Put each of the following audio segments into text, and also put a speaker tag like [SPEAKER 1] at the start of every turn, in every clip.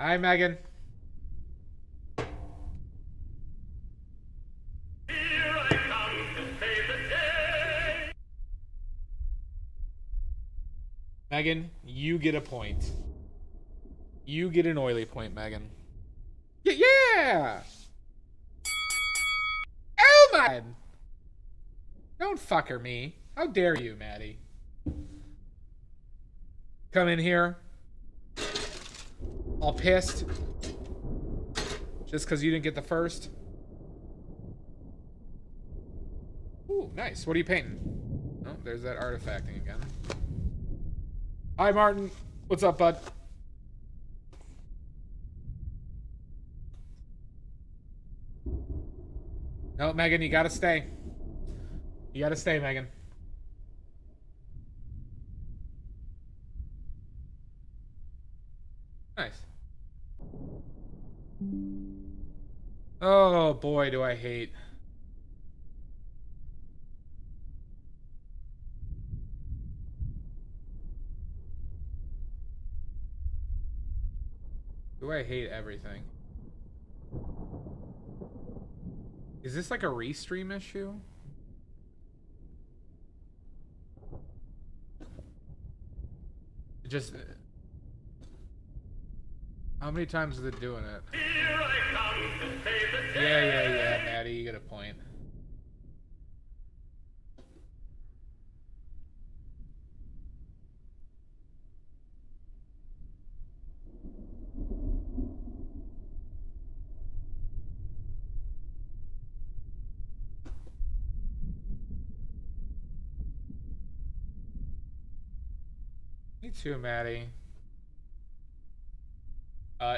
[SPEAKER 1] Hi, Megan. Megan, you get a point. You get an oily point, Megan. Yeah! Oh my! Don't fucker me. How dare you, Maddie? Come in here. All pissed. Just because you didn't get the first. Ooh, nice. What are you painting? Oh, there's that artifacting again. Hi, Martin. What's up, bud? No, Megan, you gotta stay. You gotta stay, Megan. Nice. Oh, boy, do I hate. Do I hate everything? Is this like a restream issue? Just... How many times is it doing it? Yeah, Maddie, you get a point. Me too, Maddie.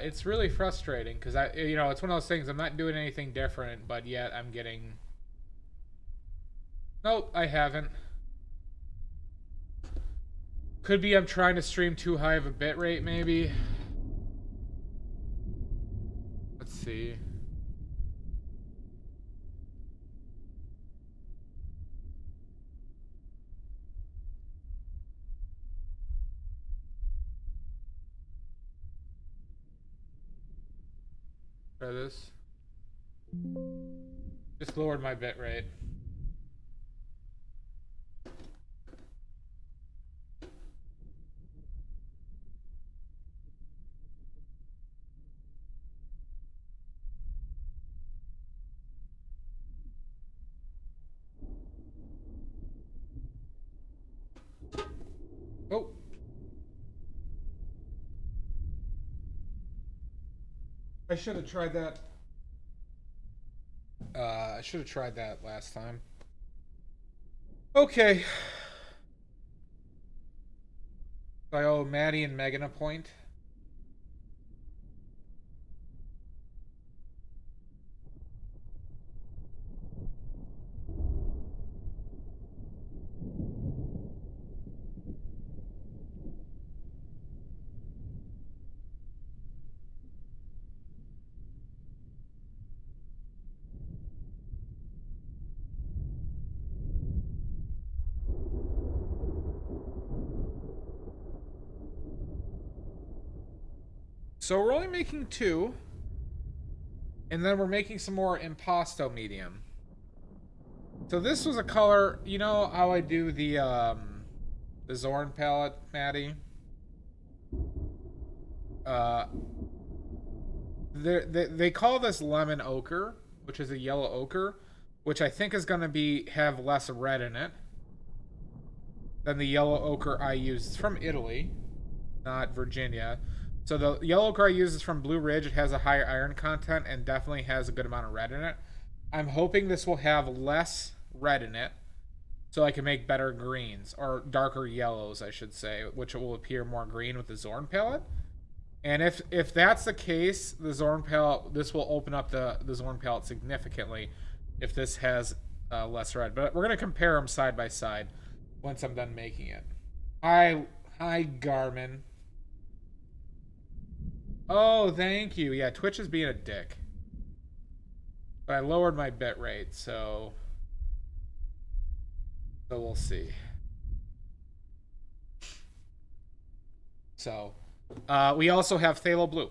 [SPEAKER 1] It's really frustrating because it's one of those things. I'm not doing anything different, but yet I'm getting. Nope, I haven't. Could be I'm trying to stream too high of a bitrate, maybe. Let's see. Try this. Just lowered my bitrate. Oh. I should have tried that. I should have tried that last time. Okay. I owe Maddie and Megan a point. So we're only making 2. And then we're making some more impasto medium. So this was a color, you know how I do the Zorn palette, Maddie? They call this lemon ochre, which is a yellow ochre, which I think is going to have less red in it than the yellow ochre I use. It's from Italy, not Virginia. So the yellow ochre I use is from Blue Ridge. It has a higher iron content and definitely has a good amount of red in it. I'm hoping this will have less red in it so I can make better greens, or darker yellows, I should say, which will appear more green with the Zorn palette. And if that's the case, the Zorn palette, this will open up the Zorn palette significantly if this has less red. But we're going to compare them side by side once I'm done making it. Hi, Garmin. Oh, thank you. Yeah, Twitch is being a dick. But I lowered my bit rate, so we'll see. So, we also have Phthalo Blue.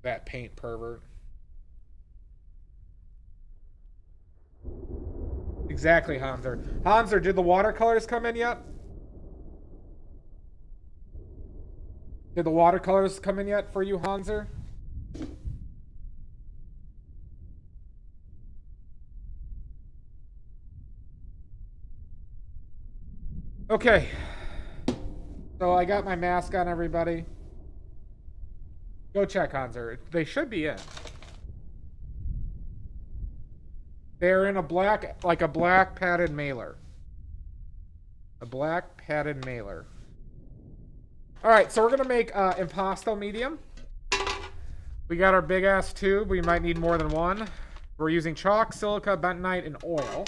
[SPEAKER 1] That paint pervert. Exactly, Hanser. Hanser, did the watercolors come in yet? Did the watercolors come in yet for you, Hanser? Okay. So I got my mask on, everybody. Go check, Hanser. They should be in. They're in a black, like a black padded mailer. A black padded mailer. Alright, so we're going to make impasto medium. We got our big ass tube. We might need more than one. We're using chalk, silica, bentonite, and oil.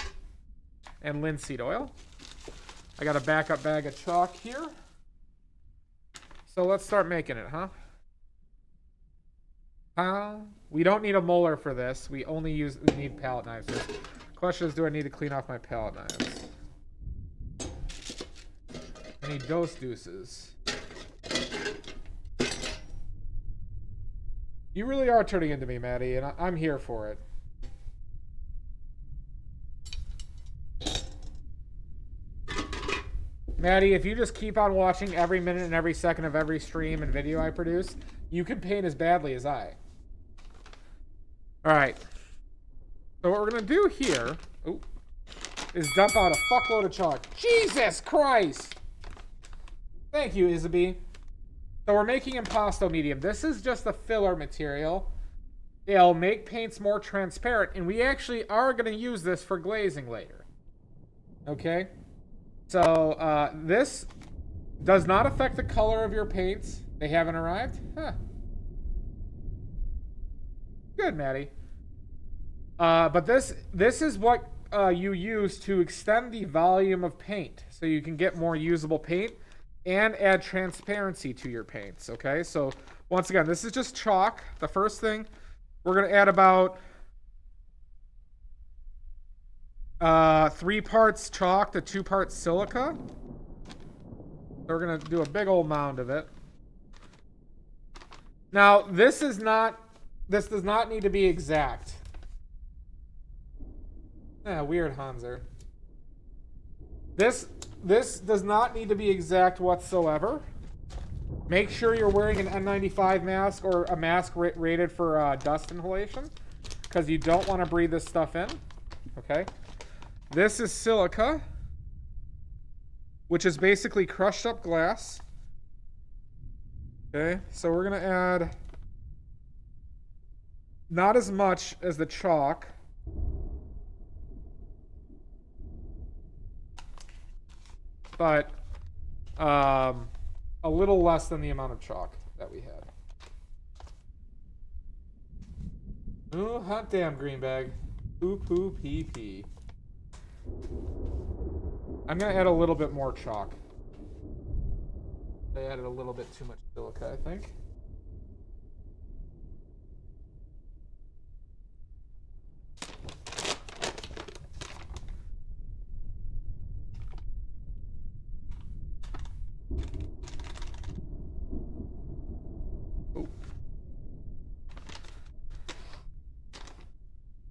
[SPEAKER 1] And linseed oil. I got a backup bag of chalk here. So let's start making it, huh? We don't need a molar for this. We need palette knives. The question is, do I need to clean off my palette knives? I need dos deuces. You really are turning into me, Maddie, and I'm here for it. Maddie, if you just keep on watching every minute and every second of every stream and video I produce, you can paint as badly as I. Alright. So what we're going to do here is dump out a fuckload of chalk. Jesus Christ! Thank you, Isaby. So we're making impasto medium. This is just a filler material. It'll make paints more transparent, and we actually are going to use this for glazing later. Okay? So this does not affect the color of your paints. They haven't arrived? Huh. Good, Maddie. But this is what you use to extend the volume of paint so you can get more usable paint and add transparency to your paints, okay? So once again, this is just chalk. The first thing, we're going to add about 3 parts chalk to 2 parts silica. So we're going to do a big old mound of it. Now, this does not need to be exact. Weird, Hanser. This does not need to be exact whatsoever. Make sure you're wearing an N95 mask or a mask rated for dust inhalation, because you don't want to breathe this stuff in. Okay. This is silica, which is basically crushed up glass. Okay, so we're going to add not as much as the chalk. But a little less than the amount of chalk that we had. Ooh, hot damn, green bag. Poo poo pee pee. I'm going to add a little bit more chalk. I added a little bit too much silica, I think.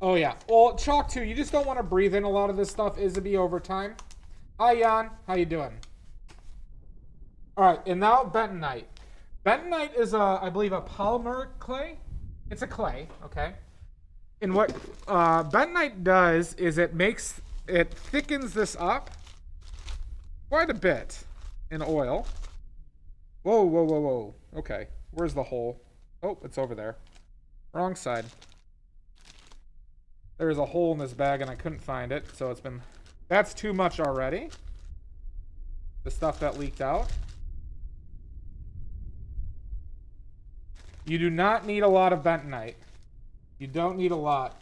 [SPEAKER 1] Oh yeah. Well, chalk too. You just don't want to breathe in a lot of this stuff. Isaby over time. Hi, Jan. How you doing? All right, and now bentonite. Bentonite is I believe a polymer clay. It's a clay, okay. And what bentonite does is it thickens this up quite a bit in oil. Whoa, whoa, whoa, whoa. Okay, where's the hole? Oh, it's over there. Wrong side. There's a hole in this bag and I couldn't find it, so that's too much already. The stuff that leaked out. You do not need a lot of bentonite. You don't need a lot.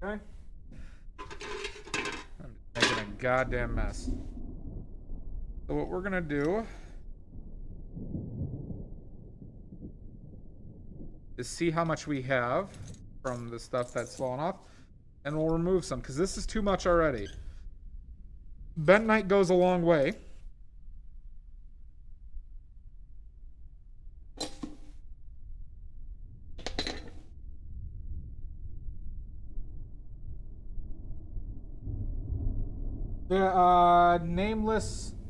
[SPEAKER 1] Okay. I'm making a goddamn mess. So what we're gonna do is see how much we have from the stuff that's fallen off, and we'll remove some because this is too much already. Bentonite goes a long way.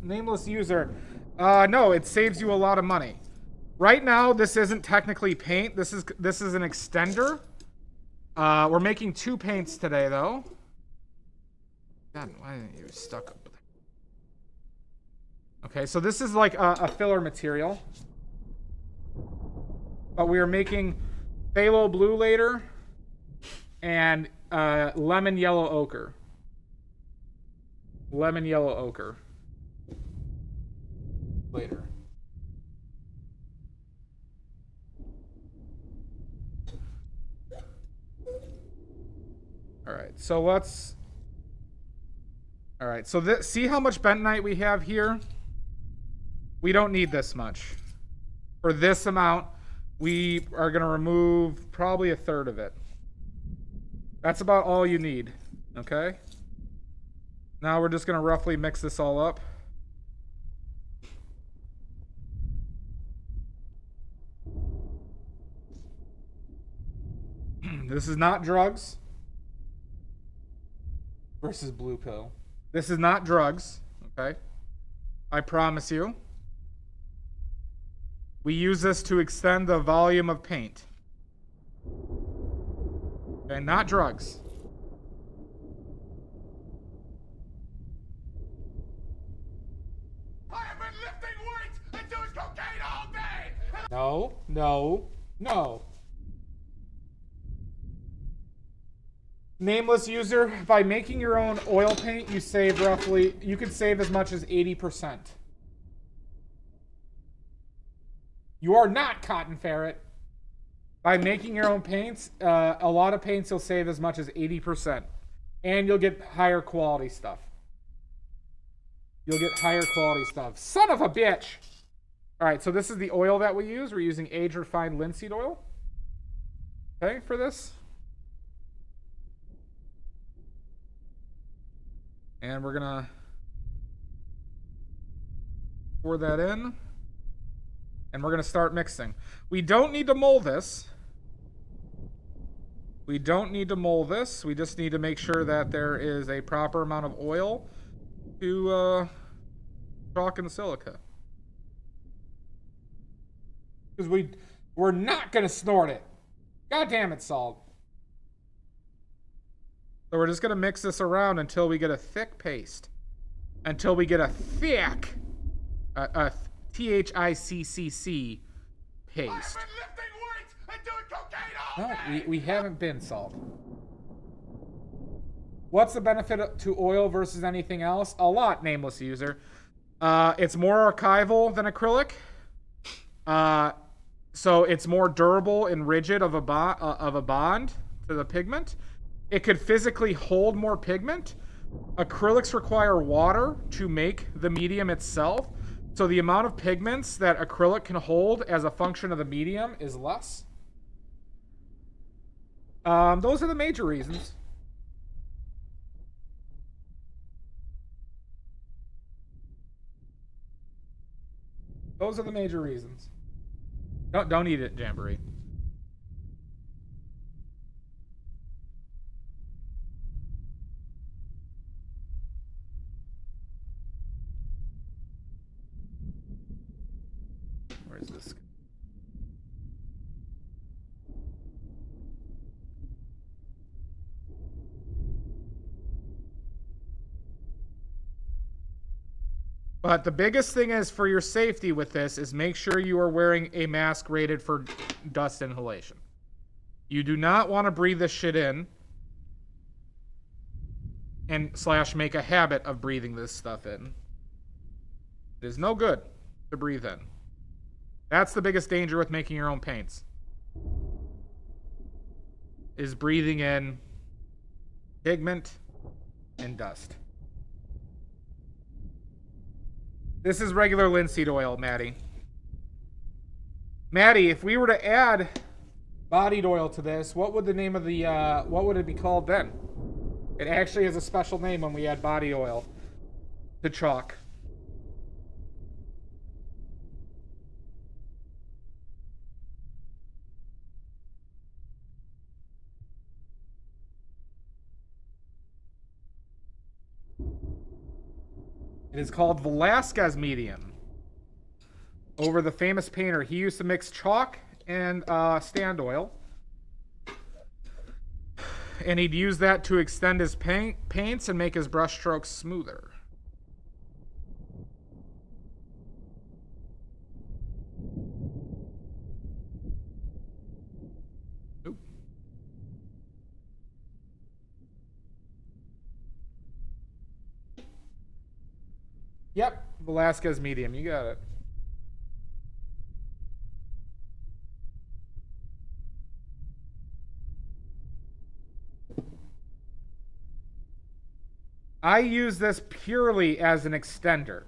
[SPEAKER 1] Nameless user. No, it saves you a lot of money. Right now, this isn't technically paint. This is an extender. We're making 2 paints today, though. God, why didn't you stuck up there? Okay, so this is like a filler material. But we are making phthalo blue later and lemon yellow ochre. Lemon yellow ochre later. All right, so let's. All right, so see how much bentonite we have here? We don't need this much. For this amount, we are going to remove probably 1/3 of it. That's about all you need, okay? Now we're just going to roughly mix this all up. This is not drugs. Versus blue pill. This is not drugs, okay? I promise you. We use this to extend the volume of paint. Okay, not drugs.
[SPEAKER 2] I have been lifting weights and doing cocaine all day!
[SPEAKER 1] No, no, no. Nameless user, by making your own oil paint, you save roughly, you could save as much as 80%. You are not Cotton Ferret. By making your own paints, a lot of paints you'll save as much as 80%. And you'll get higher quality stuff. You'll get higher quality stuff. Son of a bitch! Alright, so this is the oil that we use. We're using aged refined linseed oil. Okay, for this. And we're gonna pour that in. And we're gonna start mixing. We don't need to mold this. We don't need to mold this. We just need to make sure that there is a proper amount of oil to chalk and silica. Because we're not gonna snort it. God damn it, Salt. So we're just going to mix this around until we get a thick paste. Until we get a thick, a THICCC paste.
[SPEAKER 2] I have been lifting weights and doing cocaine all day!
[SPEAKER 1] No, we haven't been, Salt. What's the benefit to oil versus anything else? A lot, nameless user. It's more archival than acrylic. So it's more durable and rigid of a bond to the pigment. It could physically hold more pigment. Acrylics require water to make the medium itself. So the amount of pigments that acrylic can hold as a function of the medium is less. Those are the major reasons. Those are the major reasons. Don't eat it, Jamboree. Where's this? But the biggest thing is for your safety with this is make sure you are wearing a mask rated for dust inhalation. You do not want to breathe this shit in and / make a habit of breathing this stuff in. It is no good to breathe in. That's the biggest danger with making your own paints. Is breathing in pigment and dust. This is regular linseed oil, Maddie. Maddie, if we were to add bodied oil to this, what would the name of the, what would it be called then? It actually has a special name when we add body oil. to chalk. It is called Velasquez medium. Over the famous painter. He used to mix chalk and stand oil. And he'd use that to extend his paints and make his brush strokes smoother. Oop. Yep, Velasquez medium. You got it. I use this purely as an extender.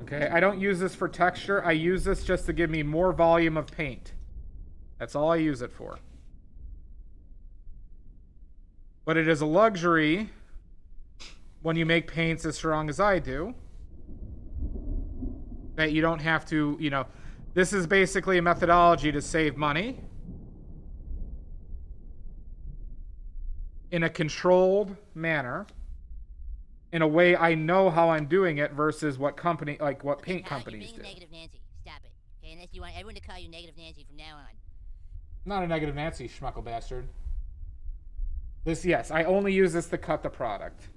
[SPEAKER 1] Okay, I don't use this for texture. I use this just to give me more volume of paint. That's all I use it for. But it is a luxury when you make paints as strong as I do, that you don't have to, you know, this is basically a methodology to save money in a controlled manner, in a way I know how I'm doing it versus what company, like what paint companies do.
[SPEAKER 3] Negative Nancy. Stop it. Okay, unless you want everyone to call you Negative Nancy from now on.
[SPEAKER 1] I'm not a Negative Nancy, schmuckle bastard. This, yes, I only use this to cut the product.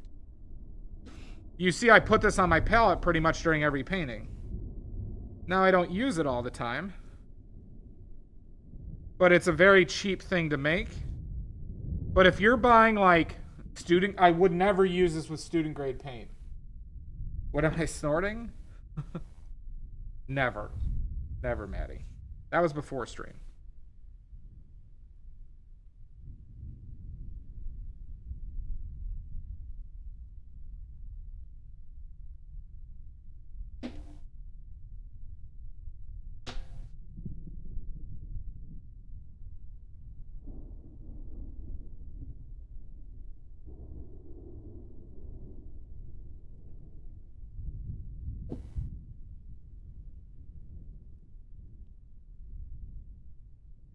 [SPEAKER 1] You see, I put this on my palette pretty much during every painting. Now, I don't use it all the time, but it's a very cheap thing to make. But if you're buying, like, I would never use this with student grade paint. What am I snorting? Never. Never, Maddie. That was before stream.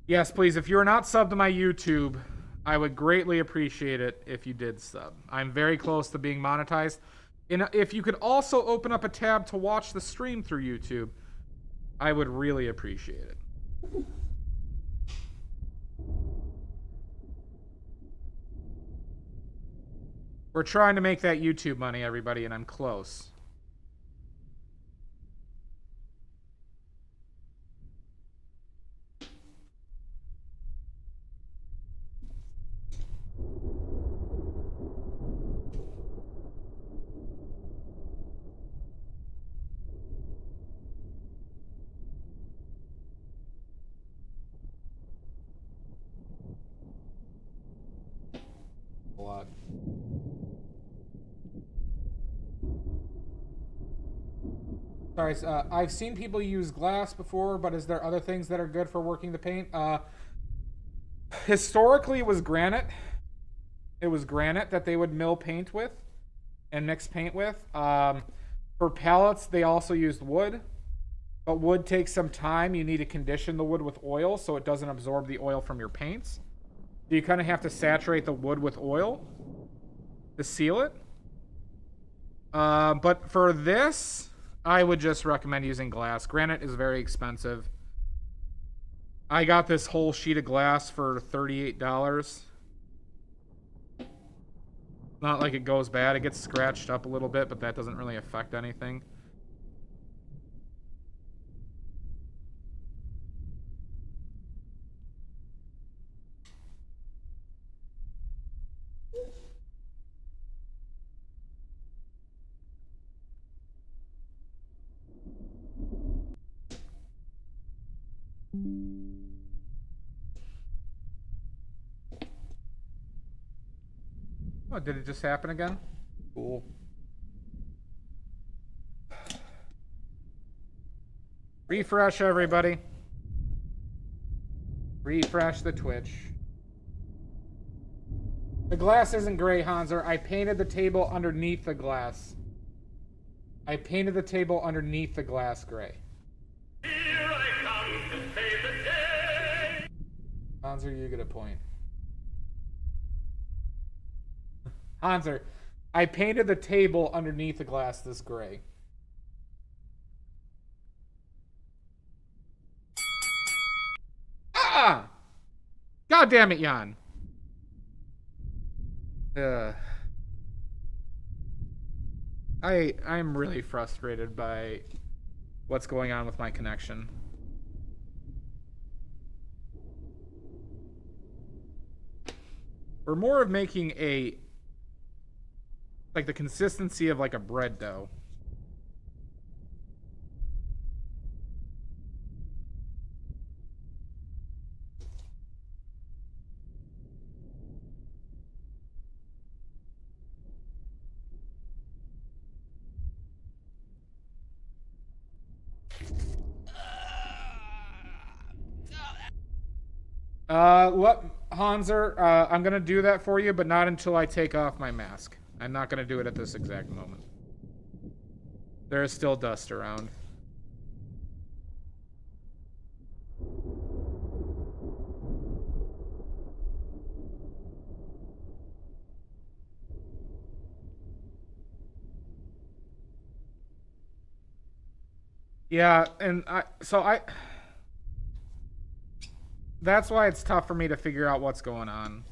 [SPEAKER 1] Yes, please. If you're not subbed to my YouTube, I would greatly appreciate it if you did sub. I'm very close to being monetized. And if you could also open up a tab to watch the stream through YouTube, I would really appreciate it. We're trying to make that YouTube money, everybody, and I'm close. Blood. Sorry, I've seen people use glass before, but is there other things that are good for working the paint? Historically, it was granite. It was granite that they would mill paint with and mix paint with. For palettes, they also used wood. But wood takes some time. You need to condition the wood with oil so it doesn't absorb the oil from your paints. So you kind of have to saturate the wood with oil to seal it. But for this, I would just recommend using glass. Granite is very expensive. I got this whole sheet of glass for $38. Not like it goes bad. It gets scratched up a little bit, but that doesn't really affect anything. Oh, did it just happen again? Cool. Refresh, everybody. Refresh the Twitch. The glass isn't gray, Hanser. I painted the table underneath the glass. I painted the table underneath the glass gray.
[SPEAKER 2] Here I come to save the day.
[SPEAKER 1] Hanser, you get a point. Hanser, I painted the table underneath the glass this gray. Ah! God damn it, Jan. I'm really frustrated by what's going on with my connection. We're more of making a, like, the consistency of like a bread dough. Hanser, I'm gonna do that for you, but not until I take off my mask. I'm not gonna do it at this exact moment. There is still dust around. Yeah, and that's why it's tough for me to figure out what's going on.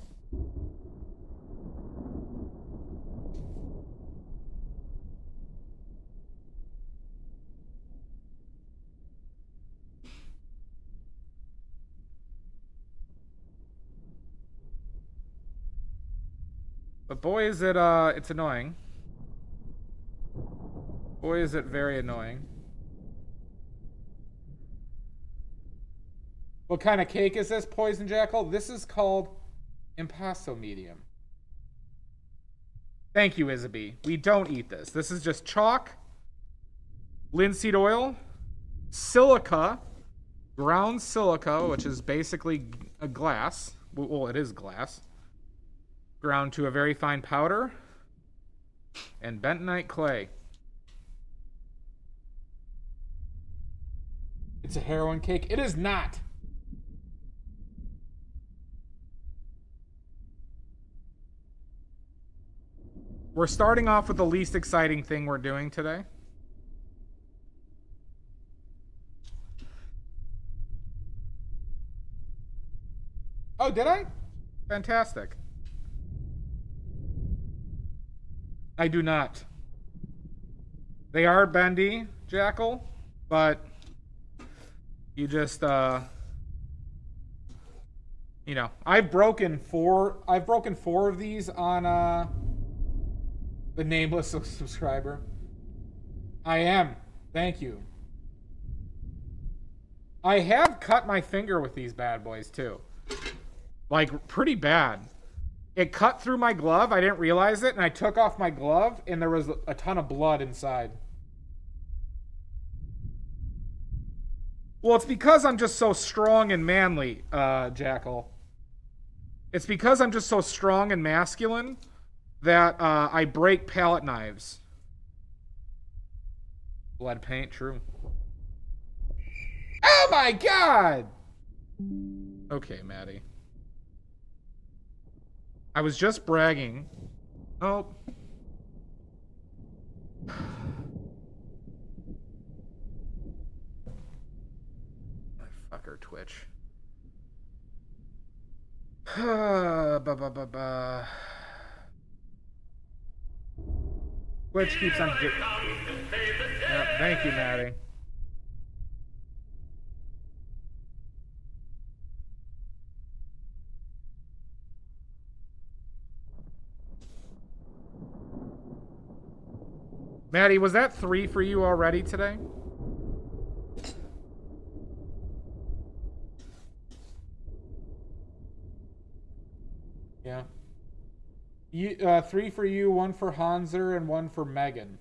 [SPEAKER 1] But boy, is it, it's annoying. Boy, is it very annoying. What kind of cake is this, Poison Jackal? This is called Impasto Medium. Thank you, Isaby. We don't eat this. This is just chalk, linseed oil, silica, ground silica, which is basically a glass. Well, it is glass. Ground to a very fine powder, and bentonite clay. It's a heroin cake. It is not. We're starting off with the least exciting thing we're doing today. Oh, did I? Fantastic. I do not. They are bendy, Jackal, but you just, you know, I've broken four of these on, the nameless subscriber. I am. Thank you. I have cut my finger with these bad boys, too. Like, pretty bad. It cut through my glove. I didn't realize it, and I took off my glove, and there was a ton of blood inside. Well, it's because I'm just so strong and manly, Jackal. It's because I'm just so strong and masculine that I break palette knives. Blood paint, true. Oh my god! Okay, Maddie. I was just bragging. Oh. Fucker, Twitch. Twitch keeps on. Yep, thank you, Maddie. Maddie, was that 3 for you already today? Yeah. 3 for you, 1 for Hanser, and 1 for Megan.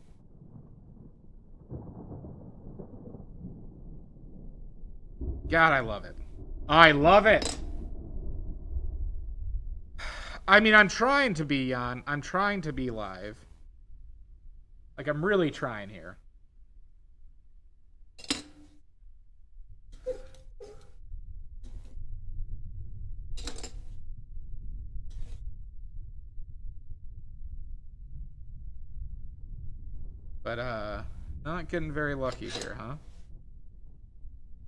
[SPEAKER 1] God, I love it. I love it. I mean, I'm trying to be on. I'm trying to be live. Like, I'm really trying here. But, not getting very lucky here, huh?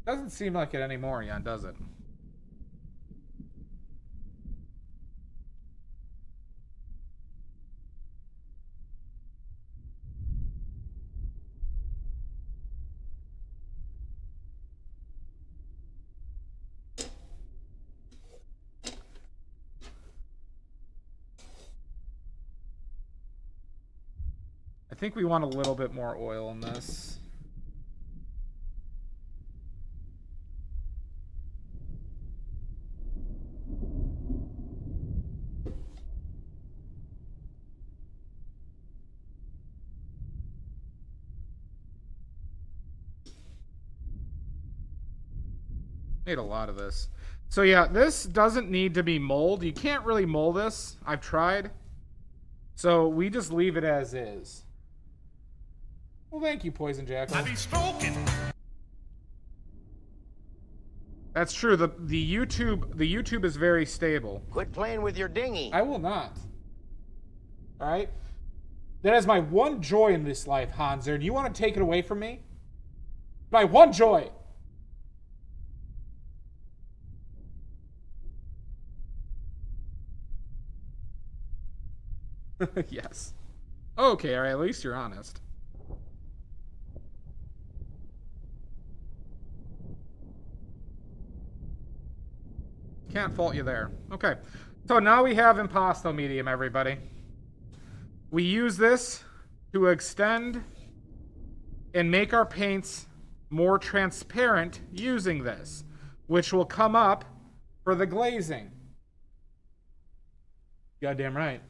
[SPEAKER 1] Doesn't seem like it anymore, Jan, does it? I think we want a little bit more oil in this. Made a lot of this. So yeah, this doesn't need to be mold. You can't really mold this. I've tried. So we just leave it as is. Well, thank you, Poison Jackal.
[SPEAKER 2] I be smoking.
[SPEAKER 1] That's true. The YouTube is very stable.
[SPEAKER 4] Quit playing with your dinghy.
[SPEAKER 1] I will not. All right. That is my one joy in this life, Hanser. Do you want to take it away from me? My one joy. Yes. Okay, all right. At least you're honest. Can't fault you there. Okay. So now we have impasto medium, everybody. We use this to extend and make our paints more transparent using this, which will come up for the glazing. Goddamn right.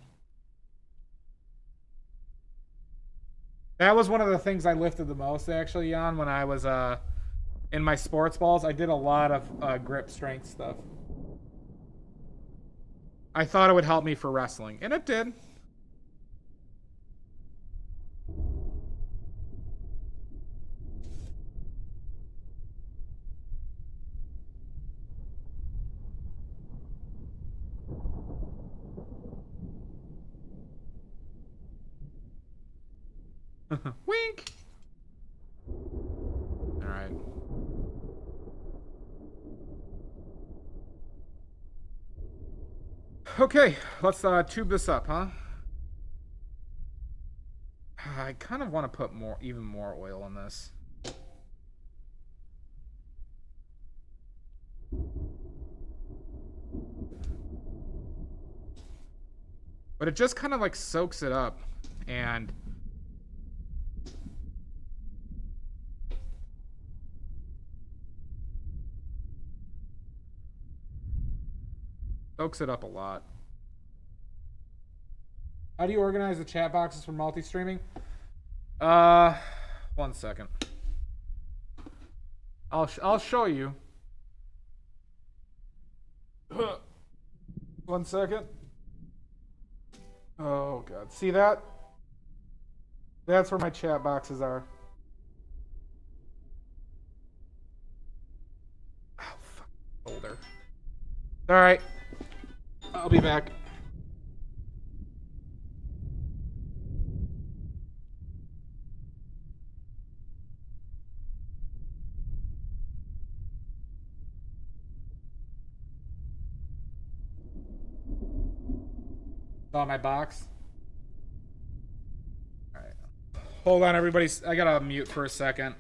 [SPEAKER 1] That was one of the things I lifted the most, actually, Jan, when I was in my sports balls. I did a lot of grip strength stuff. I thought it would help me for wrestling, and it did. Wink. All right. Okay, let's tube this up, huh? I kind of want to put even more oil in this. But it just kind of like soaks it up and soaks it up a lot. How do you organize the chat boxes for multi-streaming? 1 second. I'll show you. 1 second. Oh god. See that? That's where my chat boxes are. Oh fuck. Older. Alright. I'll be back. On my box. All right. Hold on, everybody. I gotta mute for a second.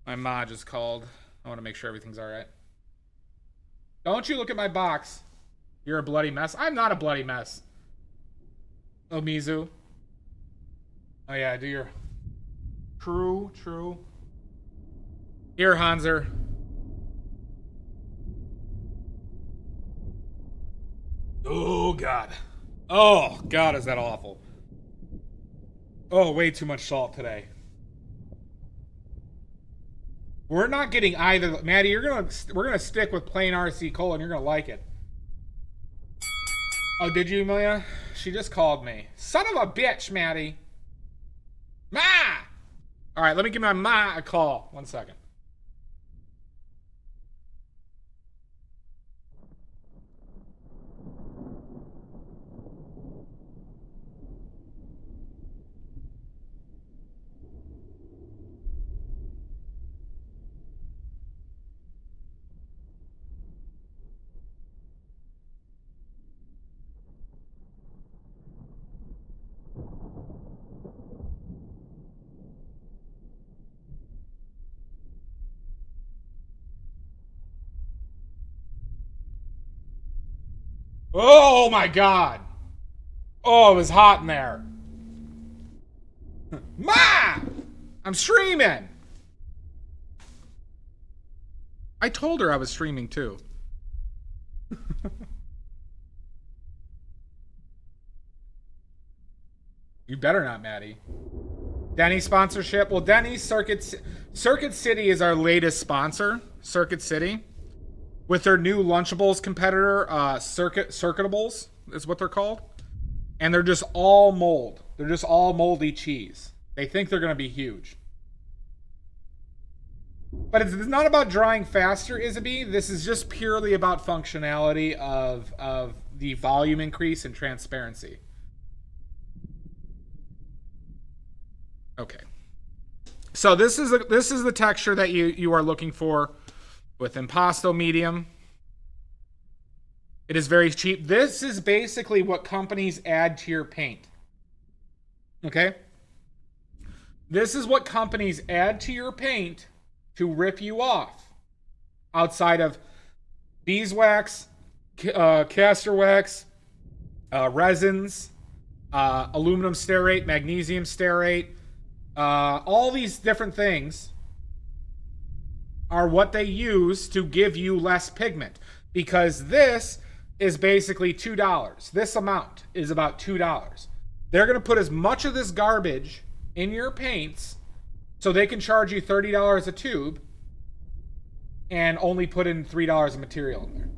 [SPEAKER 1] My ma just called. I want to make sure everything's all right. Don't you look at my box. You're a bloody mess. I'm not a bloody mess. Oh, Mizu. Oh yeah, do your true. Here, Hanser. Oh, God. Oh, God, is that awful. Oh, way too much salt today. We're not getting either. Maddie, we're gonna stick with plain RC Cola, and you're gonna like it. Oh, did you, Amelia? She just called me. Son of a bitch, Maddie. Ma! All right, let me give my ma a call. 1 second. Oh my god. Oh, it was hot in there. Ma! I'm streaming. I told her I was streaming too. You better not, Maddie. Denny's sponsorship. Well, Denny's Circuit City is our latest sponsor. Circuit City. With their new Lunchables competitor, Circuitables is what they're called. And they're just all mold. They're just all moldy cheese. They think they're going to be huge. But it's not about drying faster, Isaby. This is just purely about functionality of the volume increase and transparency. Okay. So this is the texture that you are looking for with Impasto Medium. It is very cheap. This is basically what companies add to your paint. Okay? This is what companies add to your paint to rip you off. Outside of beeswax, castor wax, resins, aluminum stearate, magnesium stearate, all these different things are what they use to give you less pigment. Because this is basically $2. This amount is about $2. They're going to put as much of this garbage in your paints so they can charge you $30 a tube and only put in $3 of material in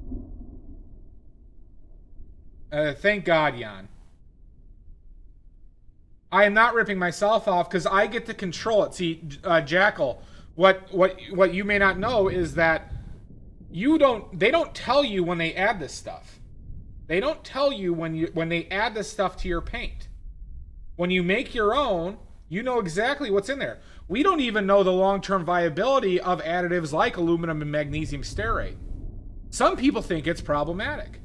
[SPEAKER 1] there. Thank God, Jan. I am not ripping myself off because I get to control it. See, Jackal, what you may not know is that they don't tell you when they add this stuff. They don't tell you when they add this stuff to your paint. When you make your own, you know exactly what's in there. We don't even know the long-term viability of additives like aluminum and magnesium stearate. Some people think it's problematic.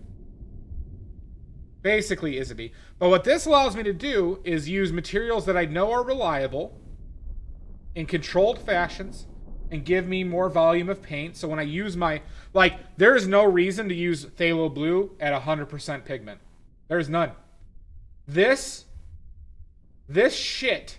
[SPEAKER 1] Basically, Isaby. But what this allows me to do is use materials that I know are reliable in controlled fashions and give me more volume of paint. So when I use my... Like, there is no reason to use phthalo blue at 100% pigment. There's none. This shit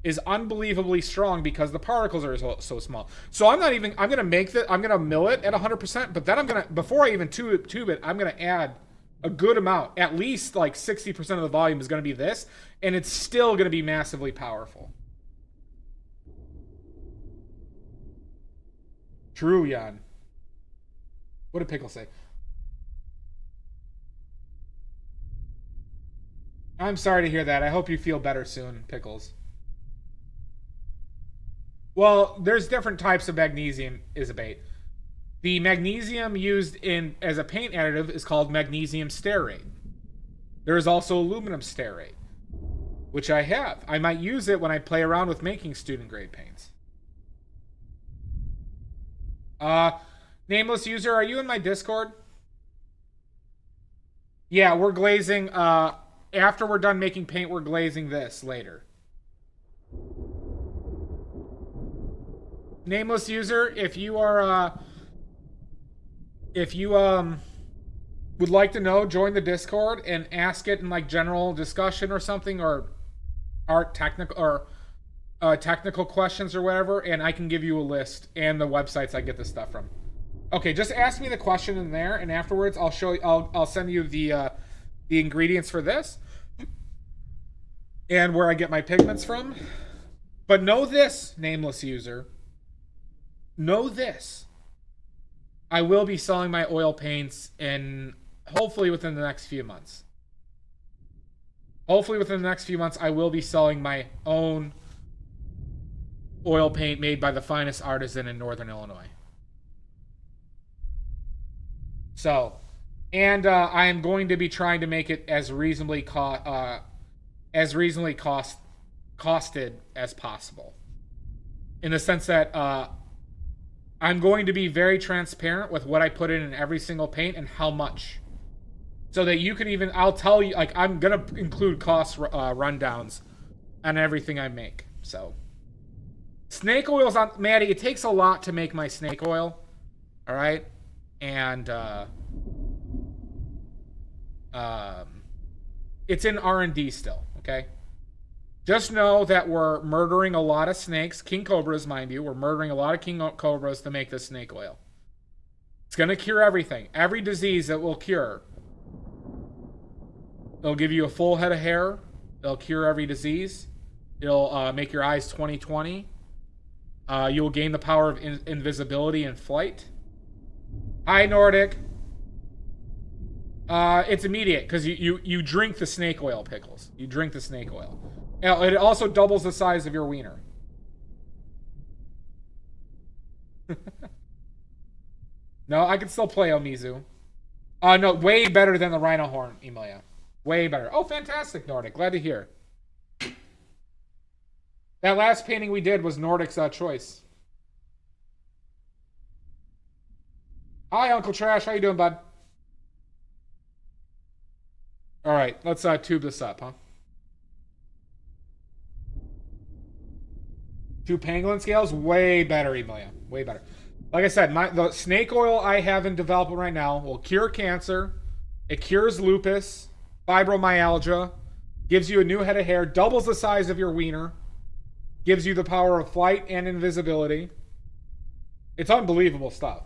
[SPEAKER 1] is unbelievably strong because the particles are so small. So I'm going to mill it at 100%, but then before I even tube it, I'm going to add a good amount. At least like 60% of the volume is going to be this, and it's still going to be massively powerful. True, Jan. What did Pickle say? I'm sorry to hear that. I hope you feel better soon, Pickles. Well, there's different types of magnesium, Isabate. The magnesium used as a paint additive is called magnesium stearate. There is also aluminum stearate, which I have. I might use it when I play around with making student-grade paints. Nameless user, are you in my Discord? Yeah, we're glazing. After we're done making paint, we're glazing this later. Nameless user, if you are, would like to know, join the Discord and ask it in like general discussion or something, or technical questions or whatever, and I can give you a list and the websites I get this stuff from. Okay, just ask me the question in there, and afterwards I'll show you. I'll send you the ingredients for this and where I get my pigments from. But know this, nameless user. Know this. I will be selling my oil paints in hopefully within the next few months. Hopefully within the next few months, I will be selling my own oil paint made by the finest artisan in Northern Illinois. So, and I am going to be trying to make it as reasonably costed as possible. In the sense that I'm going to be very transparent with what I put in every single paint and how much. So that you can even, I'll tell you, like, I'm going to include cost rundowns on everything I make. So, snake oil's on, Maddie, it takes a lot to make my snake oil. All right? And It's in R&D still, okay? Just know that we're murdering a lot of snakes, king cobras, mind you. We're murdering a lot of king cobras to make this snake oil. It's going to cure everything. Every disease it will cure. It'll give you a full head of hair. It'll cure every disease. It'll make your eyes 20/20. You will gain the power of invisibility and flight. Hi, Nordic. It's immediate because you drink the snake oil, Pickles. You drink the snake oil. It also doubles the size of your wiener. No, I can still play Omizu. No, way better than the Rhino Horn, Emilia. Way better. Oh, fantastic, Nordic. Glad to hear. That last painting we did was Nordic's choice. Hi, Uncle Trash. How you doing, bud? All right, let's tube this up, huh? 2 pangolin scales, way better, Emilia. Way better. Like I said, the snake oil I have in development right now will cure cancer. It cures lupus, fibromyalgia, gives you a new head of hair, doubles the size of your wiener, gives you the power of flight and invisibility. It's unbelievable stuff.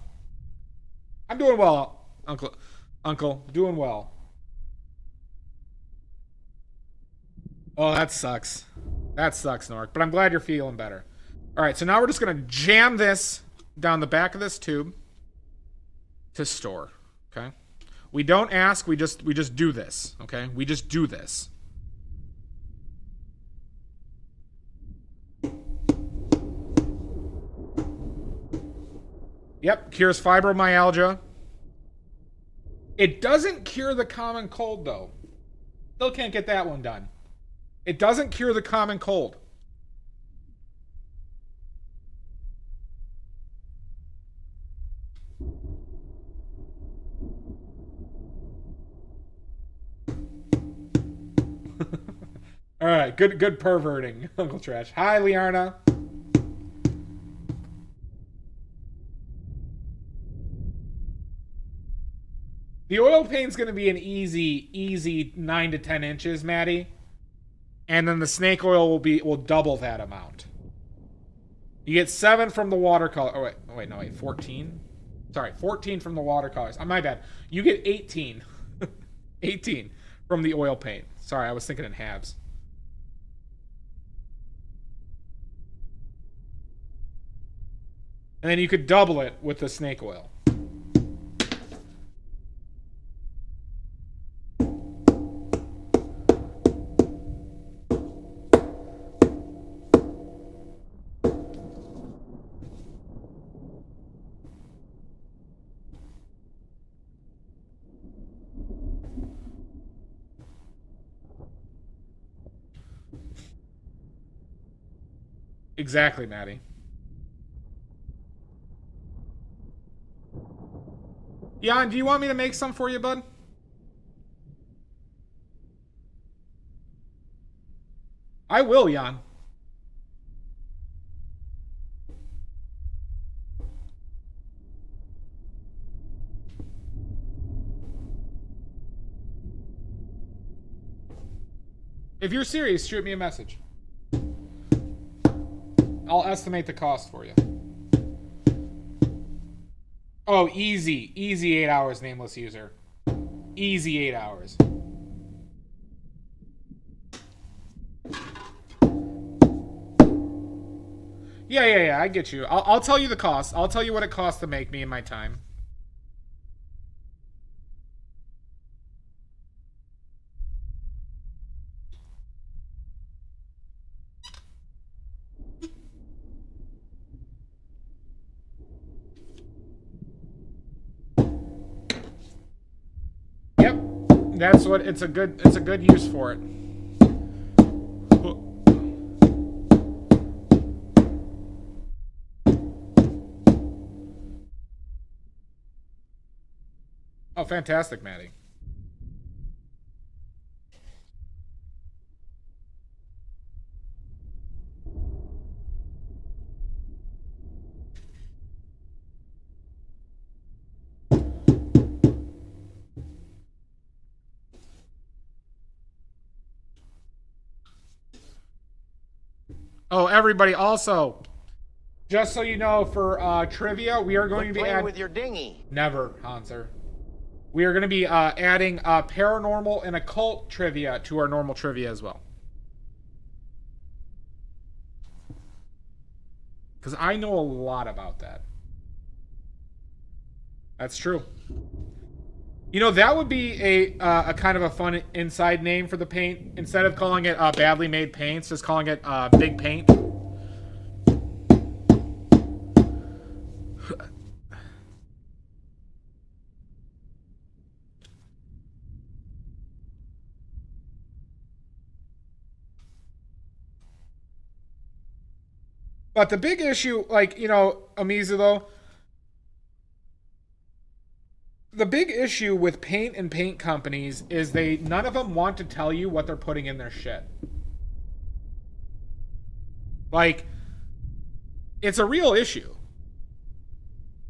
[SPEAKER 1] I'm doing well, Uncle. Doing well. Oh, that sucks. That sucks, Nork. But I'm glad you're feeling better. All right, so now we're just going to jam this down the back of this tube to store, okay? We don't ask, we just do this, okay? We just do this. Yep, cures fibromyalgia. It doesn't cure the common cold, though. Still can't get that one done. It doesn't cure the common cold. All right, good perverting, Uncle Trash. Hi, Liarna. The oil paint's going to be an easy 9 to 10 inches, Maddie. And then the snake oil will double that amount. You get 7 from the watercolor. Oh, wait, 14? Sorry, 14 from the watercolors. My bad. You get 18. 18 from the oil paint. Sorry, I was thinking in halves. And then you could double it with the snake oil. Exactly, Maddie. Jan, do you want me to make some for you, bud? I will, Jan. If you're serious, shoot me a message. I'll estimate the cost for you. Oh, easy. Easy 8 hours, nameless user. Easy 8 hours. Yeah, I get you. I'll tell you the cost. I'll tell you what it costs to make me in my time. Yep. That's what it's a good use for it. Oh, fantastic, Maddie. Oh, everybody, also, just so you know, for trivia, we are going to be
[SPEAKER 4] playing with your dinghy.
[SPEAKER 1] Never, Hanser. We are going to be adding paranormal and occult trivia to our normal trivia as well. Because I know a lot about that. That's true. You know, that would be a kind of a fun inside name for the paint. Instead of calling it badly made paints, just calling it big paint. But the big issue, like, you know, Amiza, though, the big issue with paint and paint companies is none of them want to tell you what they're putting in their shit. Like, it's a real issue.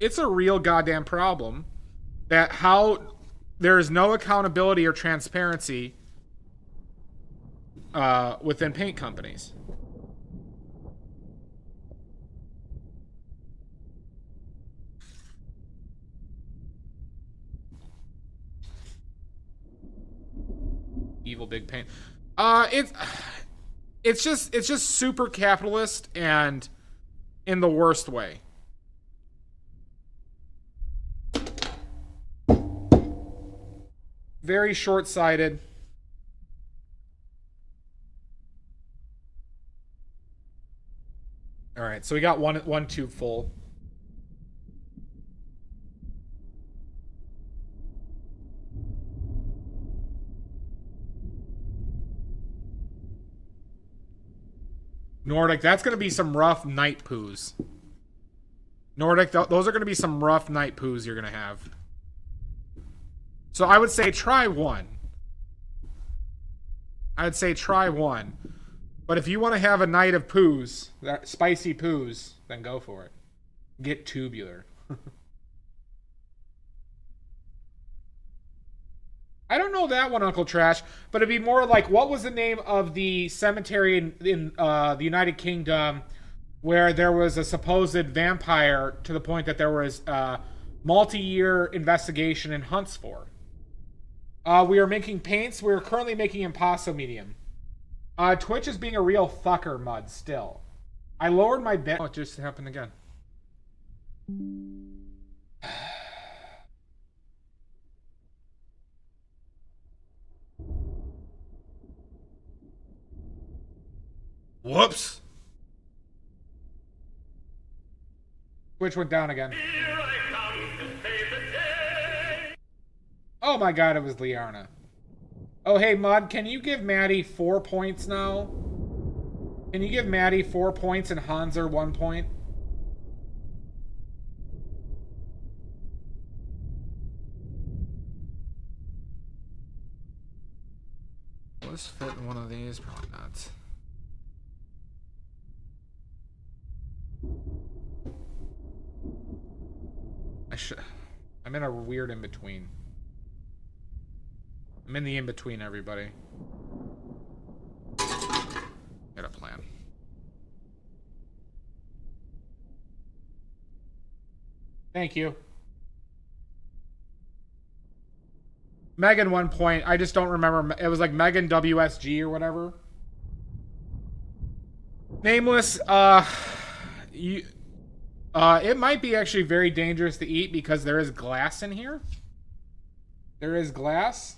[SPEAKER 1] It's a real goddamn problem that how there is no accountability or transparency within paint companies. Evil big paint. It's just super capitalist and in the worst way. Very short-sighted. All right, so we got one tube full. Nordic, that's going to be some rough night poos. Nordic, those are going to be some rough night poos you're going to have. So I would say try one. I'd say try one. But if you want to have a night of poos, spicy poos, then go for it. Get tubular. I don't know that one, Uncle Trash, but it'd be more like, what was the name of the cemetery in the United Kingdom where there was a supposed vampire to the point that there was a multi-year investigation and hunts for? We are making paints. We are currently making Impasto medium. Twitch is being a real fucker, Mud, still. I lowered my bit. Oh, it just happened again. Whoops. Twitch went down again. Oh my god, it was Liarna. Oh, hey, Mud, can you give Maddie 4 points now? Can you give Maddie 4 points and Hanser 1 point? Will this fit in one of these? Probably not. I'm in a weird in-between. I'm in the in-between, everybody. Got a plan. Thank you. Megan 1 point. I just don't remember. It was like Megan WSG or whatever. Nameless, it might be actually very dangerous to eat because there is glass in here. There is glass.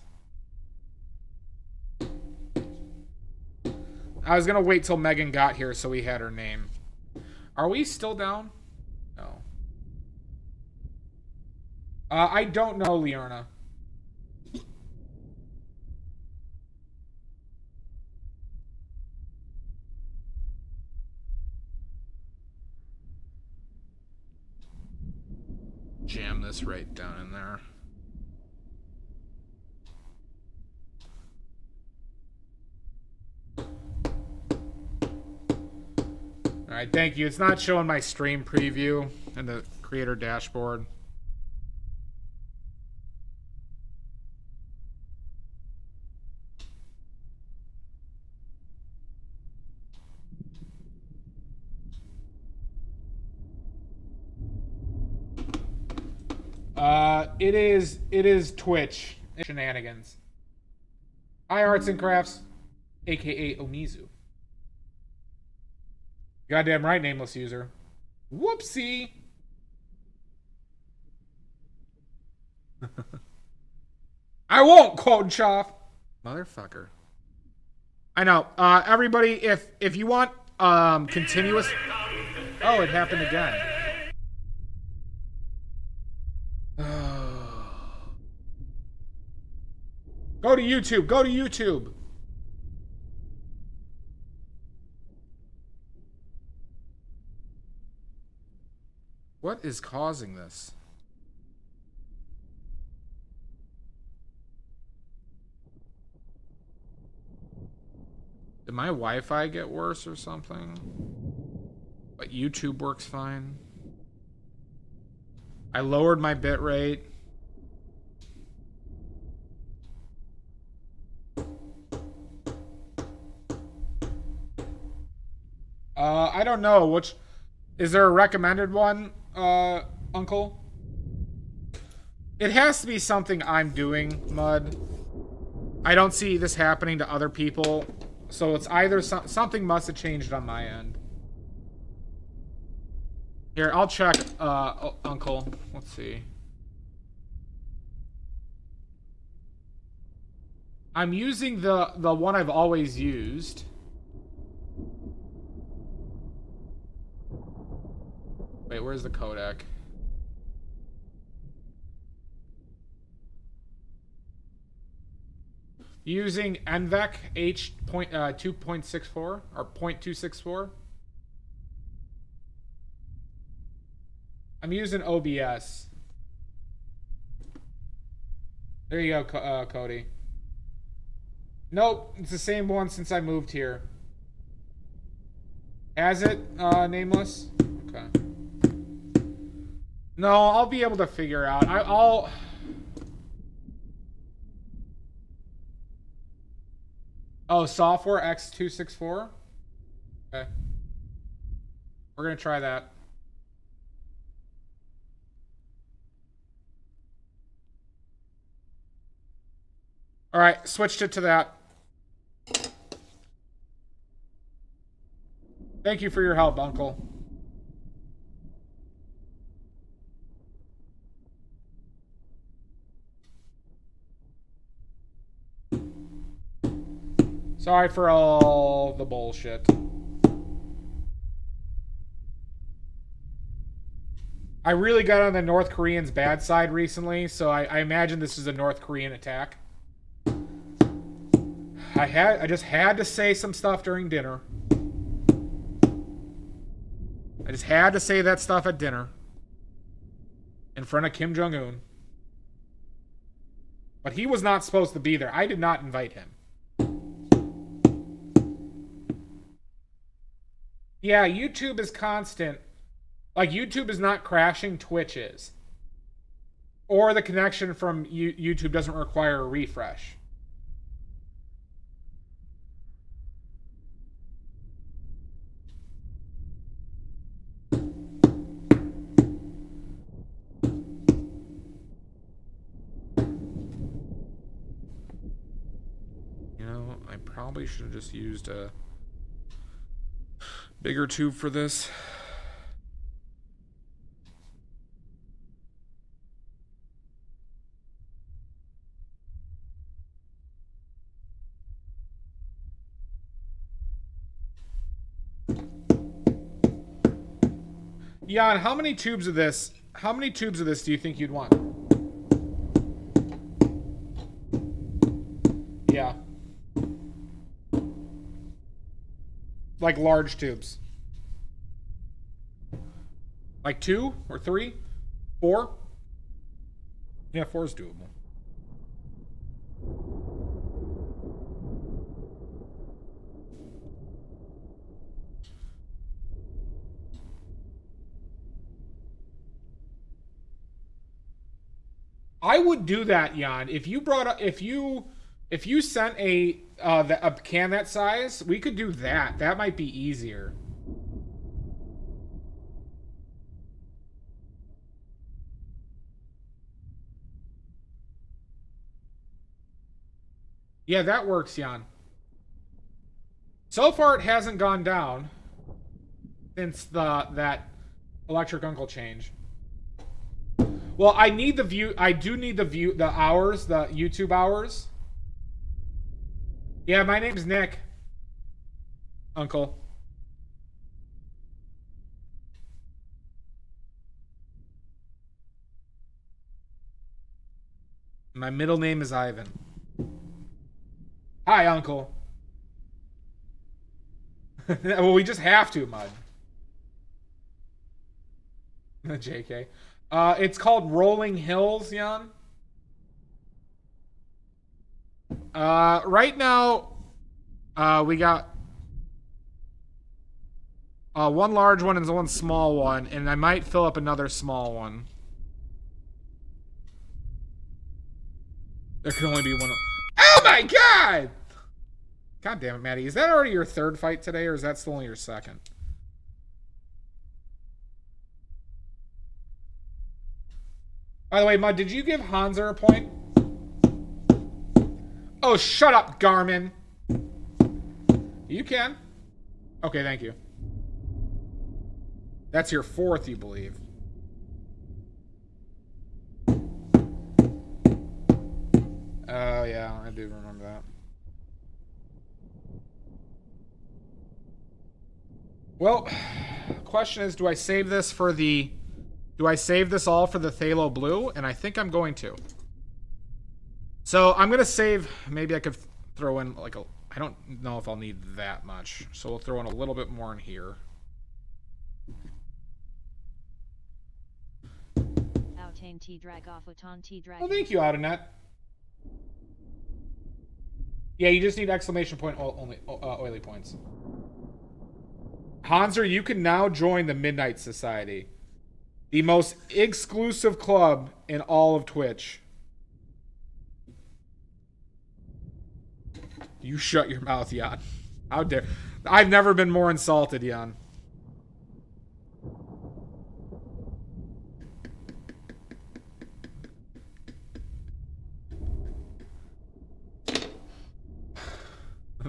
[SPEAKER 1] I was gonna wait till Megan got here so we had her name. Are we still down? No. I don't know, Liarna. Jam this right down in there. Alright, thank you. It's not showing my stream preview in the creator dashboard. It is Twitch shenanigans. Hi, Arts and Crafts, aka Omizu. Goddamn right, nameless user. Whoopsie. I won't, quote Choff. Motherfucker. I know. Everybody, if you want continuous. Oh, it happened again. Go to YouTube. Go to YouTube. What is causing this? Did my Wi-Fi get worse or something? But YouTube works fine. I lowered my bitrate. I don't know. Which is there a recommended one, Uncle? It has to be something I'm doing, Mud. I don't see this happening to other people. So it's either something must have changed on my end. Here, I'll check, Uncle. Let's see. I'm using the one I've always used. Wait, where's the codec? Using NVEC H.2.64 or 0.264. I'm using OBS. There you go, Cody. Nope, it's the same one since I moved here. Has it, nameless? Okay. No, I'll be able to figure out. I'll... Oh, software X264? Okay. We're gonna try that. Alright, switched it to that. Thank you for your help, Uncle. Sorry for all the bullshit. I really got on the North Koreans' bad side recently, so I imagine this is a North Korean attack. I just had to say some stuff during dinner. I just had to say that stuff at dinner. In front of Kim Jong-un. But he was not supposed to be there. I did not invite him. Yeah, YouTube is constant. Like, YouTube is not crashing, Twitch is. Or the connection from YouTube doesn't require a refresh. You know, I probably should have just used a bigger tube for this. Jan, how many tubes of this do you think you'd want? Yeah. Like large tubes. Like 2 or 3? 4? Yeah, 4 is doable. I would do that, Jan. If you brought up, if you sent a can that size, we could do that. That might be easier. Yeah, that works, Jan. So far, it hasn't gone down since that electric uncle change. Well, I need the view. I do need the hours, the YouTube hours. Yeah, my name's Nick. Uncle. My middle name is Ivan. Hi, Uncle. Well, we just have to, Mud. JK. It's called Rolling Hills, Jan. Right now, we got one large one and one small one, and I might fill up another small one. There can only be one. Oh my god! God damn it, Maddie. Is that already your third fight today, or is that still only your second? By the way, Mud, did you give Hanser a point? Oh, shut up, Garmin. You can. Okay, thank you. That's your fourth, you believe. Oh, yeah, I do remember that. Well, question is, do I save this for the... Do I save this all for the Phthalo Blue? And I think I'm going to. So I'm going to save... Maybe I could throw in like a... I don't know if I'll need that much. So we'll throw in a little bit more in here.
[SPEAKER 4] Oh, thank you,
[SPEAKER 1] Autonet. Yeah, you just need exclamation point only oily points. Hanser, you can now join the Midnight Society. The most exclusive club in all of Twitch. You shut your mouth, Jan. How dare... I've never been more insulted, Jan.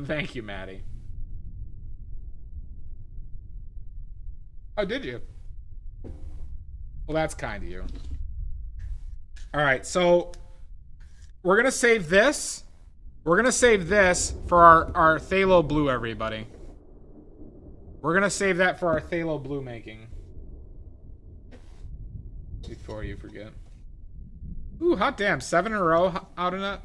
[SPEAKER 1] Thank you, Maddie. Oh, did you? Well, that's kind of you. All right, so we're going to save this. We're going to save this for our Phthalo Blue, everybody. We're going to save that for our Phthalo Blue making. Before you forget. Ooh, hot damn. 7 in a row out in it.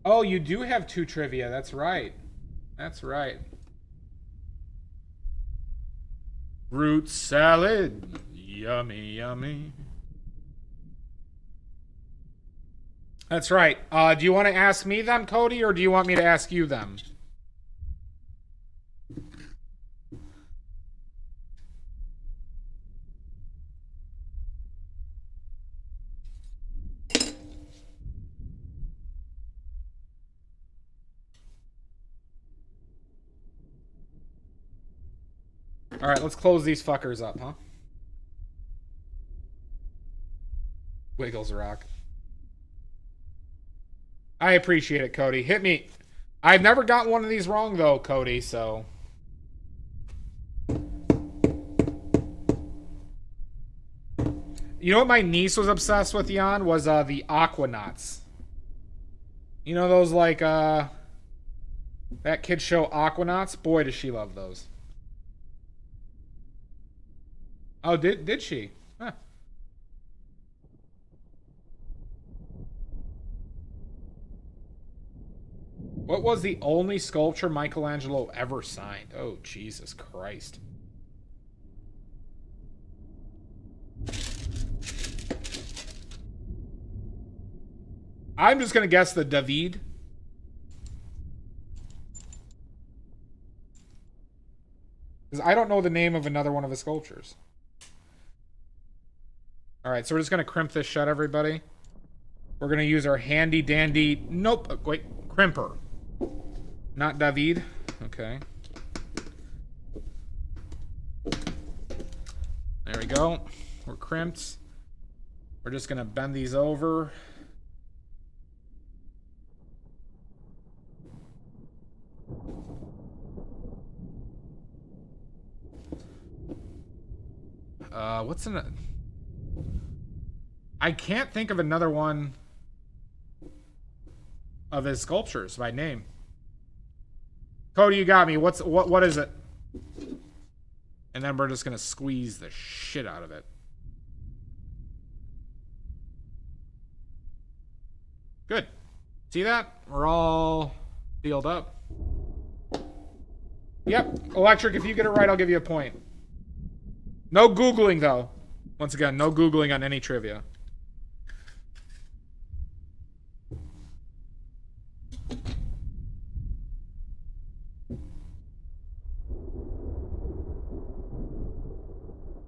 [SPEAKER 1] Oh, you do have 2 trivia. That's right. That's right. Root salad. Yummy, yummy. That's right. Do you want to ask me them, Cody, or do you want me to ask you them? All right, let's close these fuckers up, huh? Wiggles rock. I appreciate it, Cody. Hit me. I've never got one of these wrong, though, Cody, so... You know what my niece was obsessed with, Jan? Was the Aquanauts. You know those, like, that kid show Aquanauts? Boy, does she love those. Oh, did she? Huh. What was the only sculpture Michelangelo ever signed? Oh, Jesus Christ. I'm just going to guess the David. Because I don't know the name of another one of his sculptures. Alright, so we're just going to crimp this shut, everybody. We're going to use our handy dandy... Nope. Wait. Crimper. Not David. Okay. There we go. We're crimped. We're just gonna bend these over. What's in it? I can't think of another one of his sculptures by name. Cody, you got me. What is it? And then we're just gonna squeeze the shit out of it. Good. See that? We're all sealed up. Yep. Electric, if you get it right, I'll give you a point. No Googling, though. Once again, no Googling on any trivia.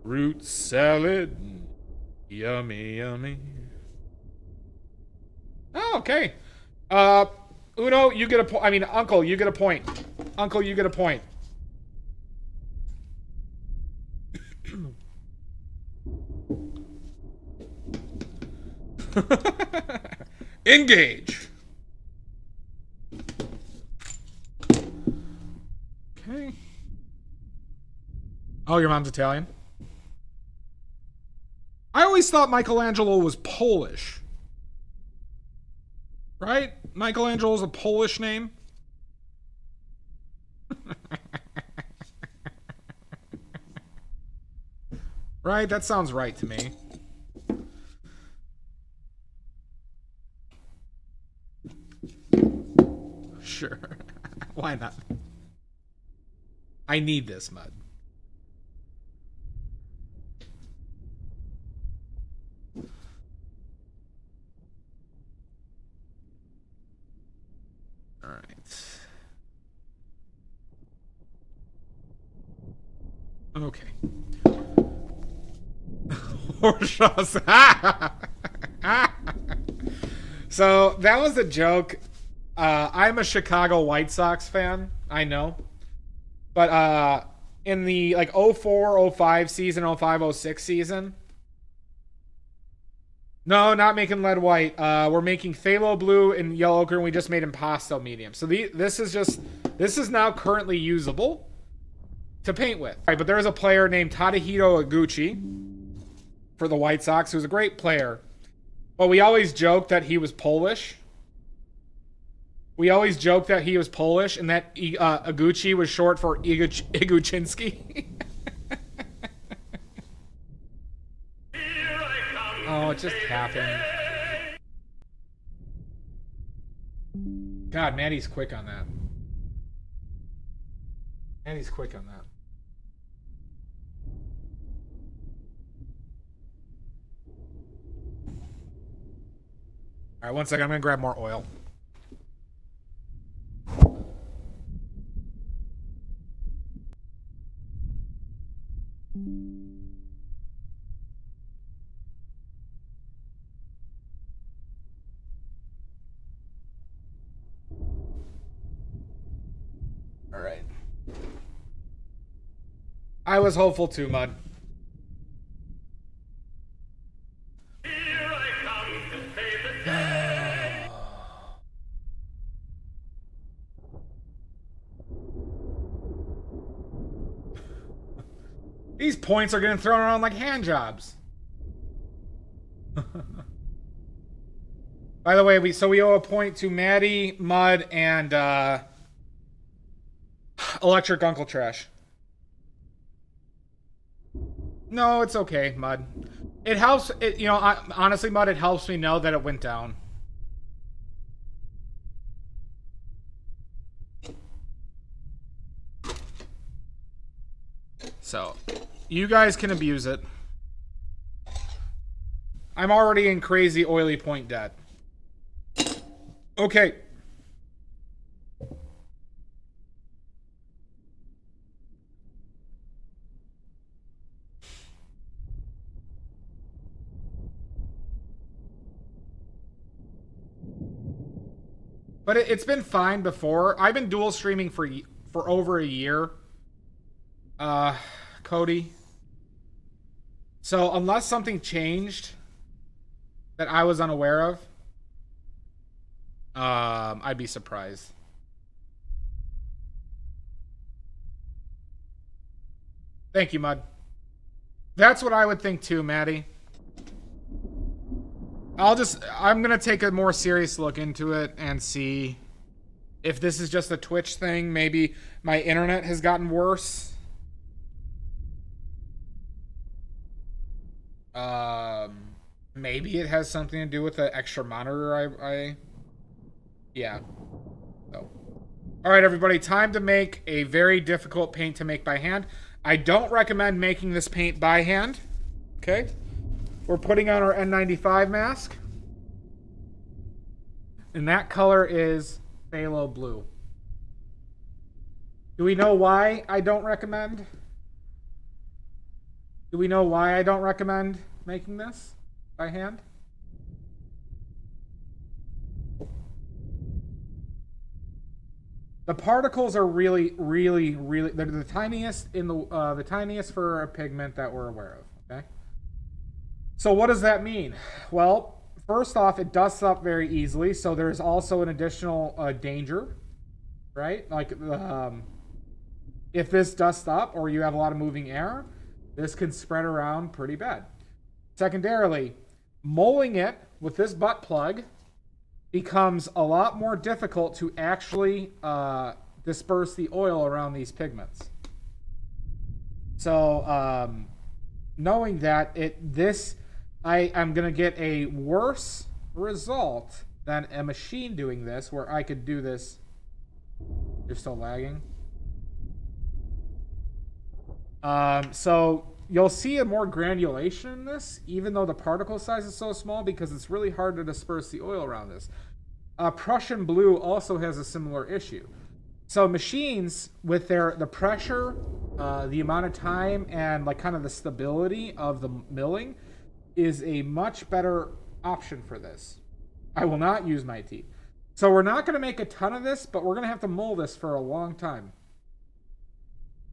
[SPEAKER 1] Root salad. Yummy, yummy. Oh, okay. Uno, you get a point. I mean, Uncle, you get a point. Uncle, you get a point. Engage. Okay. Oh, your mom's Italian? I always thought Michelangelo was Polish. Right? Michelangelo's a Polish name? Right? That sounds right to me. Sure. Why not? I need this, Mud. All right. Okay. So that was a joke. I'm a Chicago White Sox fan. I know. But in the like 04-05 season, 05-06 season. No, not making lead white. We're making phthalo blue and yellow ochre, and we just made impasto medium. So this is now currently usable to paint with. All right, but there is a player named Tadahito Iguchi for the White Sox who's a great player. But we always joked that he was Polish. We always joked that he was Polish and that Iguchi was short for Iguchinski. Oh, it just happened. God, Maddie's quick on that. Maddie's quick on that. All right, one second. I'm going to grab more oil. All right. I was hopeful too, Mud. These points are getting thrown around like hand jobs. By the way, we owe a point to Maddie, Mud, and Electric Uncle Trash. No, it's okay, Mud. It helps. Honestly, Mud, it helps me know that it went down. So, you guys can abuse it. I'm already in crazy oily point debt. Okay. But it's been fine before. I've been dual streaming for over a year, Cody. So unless something changed that I was unaware of, I'd be surprised. Thank you, Mud. That's what I would think too, Maddie. I'm gonna take a more serious look into it and see if this is just a Twitch thing. Maybe my internet has gotten worse. Maybe it has something to do with the extra monitor yeah. So. Alright, everybody, time to make a very difficult paint to make by hand. I don't recommend making this paint by hand. Okay? We're putting on our N95 mask. And that color is phthalo blue. Do we know why I don't recommend? Do we know why I don't recommend making this by hand? The particles are really, they're the tiniest in the tiniest for a pigment that we're aware of, okay? So what does that mean? Well, first off, it dusts up very easily, so there's also an additional danger, right? Like, if this dusts up or you have a lot of moving air, this can spread around pretty bad. Secondarily, molding it with this butt plug becomes a lot more difficult to actually disperse the oil around these pigments. So, knowing that I am going to get a worse result than a machine doing this, where I could do this. You're still lagging. So you'll see a more granulation in this, even though the particle size is so small, because it's really hard to disperse the oil around this. Prussian blue also has a similar issue. So machines, with the pressure, the amount of time, and like kind of the stability of the milling, is a much better option for this. I will not use my teeth. So we're not going to make a ton of this, but we're going to have to mold this for a long time.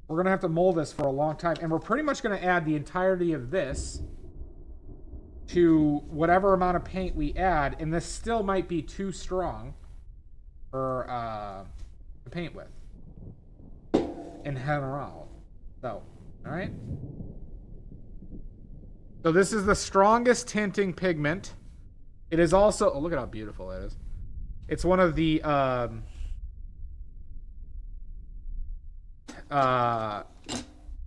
[SPEAKER 1] We're going to have to mold this for a long time. And we're pretty much going to add the entirety of this to whatever amount of paint we add. And this still might be too strong for to paint with. In general. So, alright. So this is the strongest tinting pigment. It is also... Oh, look at how beautiful that is. It's one of the...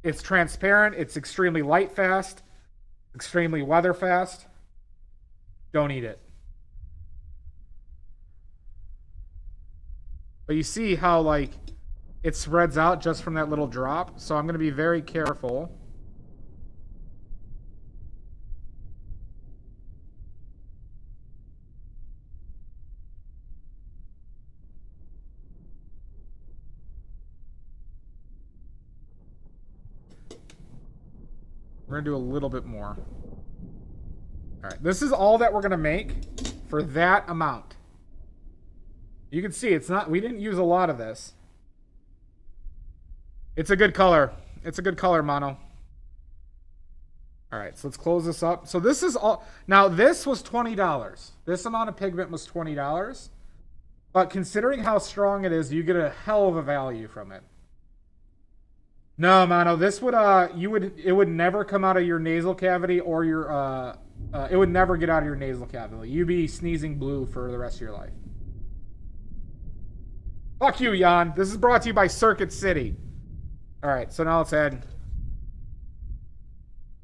[SPEAKER 1] it's transparent. It's extremely light fast. Extremely weather fast. Don't eat it. But you see how, like, it spreads out just from that little drop. So I'm going to be very careful. We're going to do a little bit more. All right. This is all that we're going to make for that amount. You can see it's not... We didn't use a lot of this. It's a good color. It's a good color, Mono. All right. So let's close this up. So this is all... Now, this was $20. This amount of pigment was $20. But considering how strong it is, you get a hell of a value from it. No, Mono, this would it would never come out of your nasal cavity, or your it would never get out of your nasal cavity. You'd be sneezing blue for the rest of your life. Fuck you, Jan. This is brought to you by Circuit City. All right, so now let's add.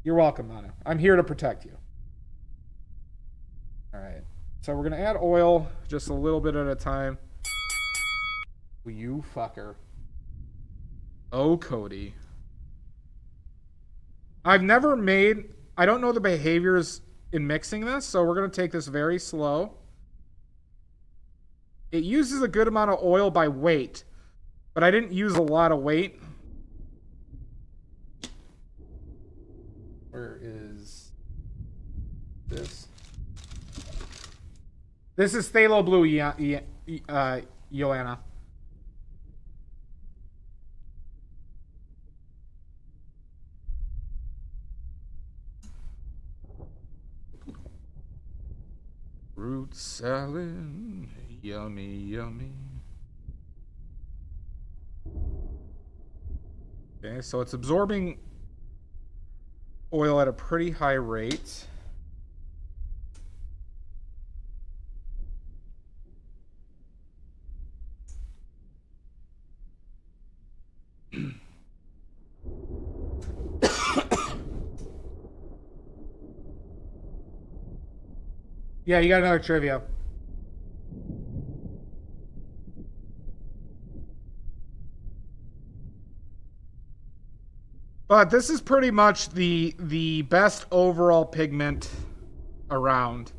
[SPEAKER 1] You're welcome, Mono. I'm here to protect you. All right, so we're gonna add oil just a little bit at a time. You fucker. Oh, Cody. I've never made... I don't know the behaviors in mixing this, so we're going to take this very slow. It uses a good amount of oil by weight, but I didn't use a lot of weight. Where is this? This is phthalo blue, Joanna. Fruit salad. Yummy, yummy. Okay, so it's absorbing oil at a pretty high rate. Yeah, you got another trivia. But this is pretty much the best overall pigment around.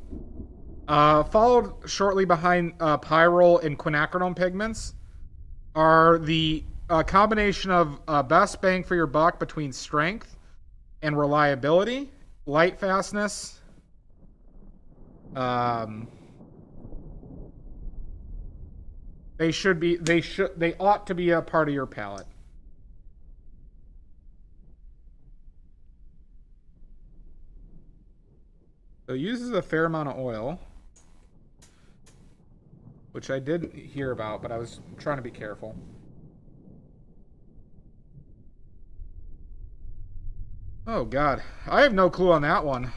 [SPEAKER 1] Followed shortly behind pyrrole and quinacridone pigments are the combination of best bang for your buck between strength and reliability, light fastness. They ought to be a part of your palette. So it uses a fair amount of oil, which I did hear about, but I was trying to be careful. Oh God, I have no clue on that one.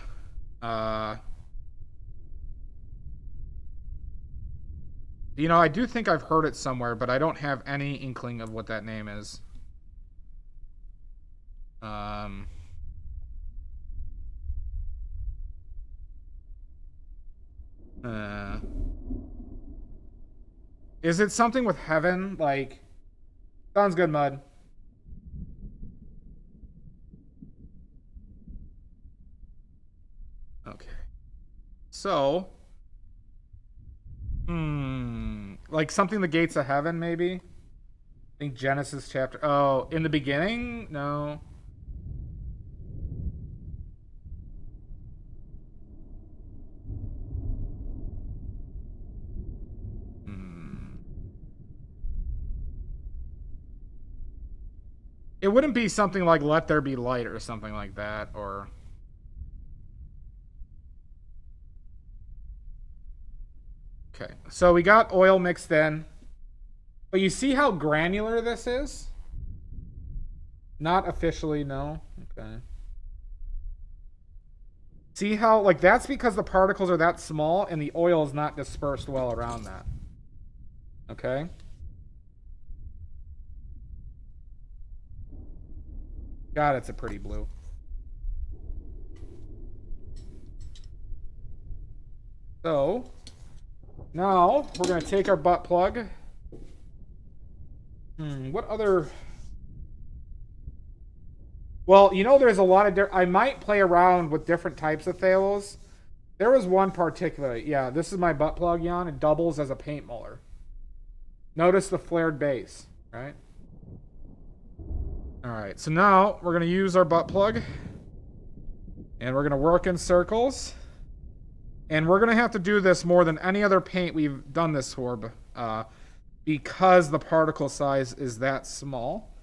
[SPEAKER 1] You know, I do think I've heard it somewhere, but I don't have any inkling of what that name is. Is it something with heaven? Like, sounds good, Mud. Okay. So, like something the gates of heaven, maybe? I think Genesis chapter... Oh, in the beginning? No. It wouldn't be something like Let There Be Light or something like that, or... Okay, so we got oil mixed in. But you see how granular this is? Not officially, no. Okay. See how, like, that's because the particles are that small and the oil is not dispersed well around that. Okay? God, it's a pretty blue. So, now we're going to take our butt plug. What other... Well, you know, there's a lot of... I might play around with different types of phthalos. There was one particularly. Yeah, this is my butt plug, Jan. It doubles as a paint muller. Notice the flared base, right? Alright, so now we're going to use our butt plug. And we're going to work in circles. And we're going to have to do this more than any other paint we've done this for, because the particle size is that small.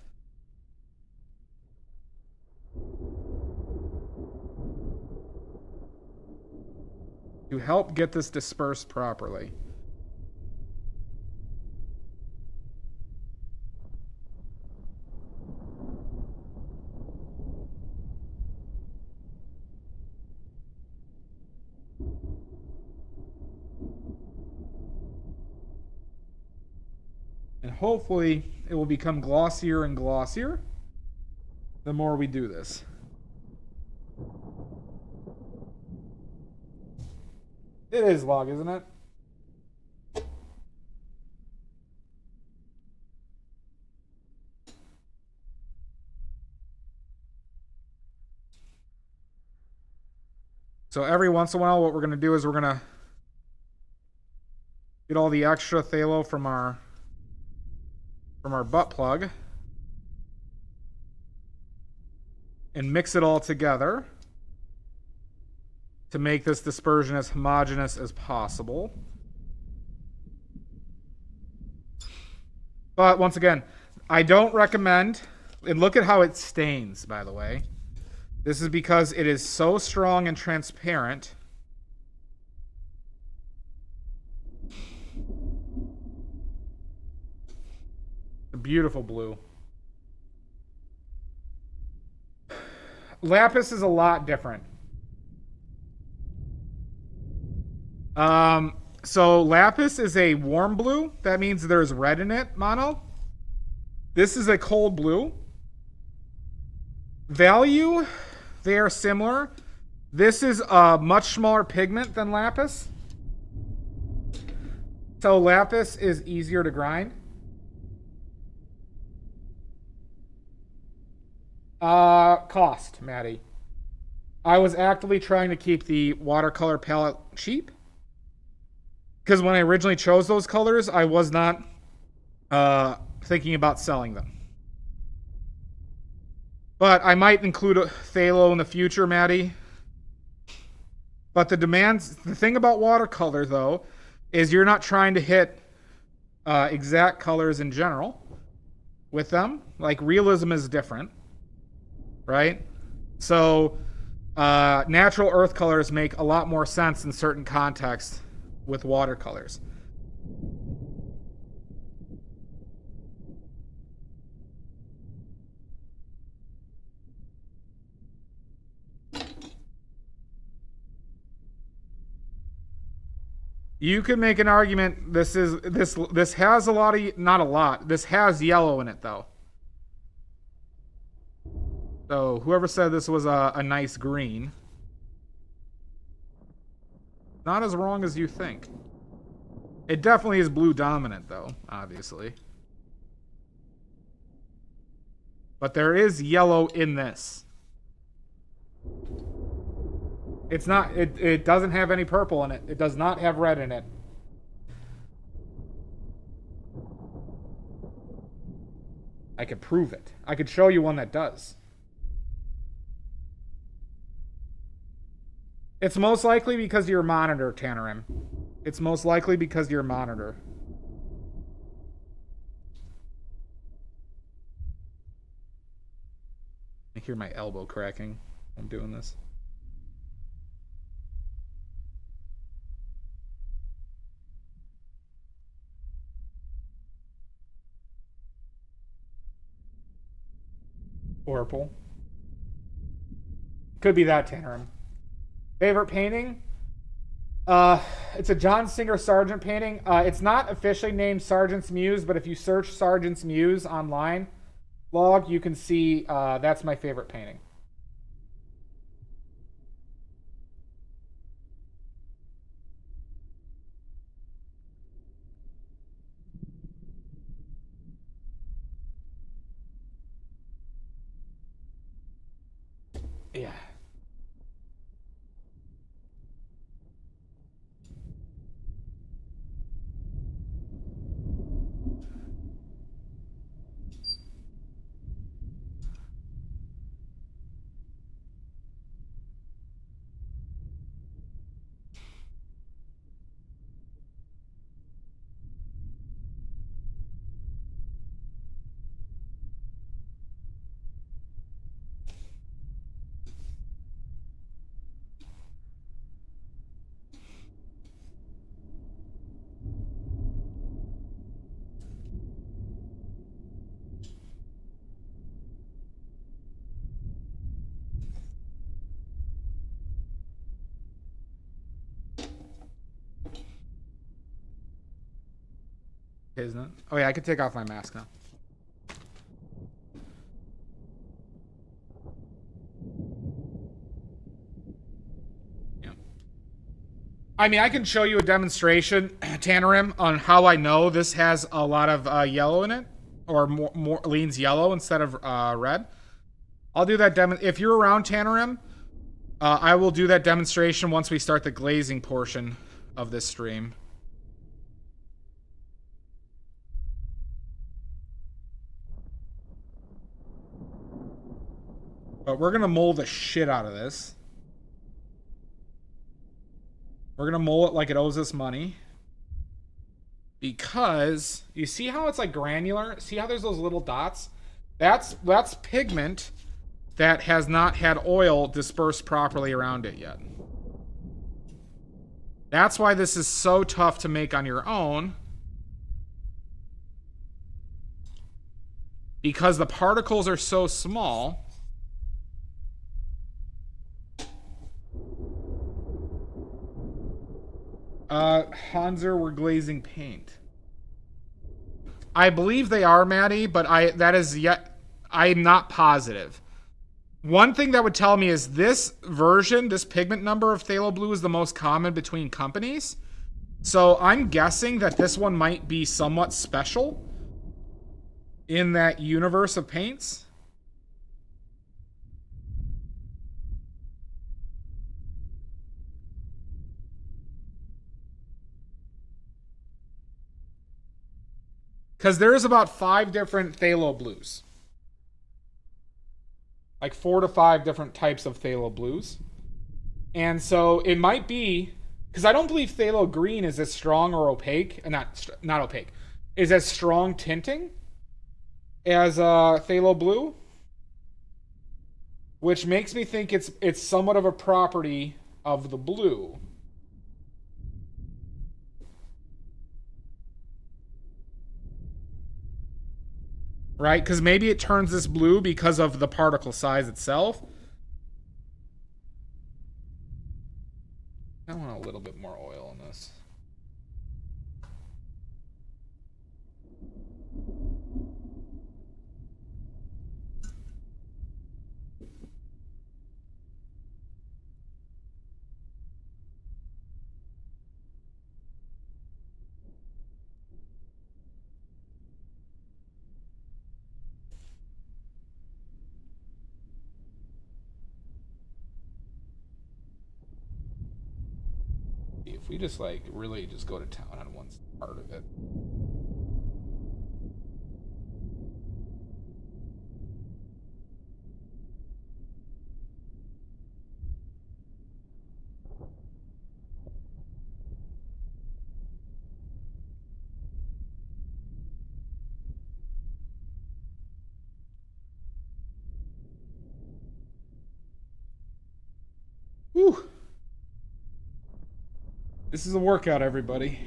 [SPEAKER 1] To help get this dispersed properly. And hopefully it will become glossier and glossier the more we do this. It is log, isn't it? So every once in a while, what we're going to do is we're going to get all the extra phthalo from our butt plug and mix it all together to make this dispersion as homogeneous as possible. But once again, I don't recommend, and look at how it stains, by the way. This is because it is so strong and transparent A beautiful blue. Lapis is a lot different. So lapis is a warm blue. That means there's red in it, mono. This is a cold blue. Value, they are similar. This is a much smaller pigment than lapis. So lapis is easier to grind. Cost, Maddie. I was actively trying to keep the watercolor palette cheap. Because when I originally chose those colors, I was not thinking about selling them. But I might include a phthalo in the future, Maddie. But the thing about watercolor, though, is you're not trying to hit exact colors in general with them. Like, realism is different, right? So, natural earth colors make a lot more sense in certain contexts with watercolors. You could make an argument this has a lot of, not a lot, this has yellow in it though. So whoever said this was a nice green, not as wrong as you think. It definitely is blue dominant though, obviously. But there is yellow in this. It's not, it doesn't have any purple in it. It does not have red in it. I could prove it. I could show you one that does. It's most likely because of your monitor, Tanarim. It's most likely because of your monitor. I hear my elbow cracking. I'm doing this. Purple. Could be that, Tanarim. Favorite painting? It's a John Singer Sargent painting. It's not officially named Sargent's Muse, but if you search Sargent's Muse online log, you can see that's my favorite painting. Yeah. Isn't it? Oh yeah, I could take off my mask now. Yeah. I mean, I can show you a demonstration, Tanarim, on how I know this has a lot of yellow in it, or more leans yellow instead of red. I'll do that if you're around, Tanarim, I will do that demonstration once we start the glazing portion of this stream. But we're going to mold the shit out of this. We're going to mold it like it owes us money. Because, you see how it's like granular? See how there's those little dots? That's pigment that has not had oil dispersed properly around it yet. That's why this is so tough to make on your own. because the particles are so small. Hanser were glazing paint. I believe they are, Maddie, but I'm not positive. One thing that would tell me is this version, this pigment number of phthalo blue is the most common between companies. So I'm guessing that this one might be somewhat special in that universe of paints. Because there is about 5 different phthalo blues. Like 4 to 5 different types of phthalo blues. And so it might be, because I don't believe phthalo green is as strong or opaque, not opaque, is as strong tinting as phthalo blue. Which makes me think it's somewhat of a property of the blue. Right? Because maybe it turns this blue because of the particle size itself. I want a little bit more oil in this. If we just like really just go to town on one part of it. Whew. This is a workout, everybody.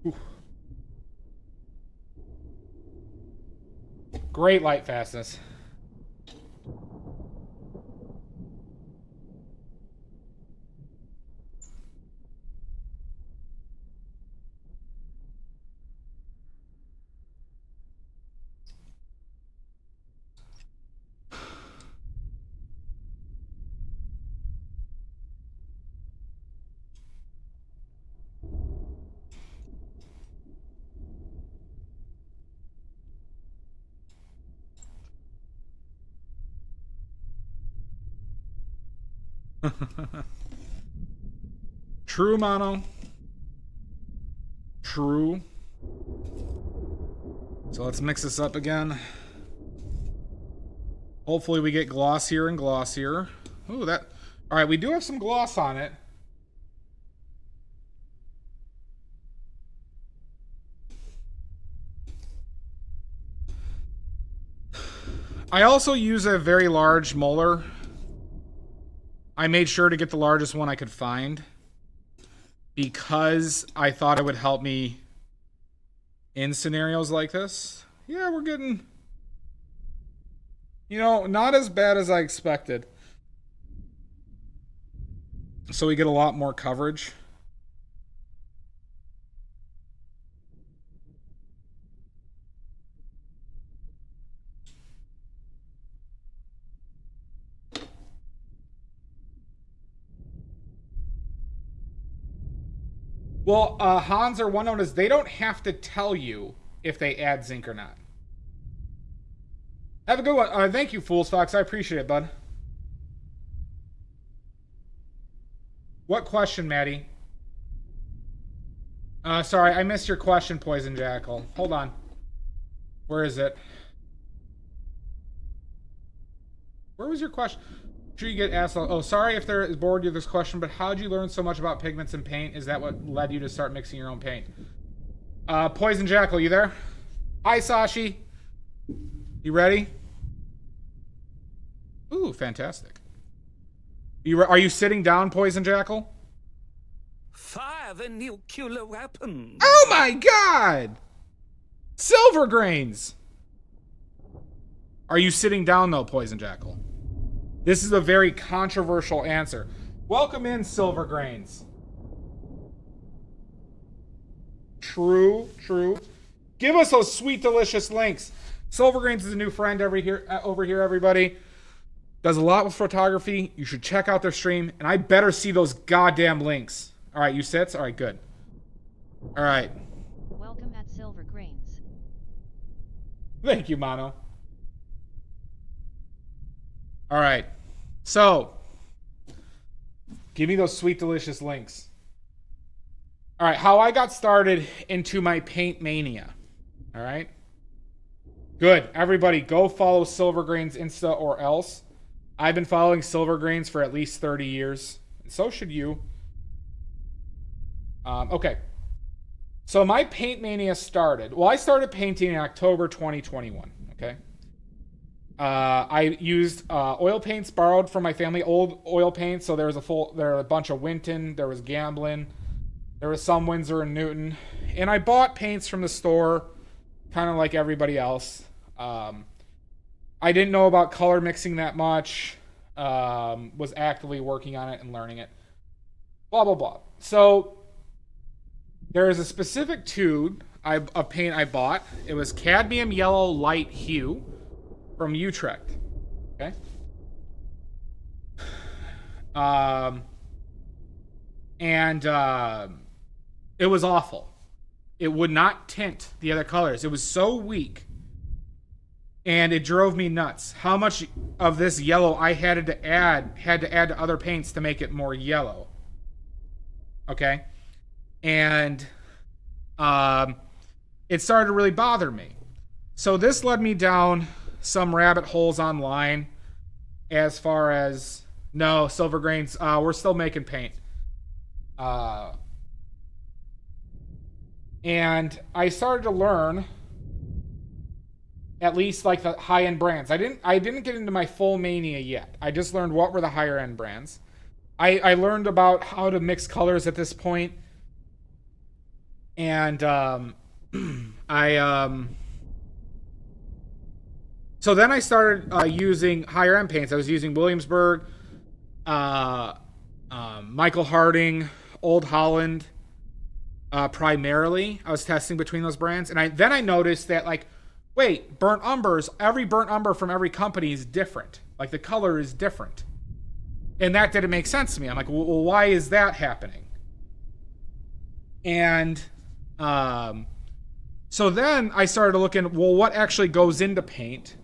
[SPEAKER 1] Ooh. Great light fastness. True, Mono. True. So let's mix this up again. Hopefully we get glossier and glossier. Ooh, that... Alright, we do have some gloss on it. I also use a very large molar. I made sure to get the largest one I could find because I thought it would help me in scenarios like this. Yeah, we're getting, you know, not as bad as I expected. So we get a lot more coverage. Well, Hans or one known as they don't have to tell you if they add zinc or not. Have a good one. Thank you, Fools Fox. I appreciate it, bud. What question, Maddie? Sorry, I missed your question, Poison Jackal. Hold on. Where is it? Where was your question? Sure you get asked. Oh, sorry if they're bored you this question, but how'd you learn so much about pigments and paint? Is that what led you to start mixing your own paint? Poison Jackal, you there? Hi, Sashi. You ready? Ooh, fantastic. Are you sitting down, Poison Jackal?
[SPEAKER 5] Fire the nuclear weapons.
[SPEAKER 1] Oh my god! Silver grains! Are you sitting down though, Poison Jackal? This is a very controversial answer. Welcome in, Silver Grains. True, true. Give us those sweet, delicious links. Silver Grains is a new friend over here, everybody. Does a lot with photography. You should check out their stream, and I better see those goddamn links. All right, you sits? All right, good. All right.
[SPEAKER 4] Welcome at Silver Grains.
[SPEAKER 1] Thank you, Mono. All right. So, give me those sweet, delicious links. All right, how I got started into my paint mania. All right. Good. Everybody, go follow Silver Grains Insta or else. I've been following Silver Grains for at least 30 years. And so should you. Okay. So my paint mania started. Well, I started painting in October 2021. Okay. I used oil paints borrowed from my family, old oil paints. So there were a bunch of Winton, there was Gamblin, there was some Winsor and Newton, and I bought paints from the store, kind of like everybody else. I didn't know about color mixing that much. Was actively working on it and learning it. Blah blah blah. So there is a specific tube of paint I bought. It was cadmium yellow light hue from Utrecht. Okay. It was awful. It would not tint the other colors. It was so weak. And it drove me nuts. How much of this yellow I had to add to other paints to make it more yellow. Okay? And it started to really bother me. So this led me down some rabbit holes online as far as, no, Silver Grains, we're still making paint. And I started to learn at least like the high-end brands. I didn't get into my full mania yet. I just learned what were the higher-end brands. I learned about how to mix colors at this point. And so then I started using higher-end paints. I was using Williamsburg, Michael Harding, Old Holland, primarily. I was testing between those brands. And then I noticed that, like, wait, burnt umbers, every burnt umber from every company is different. Like, the color is different. And that didn't make sense to me. I'm like, well, why is that happening? And so then I started looking, well, what actually goes into paint?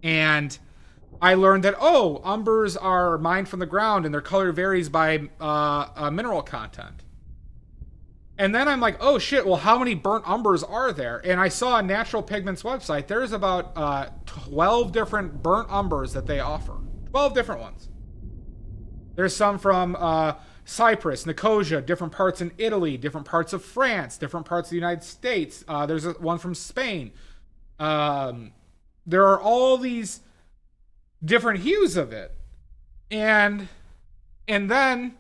[SPEAKER 1] And I learned that, oh, umbers are mined from the ground and their color varies by mineral content. And then I'm like, oh shit, well, how many burnt umbers are there? And I saw on Natural Pigments website, there's about 12 different burnt umbers that they offer. 12 different ones. There's some from Cyprus, Nicosia, different parts in Italy, different parts of France, different parts of the United States. There's one from Spain. There are all these different hues of it. And then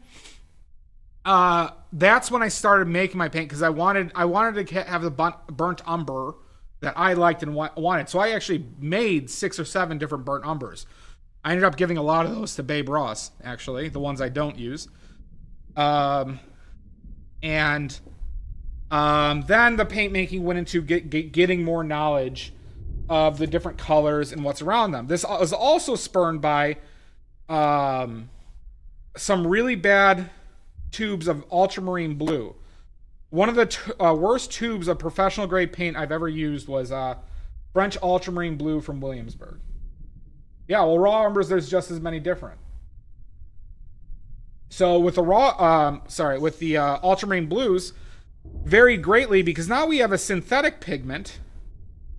[SPEAKER 1] that's when I started making my paint, because I wanted to have the burnt umber that I liked and wanted. So I actually made 6 or 7 different burnt umbers. I ended up giving a lot of those to Babe Ross, actually, the ones I don't use. Then the paint making went into getting more knowledge of the different colors and what's around them. This was also spurned by some really bad tubes of ultramarine blue. One of the worst tubes of professional grade paint I've ever used was French ultramarine blue from Williamsburg. Yeah, well, raw umbers, there's just as many different. So with the ultramarine blues, varied greatly, because now we have a synthetic pigment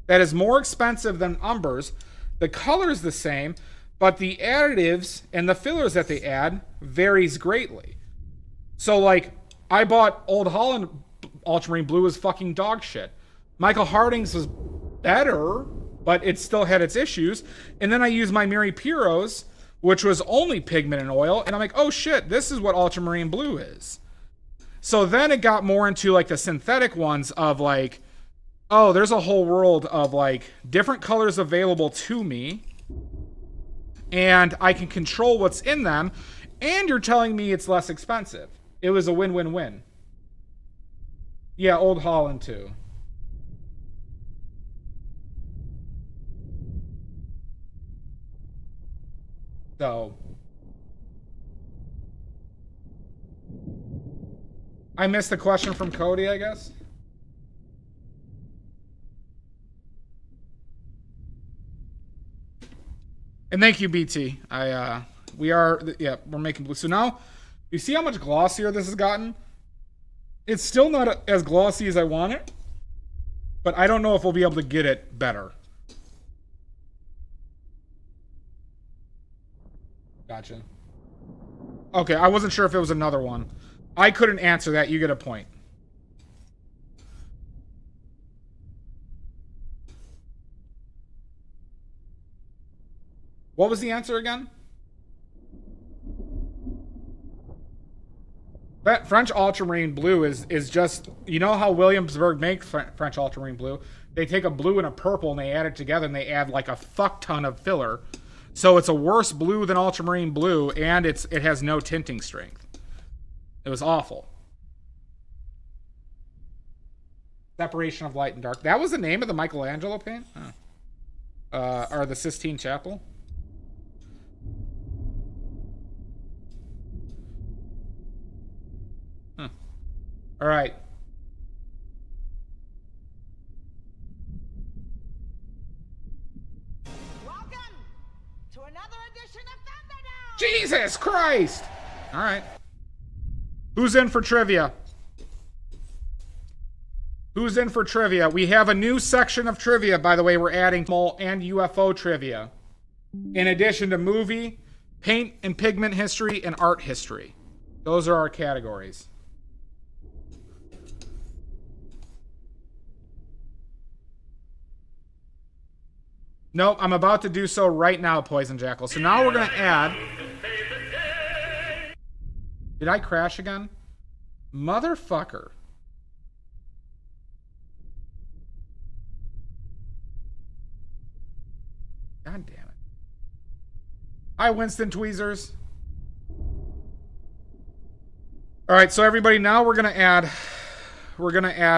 [SPEAKER 1] that is more expensive than umbers. The color's the same, but the additives and the fillers that they add varies greatly. So, like, I bought Old Holland ultramarine blue was fucking dog shit. Michael Harding's was better, but it still had its issues. And then I used my Mary Piro's, which was only pigment and oil. And I'm like, oh shit, this is what ultramarine blue is. So then it got more into like the synthetic ones of like, oh, there's a whole world of like different colors available to me. And I can control what's in them. And you're telling me it's less expensive. It was a win-win-win. Yeah, Old Holland too. So I missed the question from Cody, I guess. And thank you, BT. We're making blue. So now, you see how much glossier this has gotten? It's still not as glossy as I want it, but I don't know if we'll be able to get it better. Gotcha. Okay, I wasn't sure if it was another one. I couldn't answer that. You get a point. What was the answer again? French ultramarine blue is just, you know how Williamsburg makes French ultramarine blue? They take a blue and a purple and they add it together and they add like a fuck ton of filler. So it's a worse blue than ultramarine blue, and it has no tinting strength. It was awful. Separation of light and dark. That was the name of the Michelangelo paint? Oh. Or the Sistine Chapel? Huh. All right. Jesus Christ! All right. Who's in for trivia? Who's in for trivia? We have a new section of trivia, by the way. We're adding mole and UFO trivia. In addition to movie, paint and pigment history, and art history. Those are our categories. Nope, I'm about to do so right now, Poison Jackal. So now we're going to add... Did I crash again? Motherfucker. God damn it. Hi, Winston Tweezers. All right, so everybody, now we're gonna add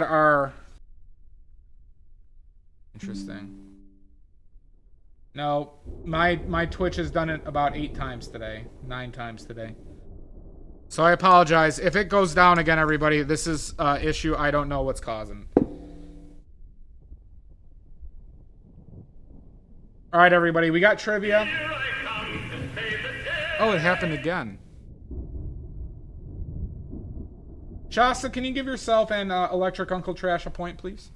[SPEAKER 1] our... Interesting. No, my Twitch has done it about 8 times today. 9 times today. So I apologize. If it goes down again, everybody, this is an issue I don't know what's causing. All right, everybody, we got trivia. Oh, it happened again. Shasta, can you give yourself and Electric Uncle Trash a point, please?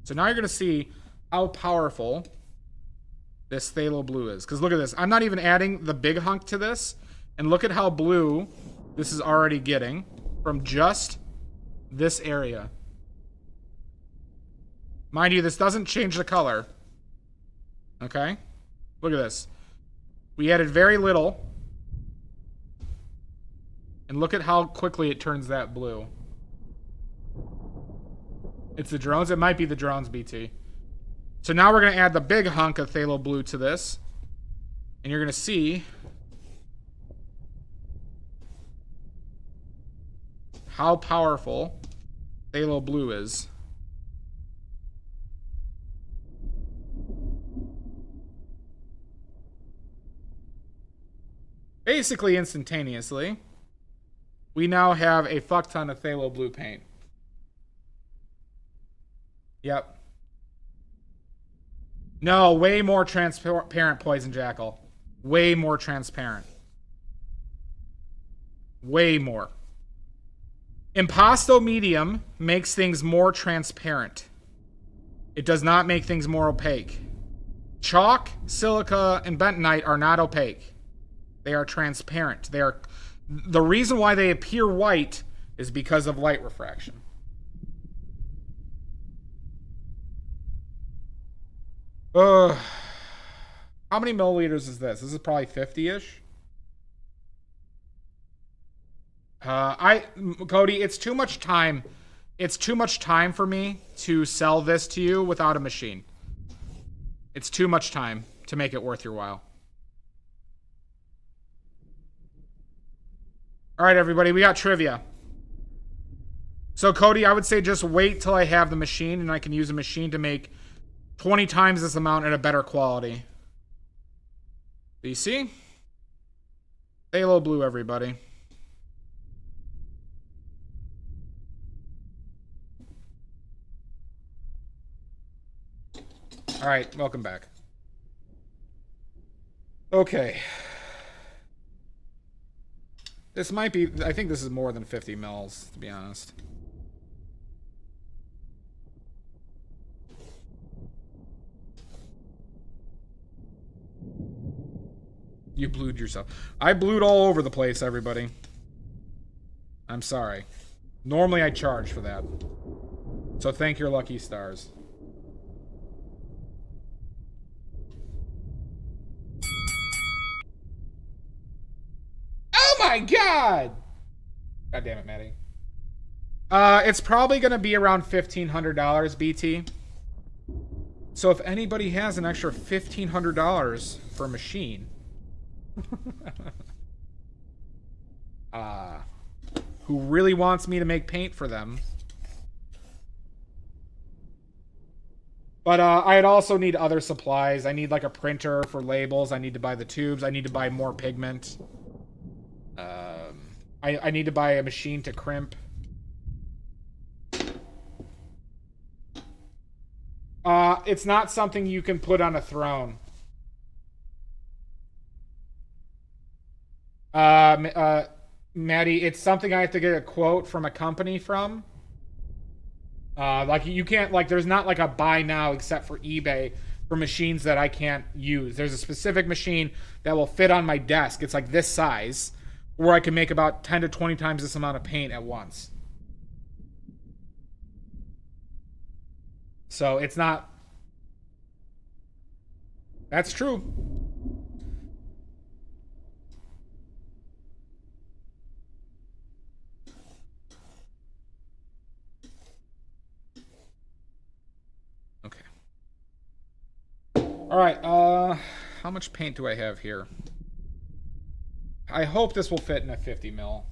[SPEAKER 1] So now you're going to see how powerful this phthalo blue is. Because look at this. I'm not even adding the big hunk to this. And look at how blue this is already getting from just this area. Mind you, this doesn't change the color. Okay? Look at this. We added very little. And look at how quickly it turns that blue. It's the drones. It might be the drones, BT. So now we're going to add the big hunk of phthalo blue to this. And you're going to see how powerful phthalo blue is. Basically instantaneously, we now have a fuck ton of phthalo blue paint. Yep. No, way more transparent, Poison Jackal. Way more transparent. Way more. Impasto medium makes things more transparent. It does not make things more opaque. Chalk, silica, and bentonite are not opaque. They are transparent. They are... The reason why they appear white is because of light refraction. How many milliliters is this? This is probably 50-ish. Cody, it's too much time. It's too much time for me to sell this to you without a machine. It's too much time to make it worth your while. All right, everybody, we got trivia. So, Cody, I would say just wait till I have the machine, and I can use a machine to make 20 times this amount at a better quality. Do you see? Halo blue, everybody. All right, welcome back. Okay. This might be, I think this is more than 50 mils, to be honest. You blued yourself. I blued all over the place, everybody. I'm sorry. Normally I charge for that. So thank your lucky stars. Oh my god! God damn it, Maddie. It's probably gonna be around $1,500, BT. So if anybody has an extra $1,500 for a machine, who really wants me to make paint for them. But I'd also need other supplies. I need like a printer for labels. I need to buy the tubes. I need to buy more pigment. I need to buy a machine to crimp. It's not something you can put on a throne. Maddie, it's something I have to get a quote from a company from. Like you can't, like, there's not like a buy now except for eBay for machines that I can't use. There's a specific machine that will fit on my desk. It's like this size, where I can make about 10 to 20 times this amount of paint at once. So it's not. That's true. Okay. All right, how much paint do I have here? I hope this will fit in a 50 mil.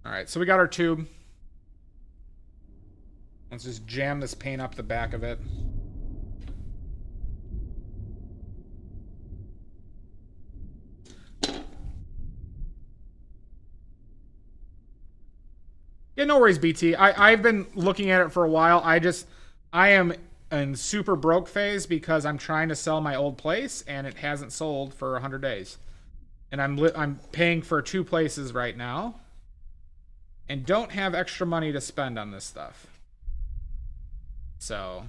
[SPEAKER 1] All right, so we got our tube. Let's just jam this paint up the back of it. Yeah, no worries, BT. I've been looking at it for a while. I am in super broke phase because I'm trying to sell my old place and it hasn't sold for 100 days. And I'm paying for 2 places right now and don't have extra money to spend on this stuff. So,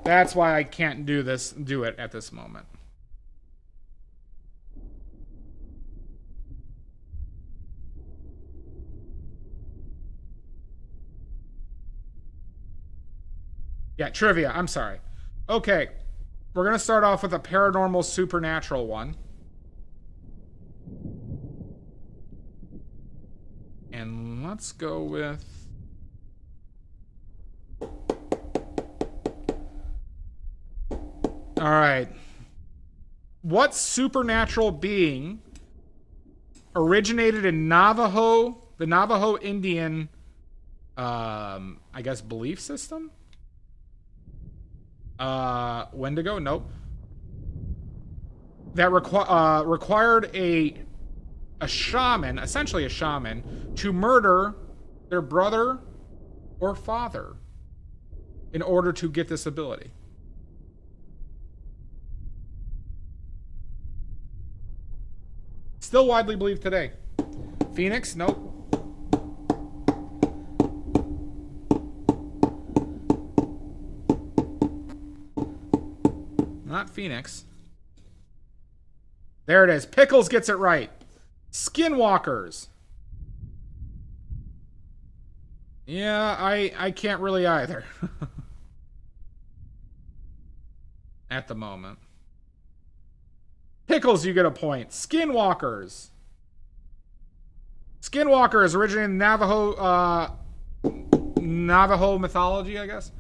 [SPEAKER 1] that's why I can't do it at this moment. Yeah, trivia. I'm sorry. Okay. We're going to start off with a paranormal supernatural one. And let's go with... All right. What supernatural being originated in Navajo, the Navajo Indian, I guess, belief system? Wendigo? Nope. That required a shaman, essentially a shaman, to murder their brother or father in order to get this ability. Still widely believed today. Phoenix? Nope. Not Phoenix. There it is. Pickles gets it right. Skinwalkers. Yeah, I can't really either. At the moment. Pickles, you get a point. Skinwalkers. Skinwalkers originated in Navajo mythology, I guess.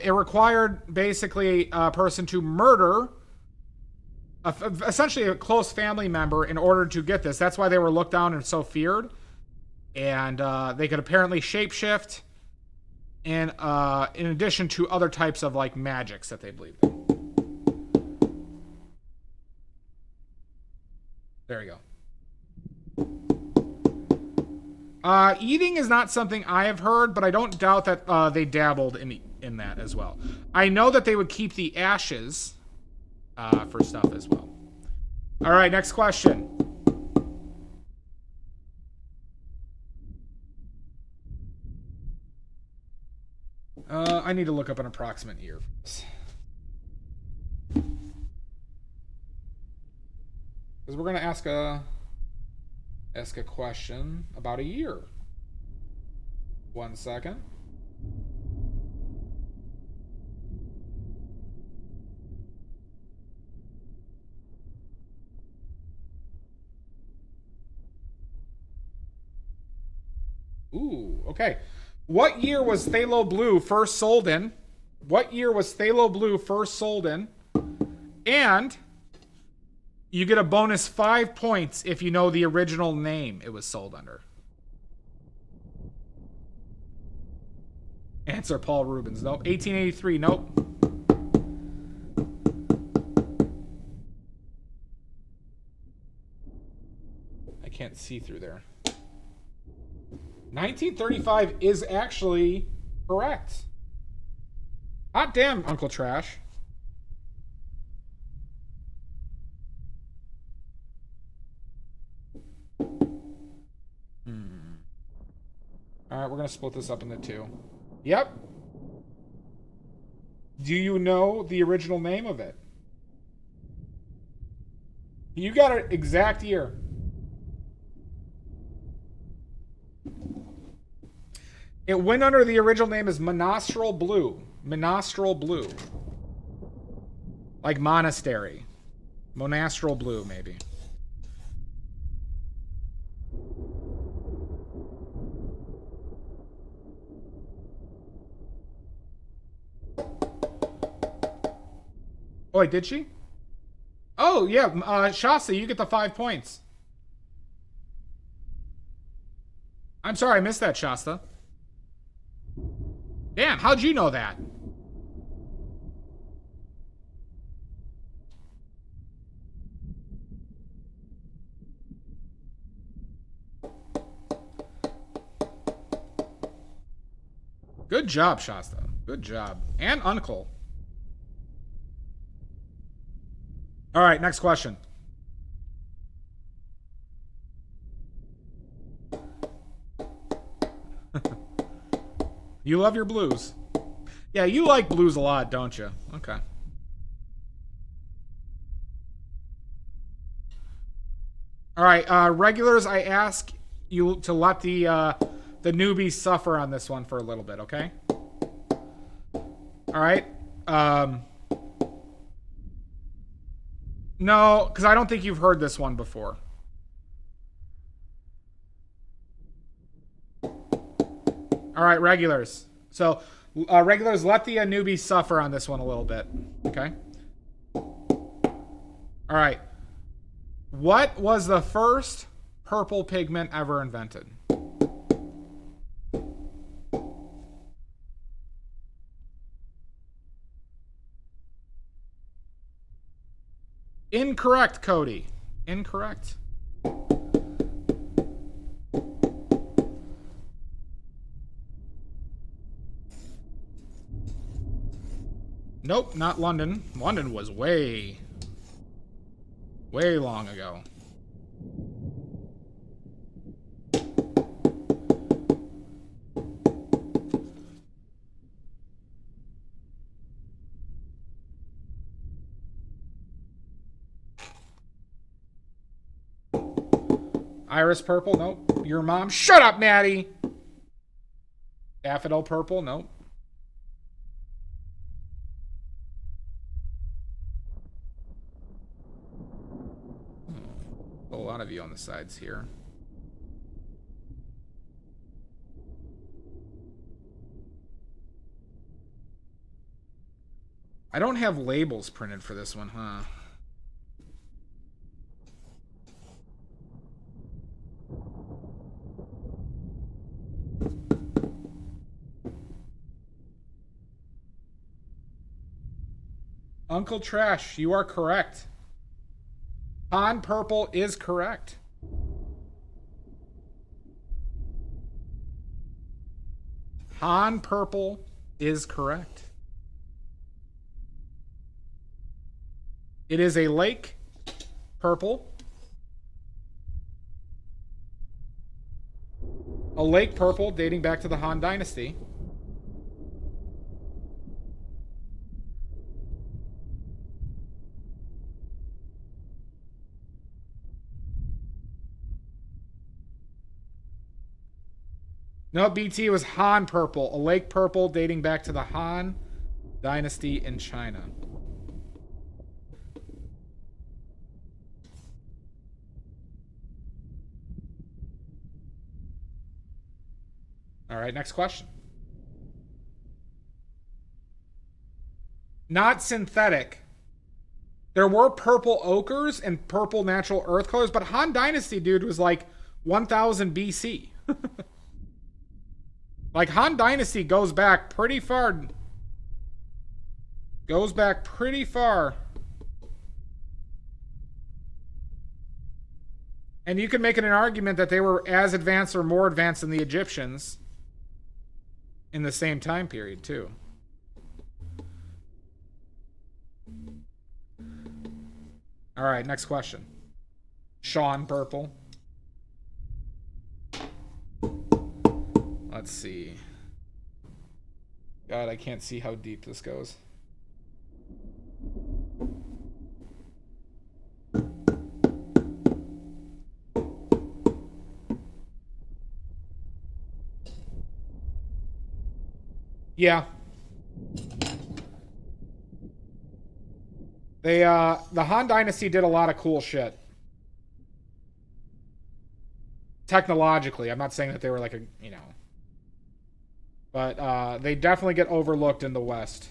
[SPEAKER 1] It required basically a person to murder essentially a close family member in order to get this. That's why they were looked down and so feared. And they could apparently shapeshift, and in addition to other types of like magics that they believed in. There you go. Eating is not something I have heard, but I don't doubt that they dabbled in that as well. I know that they would keep the ashes for stuff as well. All right, next question. I need to look up an approximate year for this. Because we're going to ask a question about a year. 1 second. Ooh, okay. What year was Phthalo Blue first sold in? What year was Phthalo Blue first sold in? And you get a bonus 5 points if you know the original name it was sold under. Answer Paul Rubens. Nope. 1883. Nope. I can't see through there. 1935 is actually correct. Hot damn, Uncle Trash. Alright, we're going to split this up into two. Yep. Do you know the original name of it? You got an exact year. It went under the original name as Monastral Blue. Monastral Blue. Like monastery. Monastral Blue, maybe. Oh, wait, did she? Oh, yeah. Shasta, you get the 5 points. I'm sorry, I missed that, Shasta. Damn, how'd you know that? Good job, Shasta. Good job. And Uncle. All right, next question. You love your blues. Yeah, you like blues a lot, don't you? Okay. All right, regulars, I ask you to let the newbies suffer on this one for a little bit, okay? All right. No, because I don't think you've heard this one before. All right, regulars. So, regulars, let the newbies suffer on this one a little bit. Okay? All right. What was the first purple pigment ever invented? Incorrect, Cody. Incorrect. Nope, not London. London was way long ago. Iris purple, nope. Your mom, shut up, Natty. Daffodil purple, nope. A lot of you on the sides here. I don't have labels printed for this one, huh? Uncle Trash, you are correct. Han purple is correct. Han purple is correct. It is a lake purple. A lake purple dating back to the Han Dynasty. No, BT, it was Han purple. A lake purple dating back to the Han Dynasty in China. All right, next question. Not synthetic. There were purple ochres and purple natural earth colors, but Han Dynasty, dude, was like 1000 BC. Like, Han Dynasty goes back pretty far. Goes back pretty far. And you can make an argument that they were as advanced or more advanced than the Egyptians in the same time period, too. All right, next question. Sean purple. Let's see. God, I can't see how deep this goes. Yeah. They, the Han Dynasty did a lot of cool shit. Technologically, I'm not saying that they were like a, you know. But, they definitely get overlooked in the West.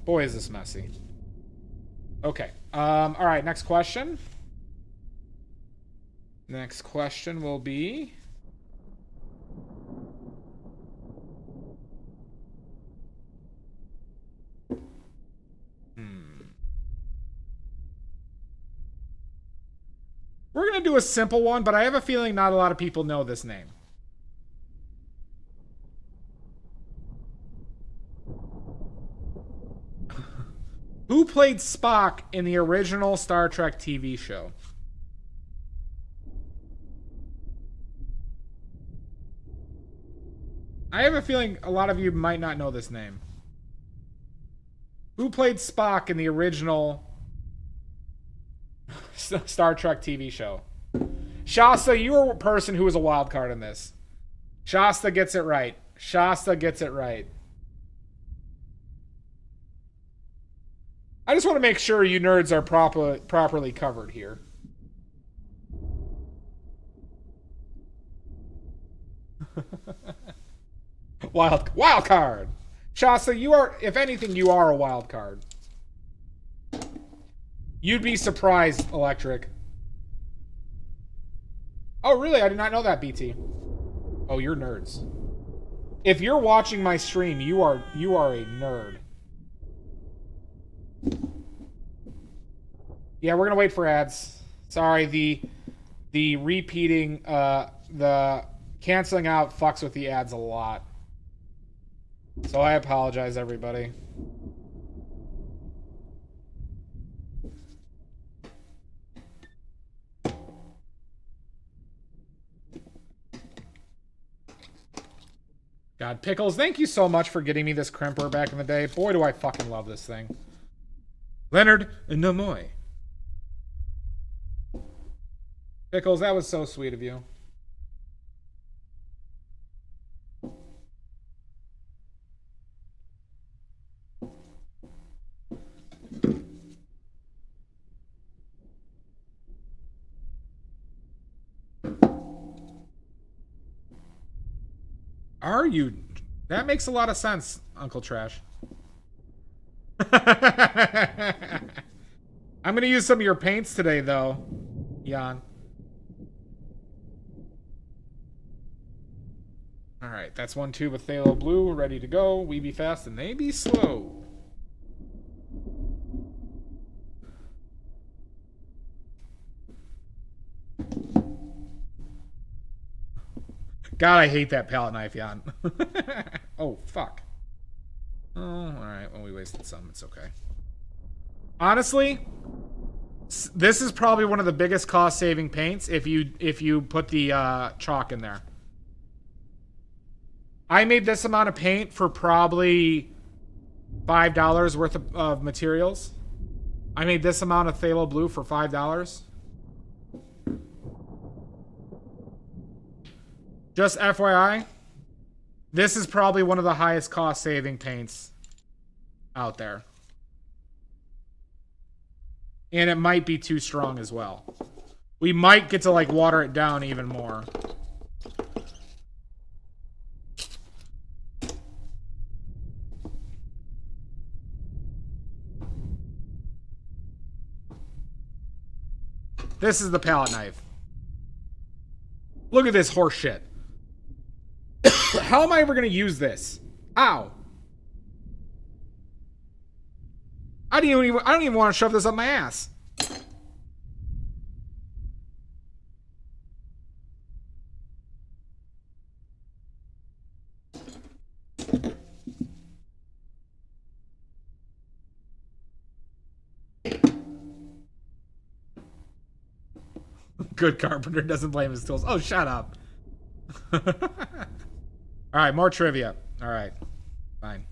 [SPEAKER 1] Boy, is this messy. Okay. Alright, next question. Next question will be... We're going to do a simple one, but I have a feeling not a lot of people know this name. Who played Spock in the original Star Trek TV show? I have a feeling a lot of you might not know this name. Who played Spock in the original Star Trek TV show? Shasta, you were a person who was a wild card in this. Shasta gets it right. Shasta gets it right. I just want to make sure you nerds are properly covered here. Wild card. Shasta, you are, if anything, you are a wild card. You'd be surprised, Electric. Oh, really? I did not know that, BT. Oh, you're nerds. If you're watching my stream, you are a nerd. Yeah, we're gonna wait for ads. Sorry, the repeating, the canceling out fucks with the ads a lot. So I apologize, everybody. God, Pickles, thank you so much for getting me this crimper back in the day. Boy, do I fucking love this thing. Leonard Nimoy. Pickles, that was so sweet of you. Are you? That makes a lot of sense, Uncle Trash. I'm gonna use some of your paints today, though, Jan. Alright, that's one tube of phthalo blue ready to go. We be fast and they be slow. God, I hate that palette knife, Jan. Oh, fuck. Oh, alright. Well, we wasted some. It's okay. Honestly, this is probably one of the biggest cost-saving paints if you put the chalk in there. I made this amount of paint for probably $5 worth of materials. I made this amount of phthalo blue for $5. Just FYI, this is probably one of the highest cost-saving paints out there. And it might be too strong as well. We might get to, like, water it down even more. This is the palette knife. Look at this horse shit. How am I ever going to use this? Ow. I don't even want to shove this up my ass. Good carpenter doesn't blame his tools. Oh, shut up. All right, more trivia. All right, fine.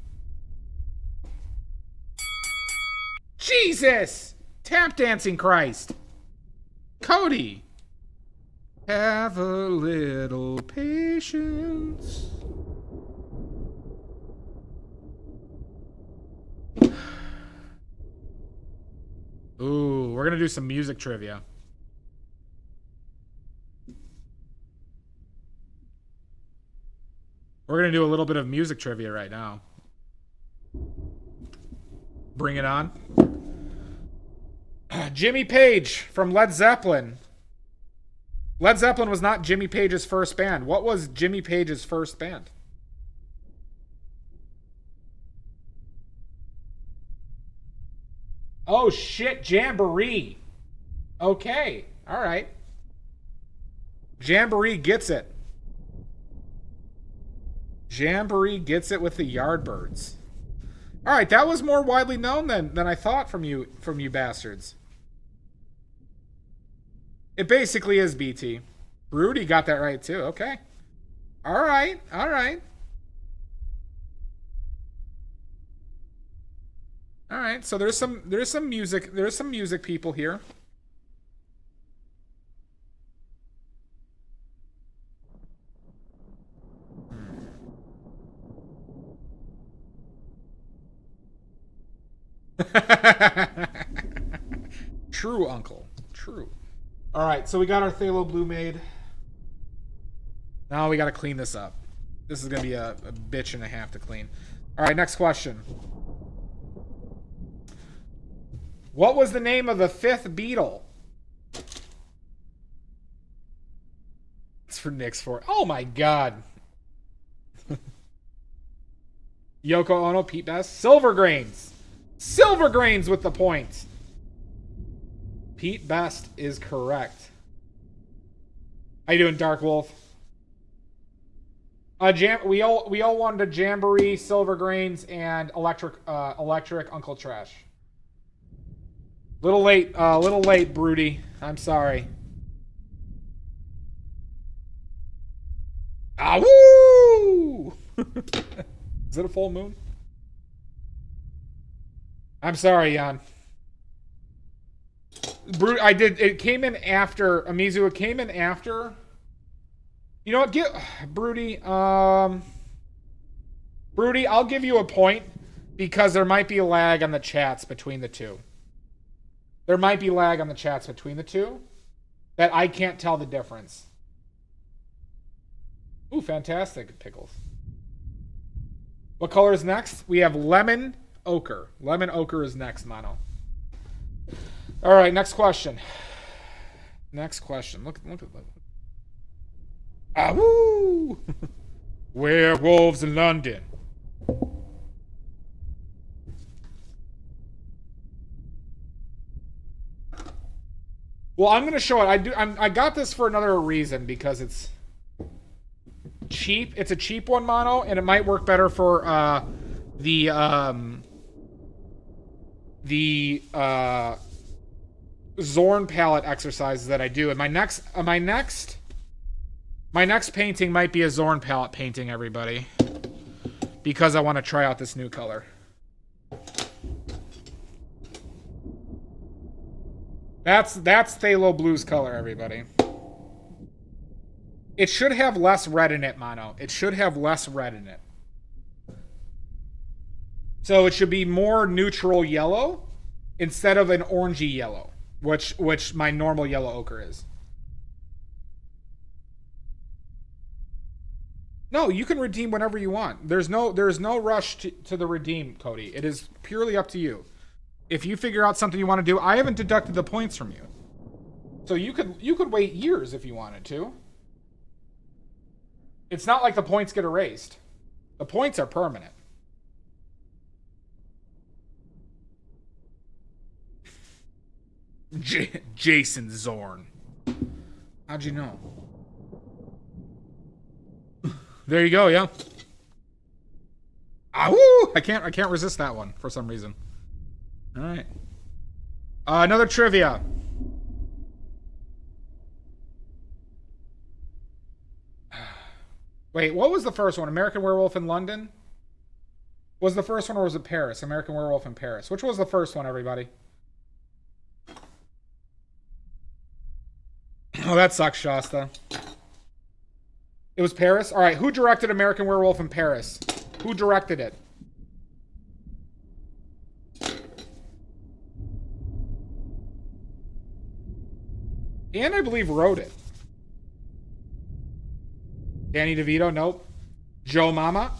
[SPEAKER 1] Jesus! Tap dancing Christ. Cody. Have a little patience. Ooh, we're gonna do some music trivia. We're going to do a little bit of music trivia right now. Bring it on. Jimmy Page from Led Zeppelin. Led Zeppelin was not Jimmy Page's first band. What was Jimmy Page's first band? Oh, shit. Jamboree. Okay. All right. Jamboree gets it. Jamboree gets it with the Yardbirds. All right, that was more widely known than I thought from you bastards. It basically is BT. Rudy got that right too. Okay. All right. All right. All right. So there's some music people here. True, uncle. True. All right, so we got our phthalo blue made. Now we got to clean this up. This is going to be a bitch and a half to clean. All right, next question. What was the name of the fifth Beatle? It's for Nick's for. Oh my God. Yoko Ono, Pete Best, Silvergrains. Silvergrains with the point. Pete Best is correct. How you doing, Dark Wolf? We all wanted a Jamboree, Silvergrains, and electric Uncle Trash. Little late, Broody. I'm sorry. Ah, woo! Is it a full moon? I'm sorry, Jan. I did. It came in after Amizu. It came in after. You know what? Broody. Broody, I'll give you a point because there might be a lag on the chats between the two. There might be lag on the chats between the two that I can't tell the difference. Ooh, fantastic pickles. What color is next? We have lemon ochre. Lemon ochre is next, Mono. All right, next question. Next question. Look at that. Ah, woo! Werewolves in London. Well, I'm gonna show it. I got this for another reason because it's cheap. It's a cheap one, Mono, and it might work better for the Zorn palette exercises that I do. And my next painting might be a Zorn palette painting, everybody, because I want to try out this new color. That's Phthalo Blue's color, everybody. It should have less red in it, Mono. It should have less red in it. So it should be more neutral yellow instead of an orangey yellow, which my normal yellow ochre is. No, you can redeem whenever you want. There's no rush to the redeem, Cody. It is purely up to you. If you figure out something you want to do, I haven't deducted the points from you. So you could wait years if you wanted to. It's not like the points get erased. The points are permanent. Jason Zorn. How'd you know? There you go, yeah. Ah, woo! I can't resist that one for some reason. All right. Another trivia. Wait, what was the first one? American Werewolf in London? Was the first one, or was it Paris? American Werewolf in Paris. Which was the first one, everybody? Oh, that sucks, Shasta. It was Paris? All right, who directed American Werewolf in Paris? Who directed it? And I believe wrote it. Danny DeVito? Nope. Joe Mama?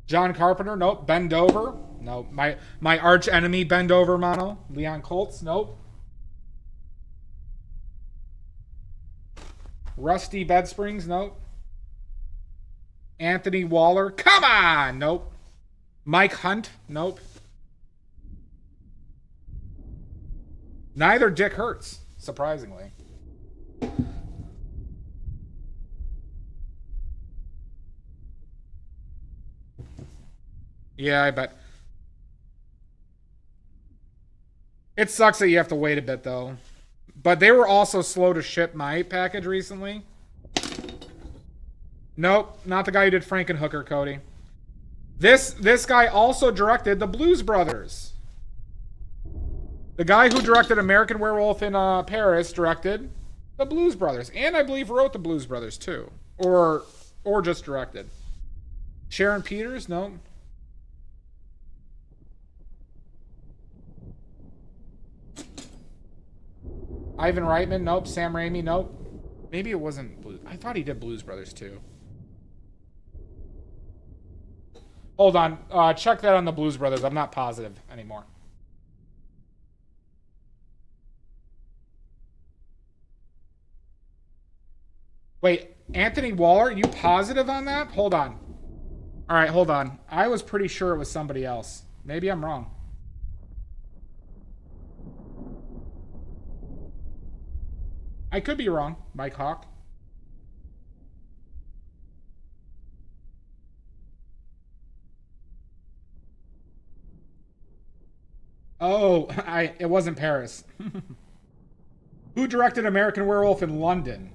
[SPEAKER 1] John Carpenter? Nope. Ben Dover? Nope. My arch enemy, Ben Dover, Mono. Leon Colts? Nope. Rusty Bed Springs? Nope. Anthony Waller? Come on! Nope. Mike Hunt? Nope. Neither Dick Hertz, surprisingly. Yeah, I bet. It sucks that you have to wait a bit, though. But they were also slow to ship my package recently. Nope, not the guy who did Frankenhooker, Cody. This guy also directed the Blues Brothers. The guy who directed American Werewolf in Paris directed the Blues Brothers. And I believe wrote the Blues Brothers, too. Or just directed. Sharon Peters? No. Ivan Reitman? Nope. Sam Raimi? Nope. Maybe it wasn't Blues. I thought he did Blues Brothers, too. Hold on. Check that on the Blues Brothers. I'm not positive anymore. Wait, Anthony Waller? You positive on that? Hold on. All right, hold on. I was pretty sure it was somebody else. Maybe I'm wrong. I could be wrong, Mike Hawk. Oh, it wasn't Paris. Who directed American Werewolf in London?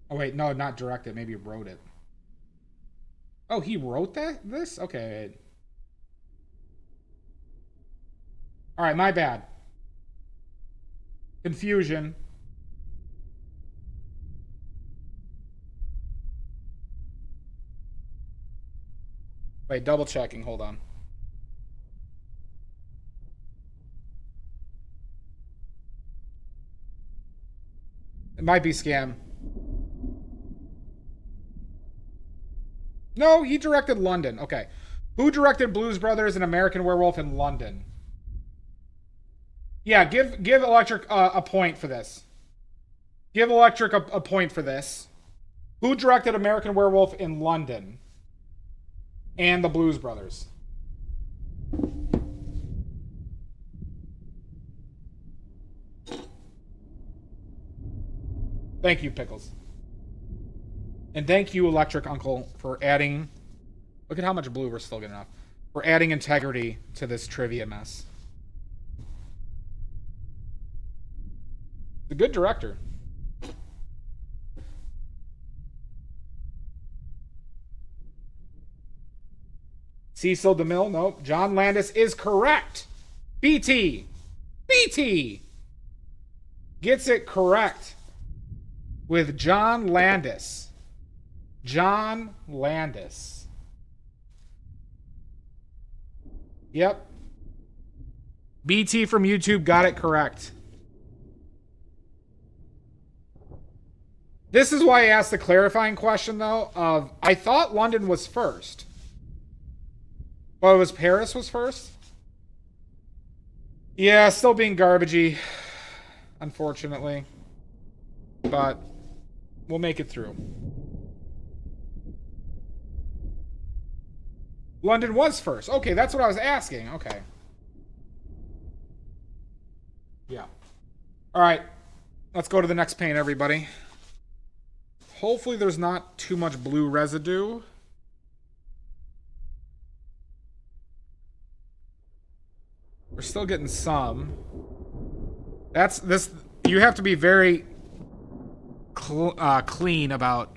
[SPEAKER 1] Oh, wait. No, not directed. Maybe he wrote it. Oh, he wrote this? Okay. All right, my bad. Confusion. Wait, double checking. Hold on. It might be scam. No, he directed London. Okay. Who directed Blues Brothers and American Werewolf in London? Yeah, give Electric a point for this. Give Electric a point for this. Who directed American Werewolf in London? And the Blues Brothers? Thank you, Pickles. And thank you, Electric Uncle, for adding... Look at how much blue we're still getting off. For adding integrity to this trivia mess. He's a good director. Cecil DeMille, nope. John Landis is correct. BT gets it correct with John Landis. John Landis. Yep. BT from YouTube got it correct. This is why I asked the clarifying question, though, of I thought London was first. Well, it was Paris was first? Yeah, still being garbagey, unfortunately. But we'll make it through. London was first. Okay, that's what I was asking. Okay. Yeah. All right. Let's go to the next paint, everybody. Hopefully there's not too much blue residue. We're still getting some. That's this. You have to be very clean about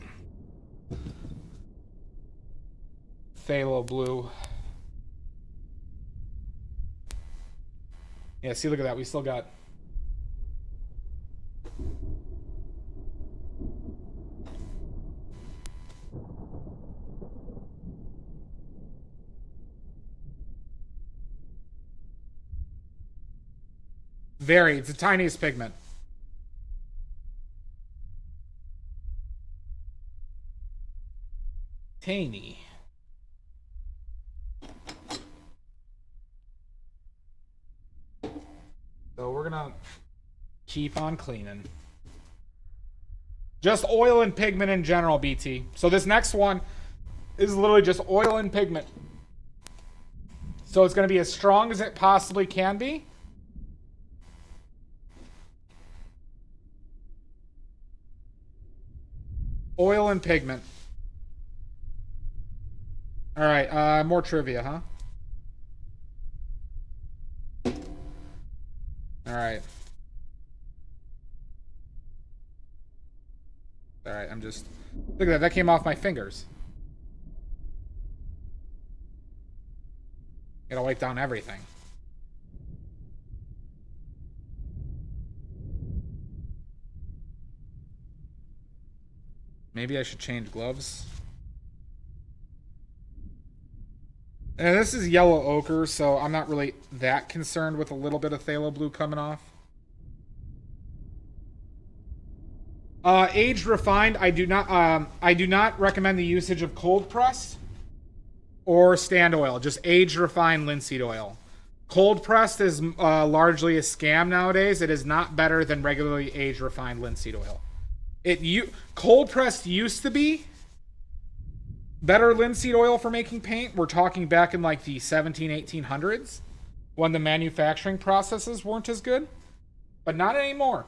[SPEAKER 1] phthalo blue. Yeah, see, look at that. We still got... Very. It's the tiniest pigment. Tiny. So we're gonna keep on cleaning. Just oil and pigment in general, BT. So this next one is literally just oil and pigment. So it's gonna be as strong as it possibly can be. Oil and pigment. All right, more trivia, huh? All right. All right, I'm just... Look at that, that came off my fingers. Gotta wipe down everything. Maybe I should change gloves. And this is yellow ochre, so I'm not really that concerned with a little bit of phthalo blue coming off. Aged refined, I do not recommend the usage of cold pressed or stand oil. Just aged refined linseed oil. Cold pressed is largely a scam nowadays. It is not better than regularly aged refined linseed oil. Cold pressed used to be better linseed oil for making paint. We're talking back in like the 1800s when the manufacturing processes weren't as good. But not anymore.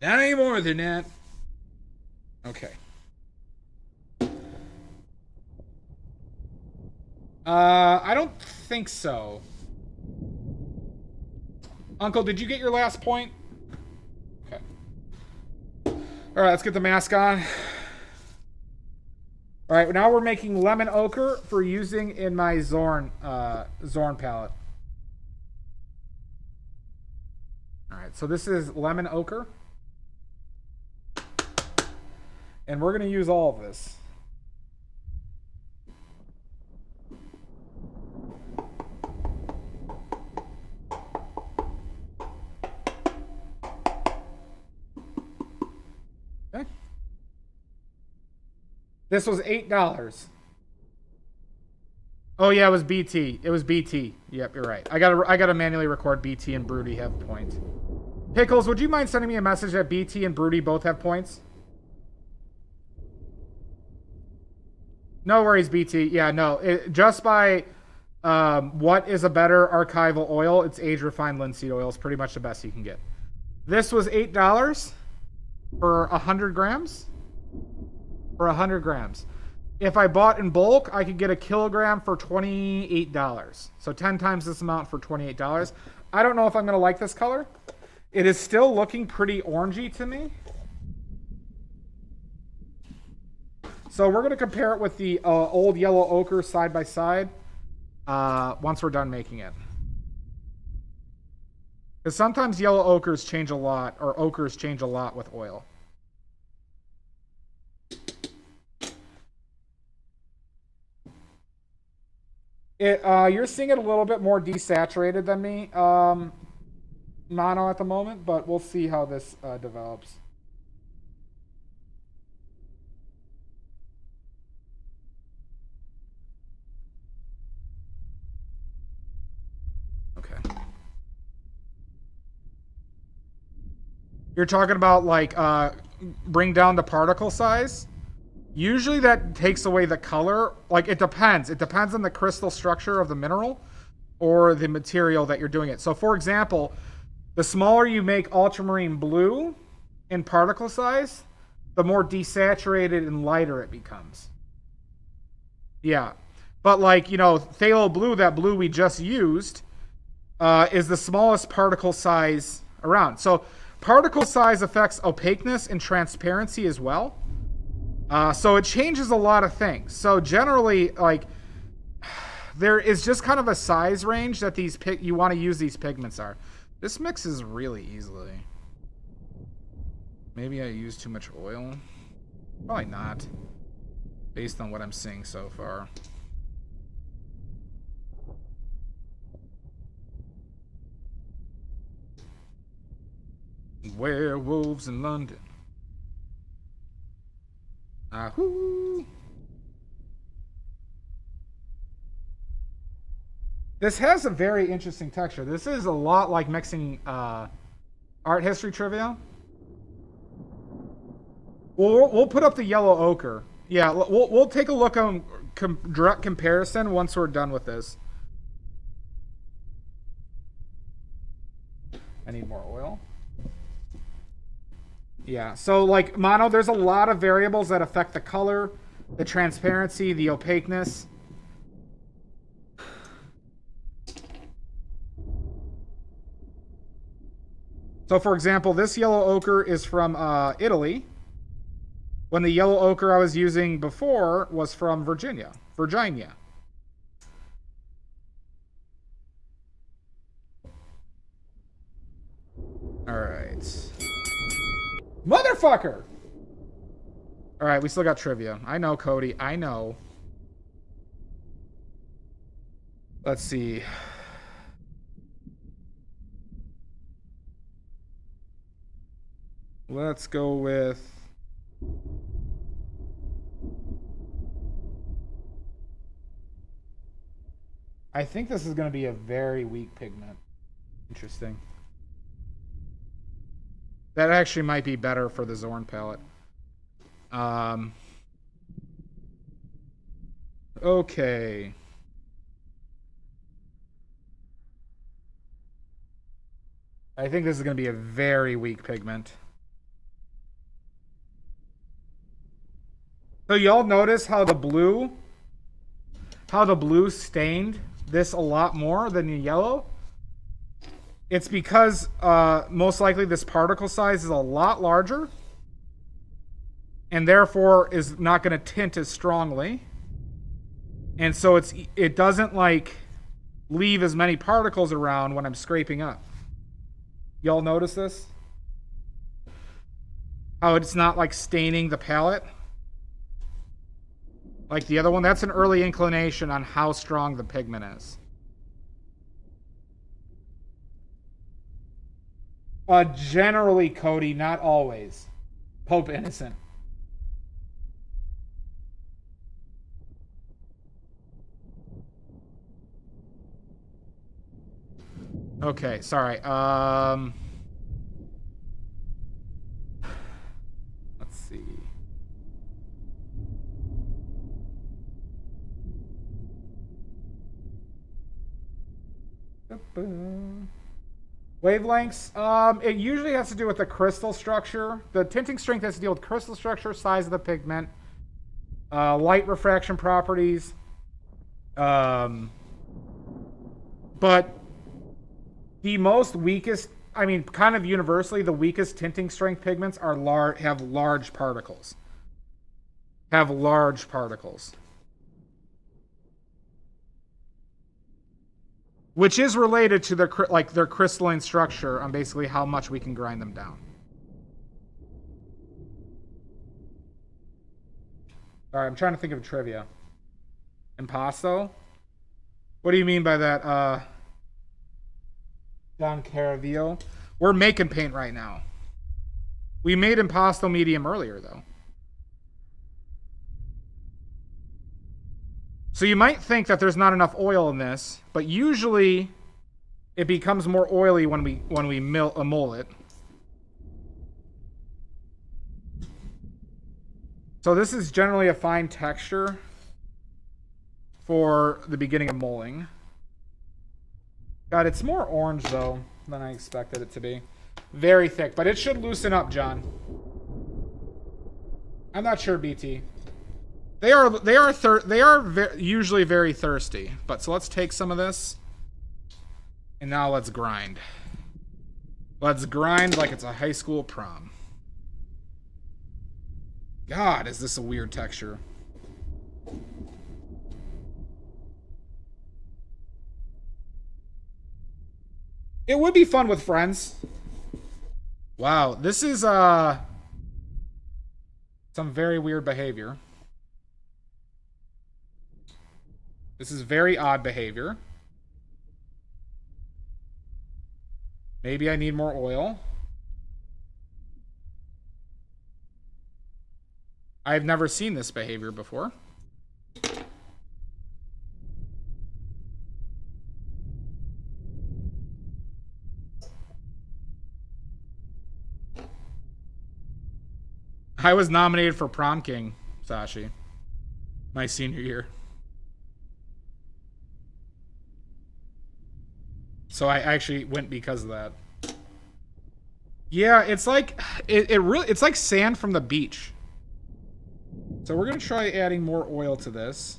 [SPEAKER 1] Not anymore, they're not. Okay. I don't think so. Uncle, did you get your last point? Okay. All right, let's get the mask on. All right, now we're making lemon ochre for using in my Zorn palette. All right, so this is lemon ochre. And we're going to use all of this. Okay. This was $8. Oh yeah, it was BT. It was BT. Yep, you're right. I gotta manually record BT and Broody have points. Pickles, would you mind sending me a message that BT and Broody both have points? No worries, BT. Yeah, no. Just by what is a better archival oil, it's age-refined linseed oil. It's pretty much the best you can get. This was $8 for 100 grams. For 100 grams. If I bought in bulk, I could get a kilogram for $28. So 10 times this amount for $28. I don't know if I'm going to like this color. It is still looking pretty orangey to me. So we're going to compare it with the old yellow ochre side by side once we're done making it. Because sometimes yellow ochres change a lot, or ochres change a lot with oil. You're seeing it a little bit more desaturated than me, Mono, at the moment, but we'll see how this develops. Okay. You're talking about, like, bring down the particle size? Usually that takes away the color. Like, it depends. It depends on the crystal structure of the mineral or the material that you're doing it. So, for example, the smaller you make ultramarine blue in particle size, the more desaturated and lighter it becomes. Yeah. But, like, you know, phthalo blue, that blue we just used, is the smallest particle size around. So, particle size affects opaqueness and transparency as well. So it changes a lot of things. So generally, like, there is just kind of a size range that you want to use these pigments are. This mixes really easily. Maybe I used too much oil. Probably not, based on what I'm seeing so far. Werewolves in London. Ahoo. This has a very interesting texture. This is a lot like mixing art history trivia. We'll put up the yellow ochre. Yeah, we'll take a look on direct comparison once we're done with this. I need more oil. Yeah, so like Mono, there's a lot of variables that affect the color, the transparency, the opaqueness. So for example, this yellow ochre is from Italy, when the yellow ochre I was using before was from Virginia. All right. Motherfucker! Alright, we still got trivia. I know, Cody. I know. Let's see. Let's go with... I think this is going to be a very weak pigment. Interesting. That actually might be better for the Zorn palette. Okay. I think this is going to be a very weak pigment. So y'all notice how the blue stained this a lot more than the yellow? It's because most likely this particle size is a lot larger and therefore is not going to tint as strongly. And so it doesn't like leave as many particles around when I'm scraping up. Y'all notice this? How it's not like staining the palette like the other one. That's an early inclination on how strong the pigment is. Generally, Cody, not always. Pope Innocent. Okay, sorry. Let's see. Wavelengths. It usually has to do with the crystal structure. The tinting strength has to deal with crystal structure, size of the pigment, light refraction properties. But the most weakest, I mean, kind of universally, the weakest tinting strength pigments are have large particles. Which is related to their crystalline structure on basically how much we can grind them down. All right, I'm trying to think of trivia. Impasto? What do you mean by that, Don Caravillo? We're making paint right now. We made Impasto medium earlier, though. So you might think that there's not enough oil in this, but usually it becomes more oily when we mull it. So this is generally a fine texture for the beginning of mulling. God, it's more orange though than I expected it to be. Very thick, but it should loosen up, John. I'm not sure, BT. They are usually very thirsty. But so let's take some of this, and now let's grind. Let's grind like it's a high school prom. God, is this a weird texture? It would be fun with friends. Wow, this is some very weird behavior. This is very odd behavior. Maybe I need more oil. I've never seen this behavior before. I was nominated for Prom King, Sashi, my senior year. So I actually went because of that. Yeah, it's like it's like sand from the beach. So we're gonna try adding more oil to this.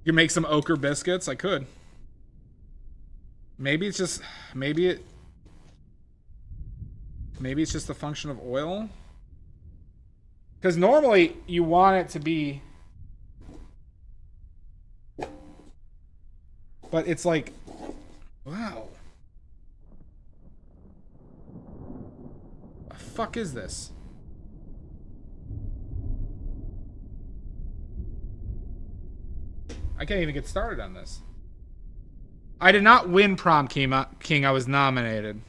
[SPEAKER 1] You make some ochre biscuits? I could. Maybe it's just maybe it's just a function of oil. Because normally you want it to be, but it's like, wow. The fuck is this? I can't even get started on this. I did not win Prom King. I was nominated.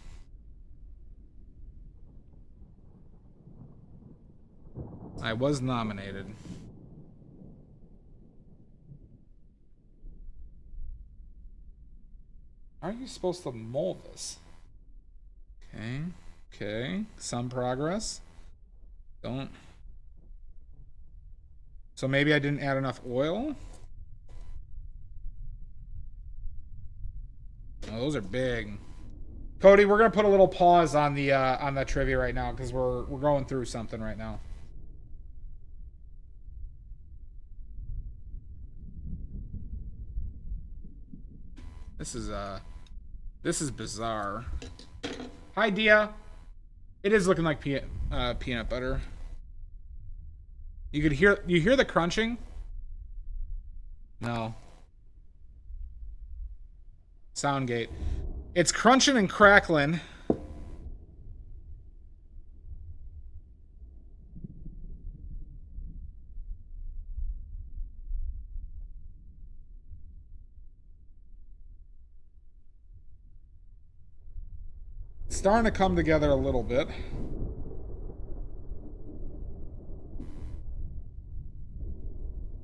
[SPEAKER 1] I was nominated. How are you supposed to mold this? Okay. Okay. Some progress. Don't. So maybe I didn't add enough oil? Oh, those are big. Cody, we're gonna put a little pause on the trivia right now because we're going through something right now. This is bizarre. Hi, Dia. It is looking like peanut butter. You hear the crunching? No. Soundgate. It's crunching and crackling. It's starting to come together a little bit.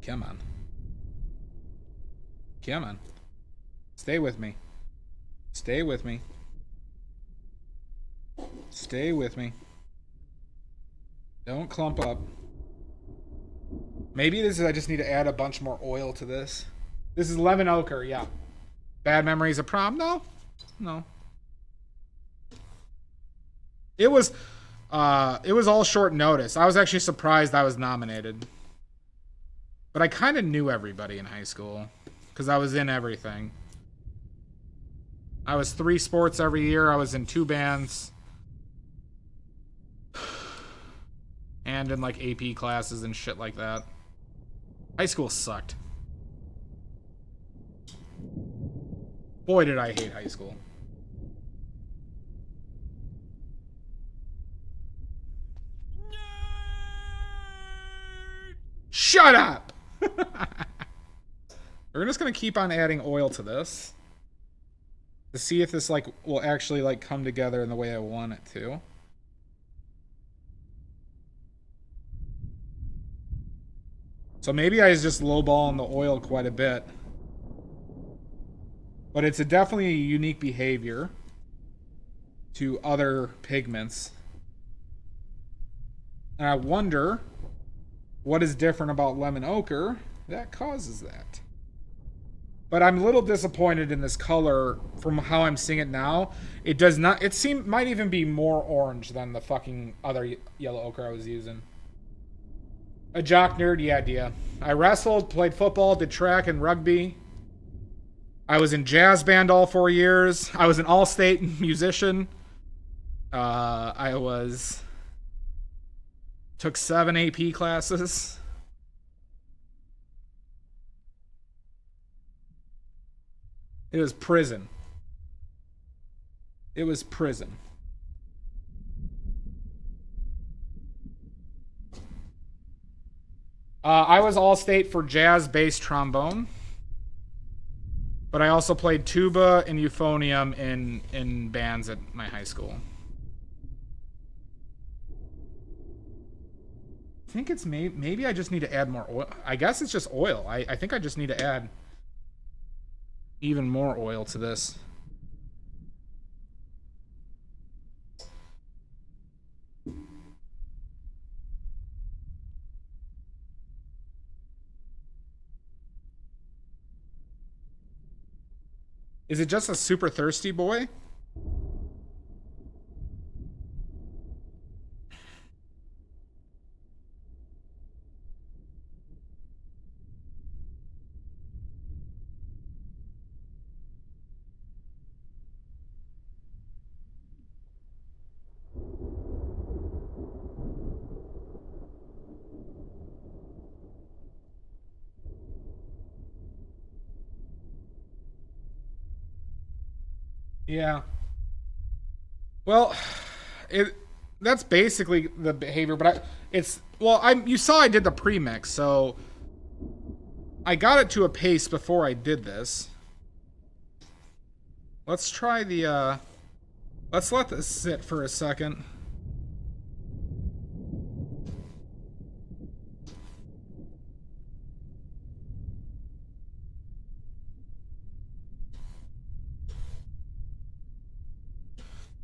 [SPEAKER 1] Come on. Come on. Stay with me. Stay with me. Stay with me. Don't clump up. Maybe this is I just need to add a bunch more oil to this. This is lemon ochre, yeah. Bad Memories of Prom? No. No. It was all short notice. I was actually surprised I was nominated. But I kind of knew everybody in high school because I was in everything. I was 3 sports every year. I was in 2 bands. And in like AP classes and shit like that. High school sucked. Boy, did I hate high school. Shut up! We're just gonna keep on adding oil to this to see if this like will actually like come together in the way I want it to. So maybe I was just lowballing the oil quite a bit, but it's definitely a unique behavior to other pigments, and I wonder what is different about lemon ochre that causes that. But I'm a little disappointed in this color from how I'm seeing it now. It does not, it might even be more orange than the fucking other yellow ochre I was using. A jock nerd, yeah, idea. I wrestled, played football, did track and rugby. I was in jazz band all 4 years. I was an all-state musician. Took 7 AP classes. It was prison. It was prison. I was all-state for jazz, bass, trombone. But I also played tuba and euphonium in bands at my high school. I think it's maybe I just need to add more oil. I guess it's just oil. I think I just need to add even more oil to this. Is it just a super thirsty boy? Yeah. Well, that's basically the behavior, but you saw I did the premix, so I got it to a pace before I did this. Let's try the let's let this sit for a second.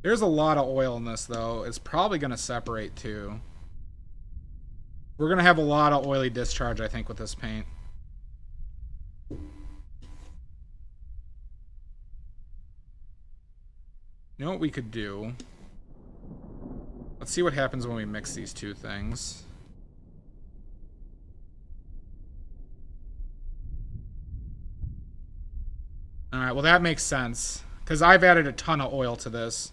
[SPEAKER 1] There's a lot of oil in this, though. It's probably going to separate, too. We're going to have a lot of oily discharge, I think, with this paint. You know what we could do? Let's see what happens when we mix these two things. Alright, well that makes sense. Because I've added a ton of oil to this.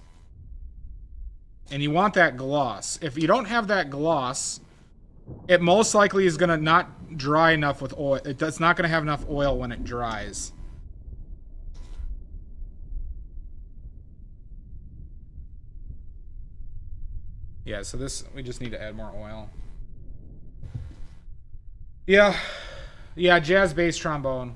[SPEAKER 1] And you want that gloss. If you don't have that gloss, it most likely is going to not dry enough with oil. It's not going to have enough oil when it dries. Yeah, so this, we just need to add more oil. Yeah. Yeah, jazz bass trombone.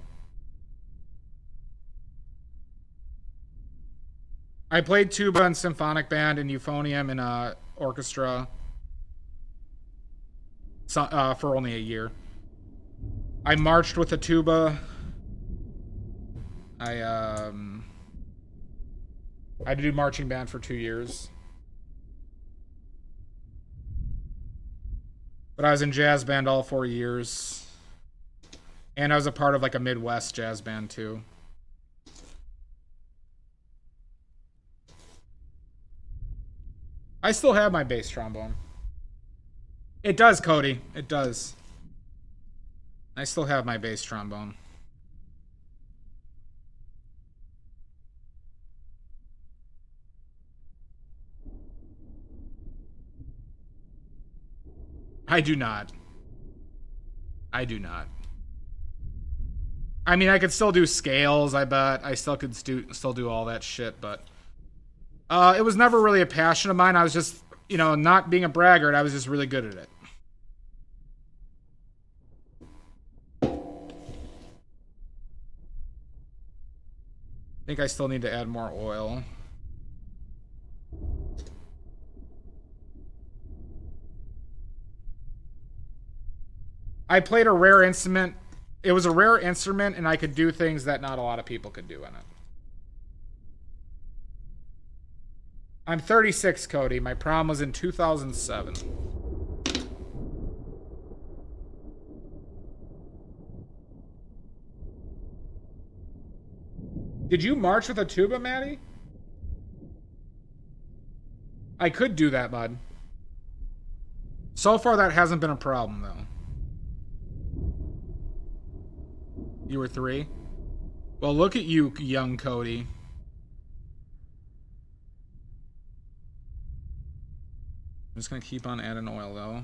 [SPEAKER 1] I played tuba in symphonic band and euphonium in a orchestra for only a year. I marched with a tuba. I had to do marching band for 2 years. But I was in jazz band all 4 years. And I was a part of like a Midwest jazz band too. I still have my bass trombone. It does, Cody. It does. I still have my bass trombone. I do not. I do not. I mean, I could still do scales, I bet. I still could still do all that shit, but... it was never really a passion of mine. I was just, you know, not being a braggart, I was just really good at it. I think I still need to add more oil. I played a rare instrument. It was a rare instrument, and I could do things that not a lot of people could do in it. I'm 36, Cody. My prom was in 2007. Did you march with a tuba, Maddie? I could do that, bud. So far, that hasn't been a problem, though. You were 3? Well, look at you, young Cody. I'm just gonna keep on adding oil, though.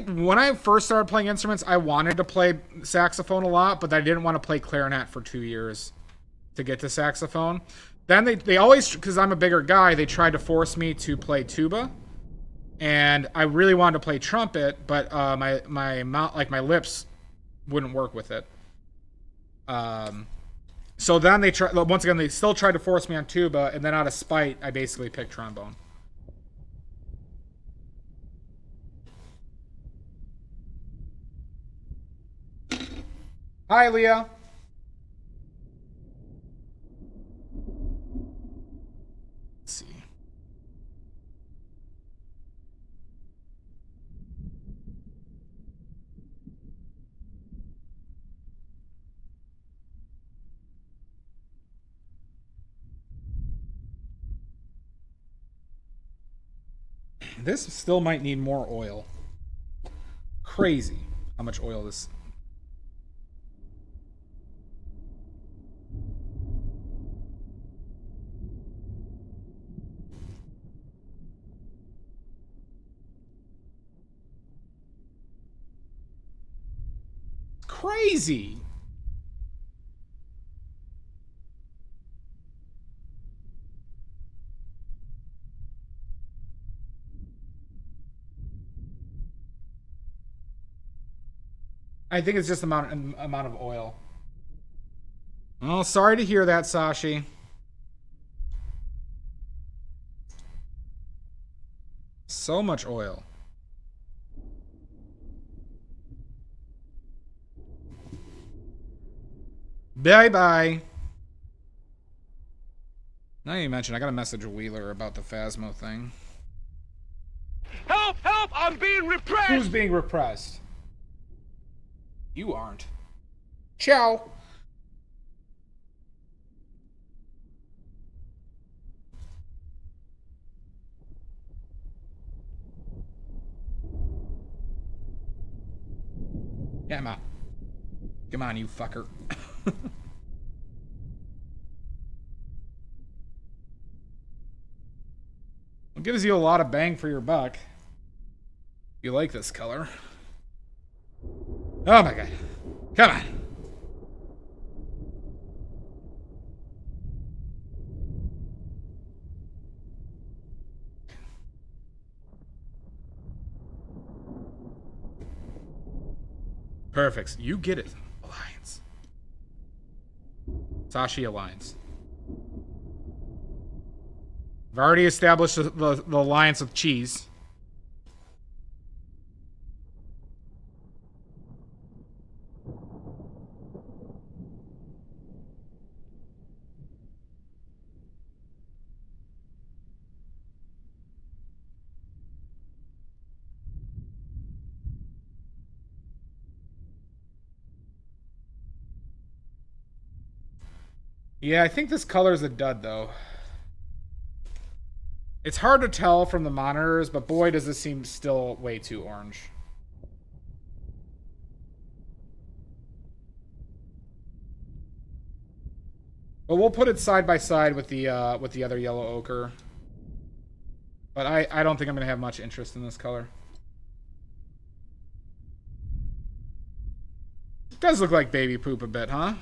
[SPEAKER 1] When I first started playing instruments, I wanted to play saxophone a lot, but I didn't want to play clarinet for 2 years to get to saxophone. Then they always, because I'm a bigger guy, they tried to force me to play tuba. And I really wanted to play trumpet, but my mouth, like my lips, wouldn't work with it. So then they tried. Once again, they still tried to force me on tuba, and then out of spite, I basically picked trombone. Hi, Leah. Let's see. This still might need more oil. Crazy how much oil this... Crazy. I think it's just amount of oil. Well, sorry to hear that, Sashi. So much oil. Bye-bye. Now you mentioned, I got a message of Wheeler about the Phasmo thing.
[SPEAKER 2] Help! Help! I'm being repressed!
[SPEAKER 1] Who's being repressed? You aren't. Ciao. Yeah, come on, you fucker. It gives you a lot of bang for your buck. You like this color. Oh my god. Come on. Perfect. You get it. Alliance. Sashi Alliance. I've already established the alliance with cheese. Yeah, I think this color is a dud, though. It's hard to tell from the monitors, but boy, does this seem still way too orange. But we'll put it side by side with the other yellow ochre. But I don't think I'm gonna have much interest in this color. It does look like baby poop a bit, huh?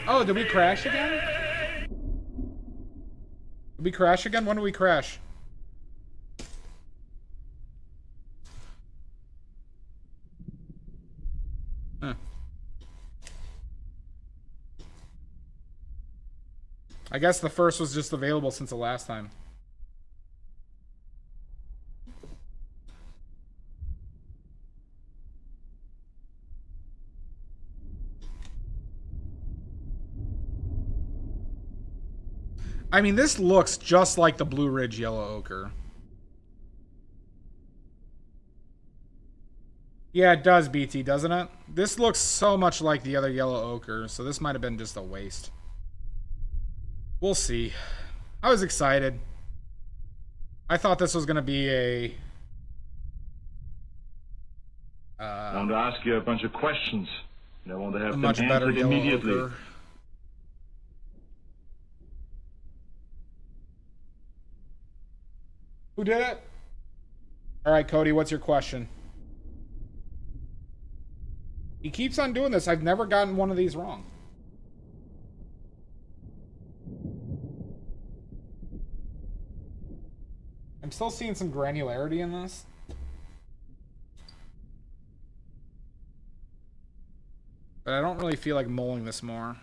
[SPEAKER 1] Oh, did we crash again? Did we crash again? When did we crash? Huh. I guess the first was just available since the last time. I mean, this looks just like the Blue Ridge Yellow Ochre. Yeah, it does, BT, doesn't it? This looks so much like the other Yellow Ochre, so this might have been just a waste. We'll see. I was excited. I thought this was going to be a...
[SPEAKER 6] I want to ask you a bunch of questions, and I want to have them
[SPEAKER 1] much better
[SPEAKER 6] answered
[SPEAKER 1] Yellow
[SPEAKER 6] immediately.
[SPEAKER 1] Ochre. Who did it? All right, Cody, what's your question? He keeps on doing this. I've never gotten one of these wrong. I'm still seeing some granularity in this. But I don't really feel like mulling this more.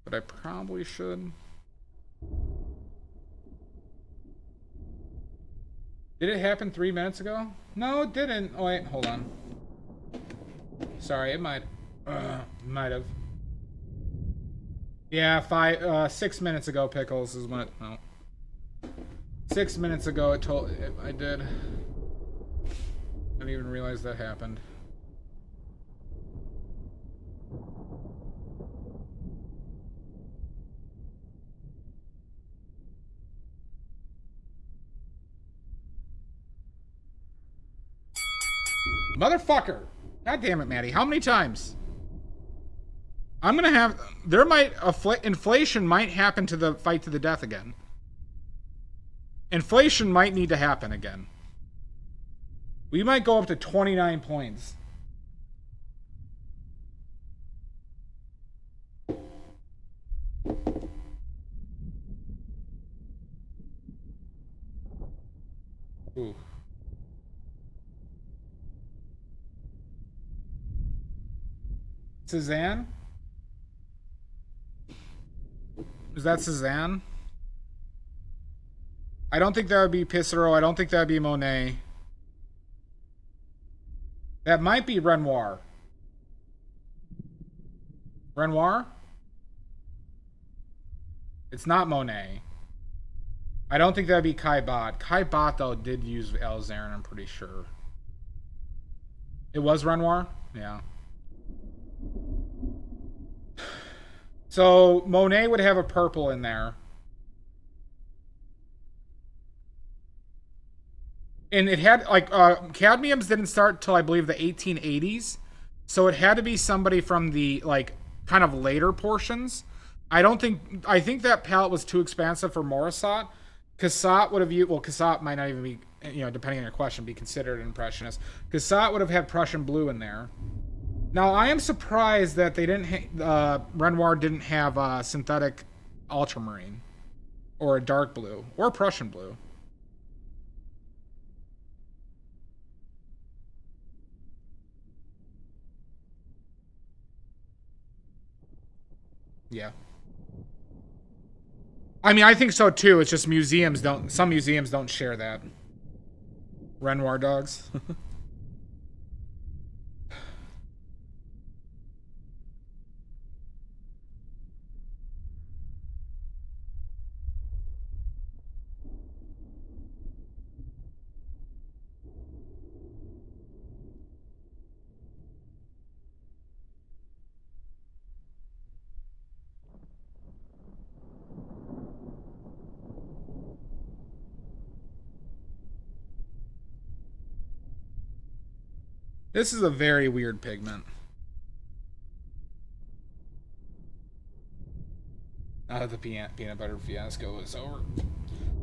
[SPEAKER 1] But I probably should. Did it happen 3 minutes ago? No, it didn't. Oh, wait, hold on. Sorry, it might have. Yeah, 6 minutes ago, Pickles is when it. No. 6 minutes ago, it told. I did. I didn't even realize that happened. Motherfucker! God damn it, Maddie. How many times? I'm gonna have... There might... Inflation might happen to the fight to the death again. Inflation might need to happen again. We might go up to 29 points. Ooh. Suzanne? Is that Suzanne? I don't think that would be Pissarro. I don't think that would be Monet. That might be Renoir. Renoir? It's not Monet. I don't think that would be Kai Bot. Kai Bot, though, did use Alizarin, I'm pretty sure. It was Renoir? Yeah. So Monet would have a purple in there. And it had, like, cadmiums didn't start till I believe the 1880s. So it had to be somebody from the, like, kind of later portions. I think that palette was too expansive for Morisot. Cassatt would have used, well, Cassatt might not even be, you know, depending on your question, be considered an impressionist. Cassatt would have had Prussian blue in there. Now, I am surprised that they didn't, Renoir didn't have synthetic ultramarine, or a dark blue, or Prussian blue. Yeah. I mean, I think so too. It's just some museums don't share that. Renoir dogs. This is a very weird pigment. Now that the peanut butter fiasco is over,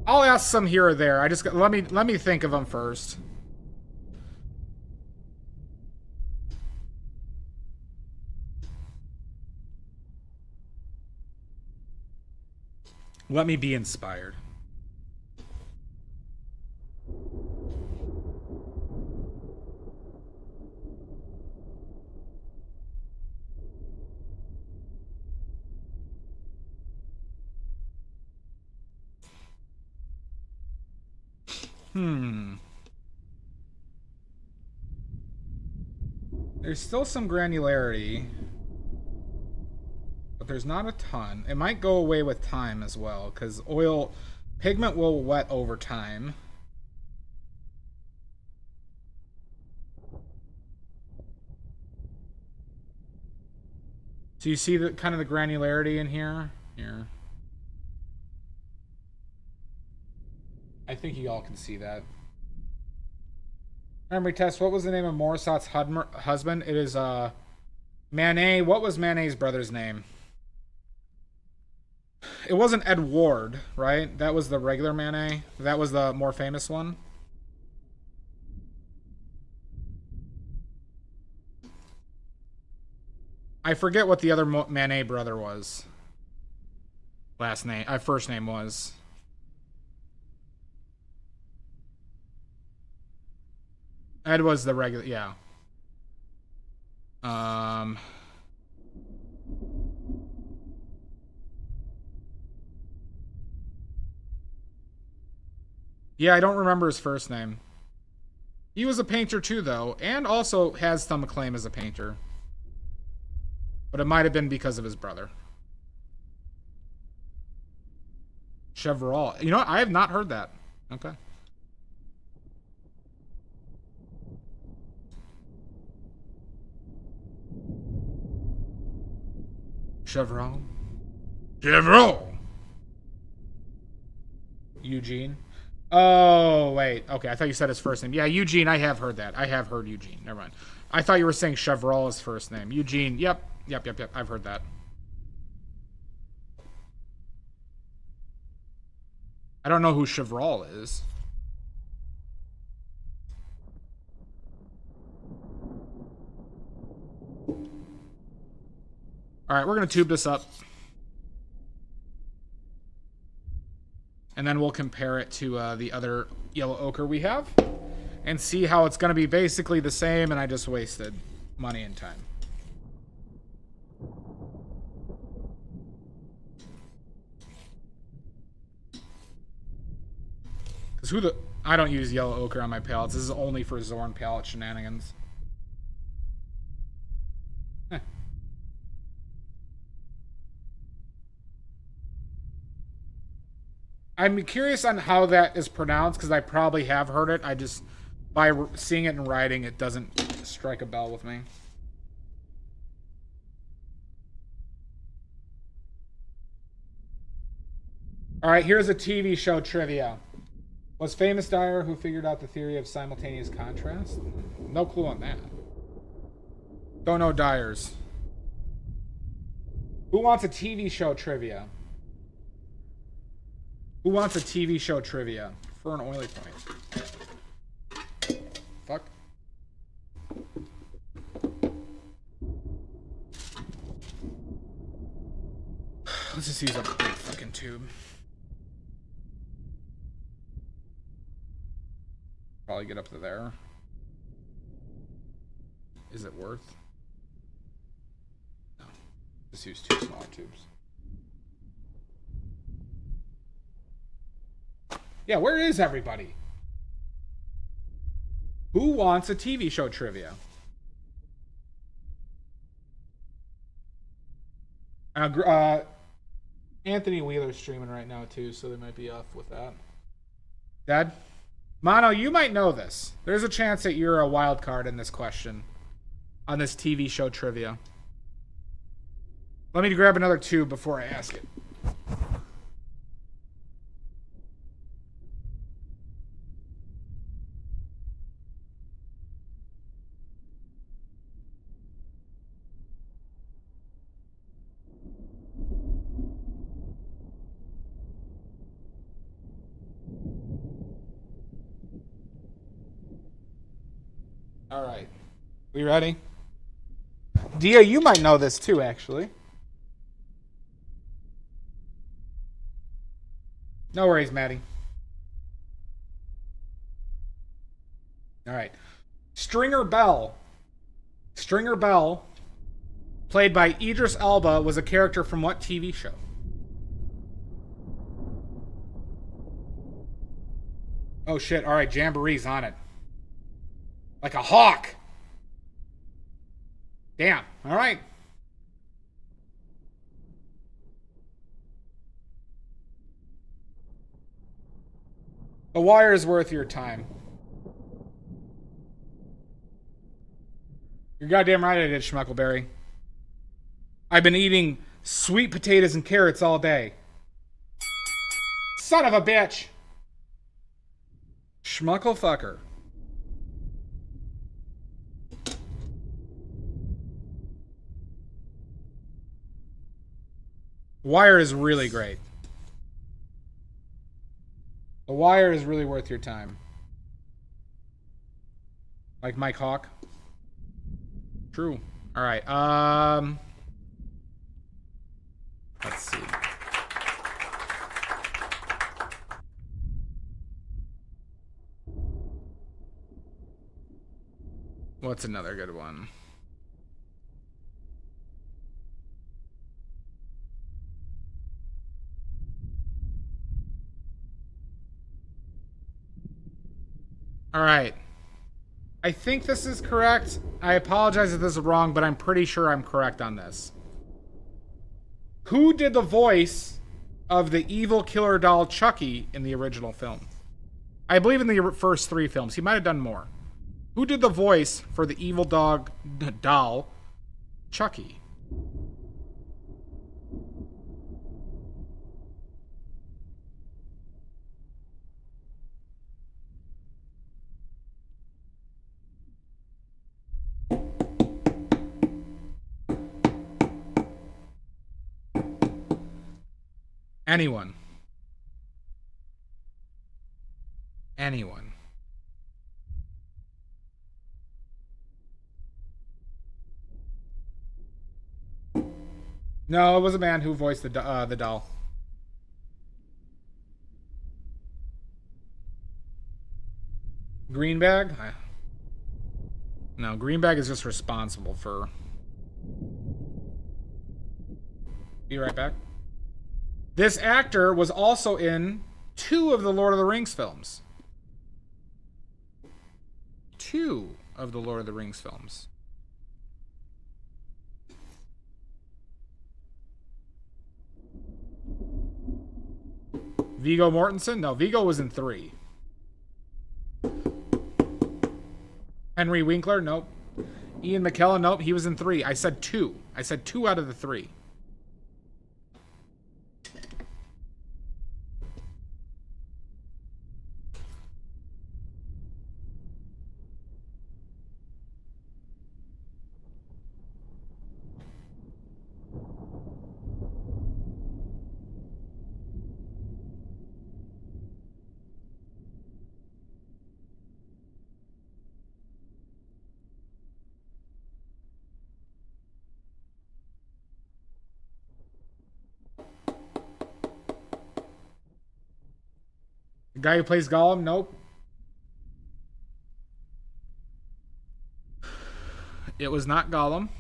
[SPEAKER 1] I'll ask some here or there. Let me think of them first. Let me be inspired. There's still some granularity, but there's not a ton. It might go away with time as well, because pigment will wet over time. So you see the kind of the granularity in here? Here. I think you all can see that. Memory test. What was the name of Morisot's husband? It is Manet. What was Manet's brother's name? It wasn't Edward, right? That was the regular Manet. That was the more famous one. I forget what the other Manet brother was. First name was. Ed was the regular, yeah. Yeah, I don't remember his first name. He was a painter too, though, and also has some acclaim as a painter. But it might have been because of his brother. Chevreul. You know what? I have not heard that. Okay. Chevreul. Eugene. Oh, wait. Okay, I thought you said his first name. Yeah, Eugene, I have heard that. I have heard Eugene. Never mind. I thought you were saying Chevreul is first name. Eugene. Yep. I've heard that. I don't know who Chevreul is. Alright, we're going to tube this up. And then we'll compare it to the other yellow ochre we have. And see how it's going to be basically the same, and I just wasted money and time. Because I don't use yellow ochre on my palettes. This is only for Zorn palette shenanigans. I'm curious on how that is pronounced, because I probably have heard it. I just, by seeing it in writing, it doesn't strike a bell with me. Alright, here's a TV show trivia. Was famous dyer who figured out the theory of simultaneous contrast? No clue on that. Don't know dyers. Who wants a TV show trivia? Who wants a TV show trivia for an oily point? Fuck. Let's just use up a big fucking tube. Probably get up to there. Is it worth? No. Just use 2 smaller tubes. Yeah, where is everybody? Who wants a TV show trivia? Anthony Wheeler's streaming right now too, so they might be off with that. Dad? Mono, you might know this. There's a chance that you're a wild card in this question. On this TV show trivia. Let me grab another tube before I ask it. All right. We ready? Dia, you might know this too, actually. No worries, Maddie. All right. Stringer Bell. Stringer Bell, played by Idris Elba, was a character from what TV show? Oh shit, all right, Jamboree's on it. Like a hawk. Damn, all right. The Wire is worth your time. You're goddamn right I did, Schmuckleberry. I've been eating sweet potatoes and carrots all day. Son of a bitch. Schmucklefucker. Wire is really great. The Wire is really worth your time. Like Mike Hawk. True. All right. Let's see. What's another good one? All right. I think this is correct. I apologize if this is wrong, but I'm pretty sure I'm correct on this. Who did the voice of the evil killer doll Chucky in the original film? I believe in the first 3 films. He might have done more. Who did the voice for the evil doll Chucky? Anyone. Anyone. No, it was a man who voiced the doll. Greenbag? No, Greenbag is just responsible for... Be right back. This actor was also in 2 of the Lord of the Rings films. 2 of the Lord of the Rings films. Viggo Mortensen? No, Viggo was in 3. Henry Winkler? Nope. Ian McKellen? Nope, he was in 3. I said 2. I said 2 out of the 3. Guy who plays Gollum? Nope. It was not Gollum.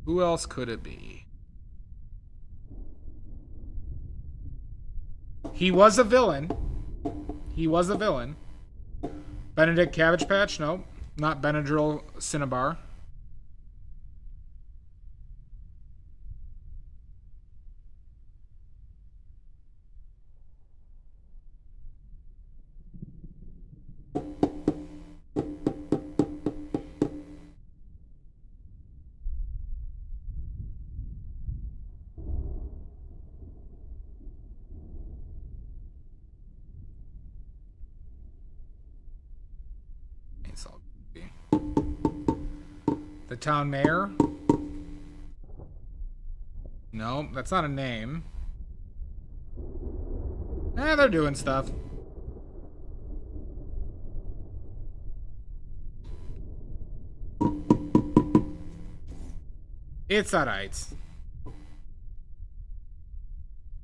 [SPEAKER 1] Who else could it be? He was a villain. He was a villain. Benedict Cabbage Patch? Nope. Not Benadryl Cinnabar. The town mayor? No, that's not a name. They're doing stuff. It's alright.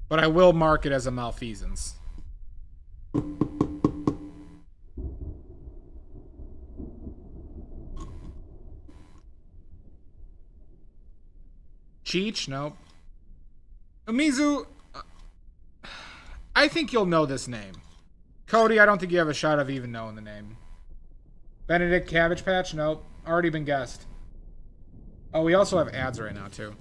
[SPEAKER 1] But I will mark it as a malfeasance. Cheech? Nope. Umizu, I think you'll know this name. Cody, I don't think you have a shot of even knowing the name. Benedict Cabbage Patch? Nope. Already been guessed. Oh, we also have ads right now, too.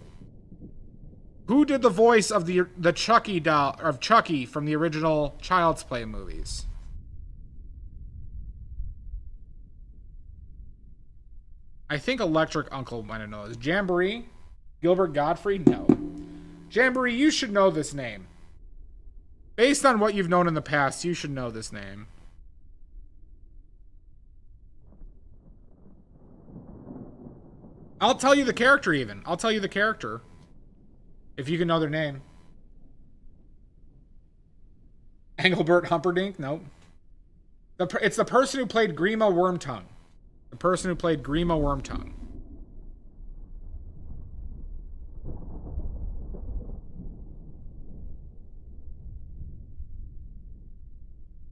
[SPEAKER 1] Who did the voice of the Chucky doll, of Chucky from the original Child's Play movies? I think Electric Uncle might have known this. Jamboree? Gilbert Godfrey? No. Jamboree, you should know this name. Based on what you've known in the past, you should know this name. I'll tell you the character even. I'll tell you the character. If you can know their name. Engelbert Humperdinck? Nope. It's the person who played Grima Wormtongue. The person who played Grima Wormtongue.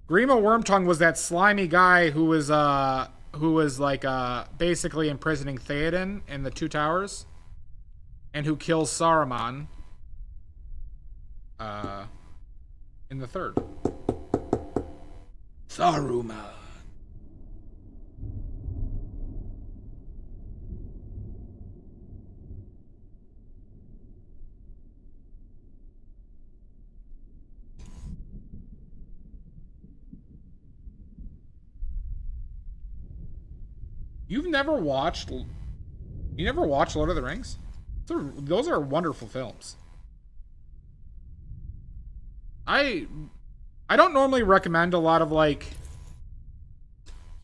[SPEAKER 1] Grima Wormtongue was that slimy guy who was like basically imprisoning Theoden in the Two Towers, and who kills Saruman in the third. Saruman. You never watched Lord of the Rings? Those are wonderful films. I don't normally recommend a lot of like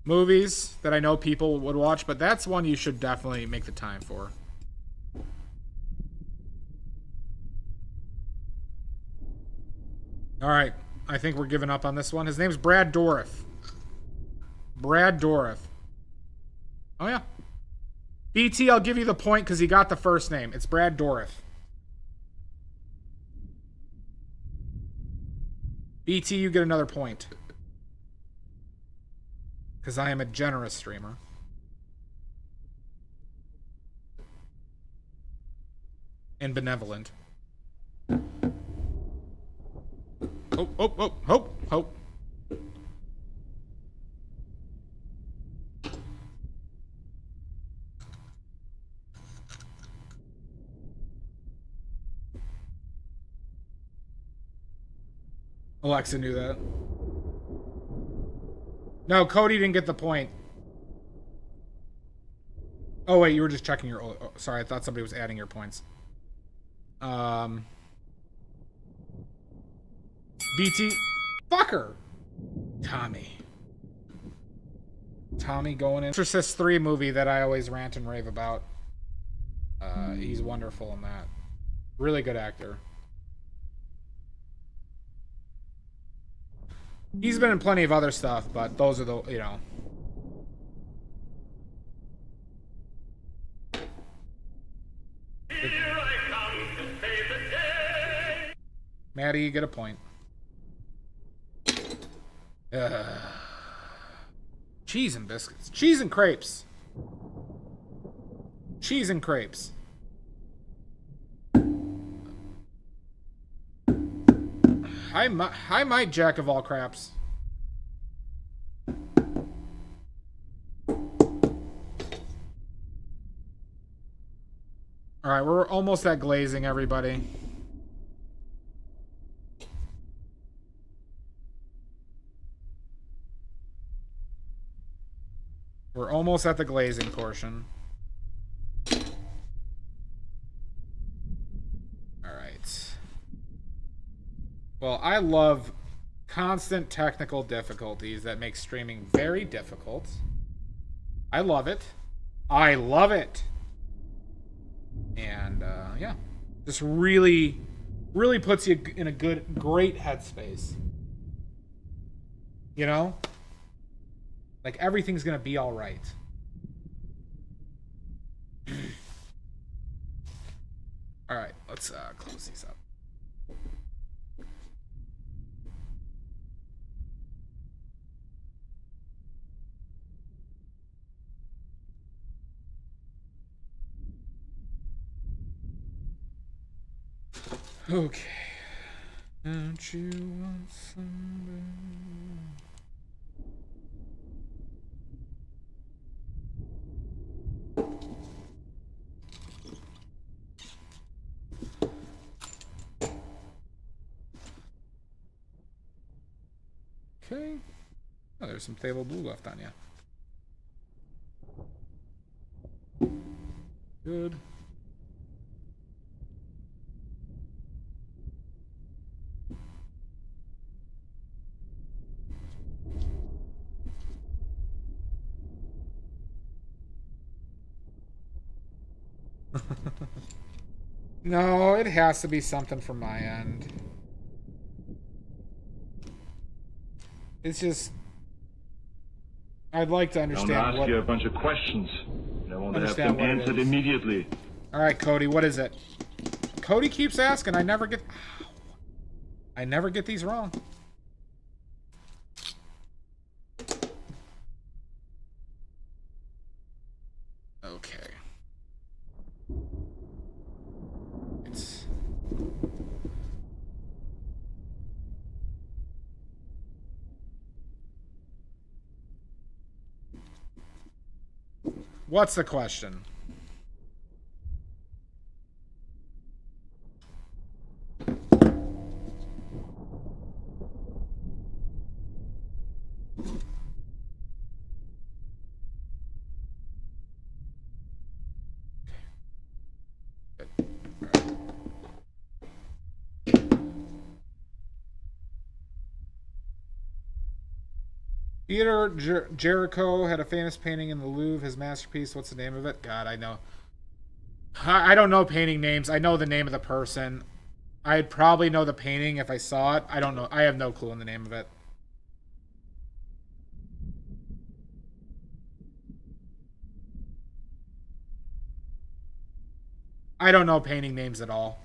[SPEAKER 1] movies that I know people would watch, but that's one you should definitely make the time for. All right, I think we're giving up on this one. His name's Brad Dourif. Brad Dourif. Oh, yeah. BT, I'll give you the point because he got the first name. It's Brad Dourif. BT, you get another point. Because I am a generous streamer. And benevolent. Hope. Alexa knew that. No, Cody didn't get the point. Oh, wait, you were just checking your... Oh, sorry, I thought somebody was adding your points. BT... Fucker! Tommy going in. Exorcist 3 movie that I always rant and rave about. He's wonderful in that. Really good actor. He's been in plenty of other stuff, but those are the, you know. Maddie, you get a point. Cheese and biscuits. Cheese and crepes. Cheese and crepes. Hi, Mike, Jack of all craps. Alright, we're almost at glazing, everybody. We're almost at the glazing portion. Alright. Well, I love constant technical difficulties that make streaming very difficult. I love it. I love it. And, yeah. Just really puts you in a great headspace. You know? Like, everything's gonna be alright. Alright, let's close these up. Okay. Don't you want somebody? Okay. Oh, there's some Thable Blue left on you. Good. No, it has to be something from my end. It's just... I'd like to understand what...
[SPEAKER 6] I want to ask you a bunch of questions. I want to have them answered immediately.
[SPEAKER 1] Alright, Cody, what is it? Cody keeps asking. I never get these wrong. Okay. What's the question? Theodore Jericho had a famous painting in the Louvre. His masterpiece. What's the name of it? God, I know. I don't know painting names. I know the name of the person. I'd probably know the painting if I saw it. I don't know. I have no clue on the name of it. I don't know painting names at all.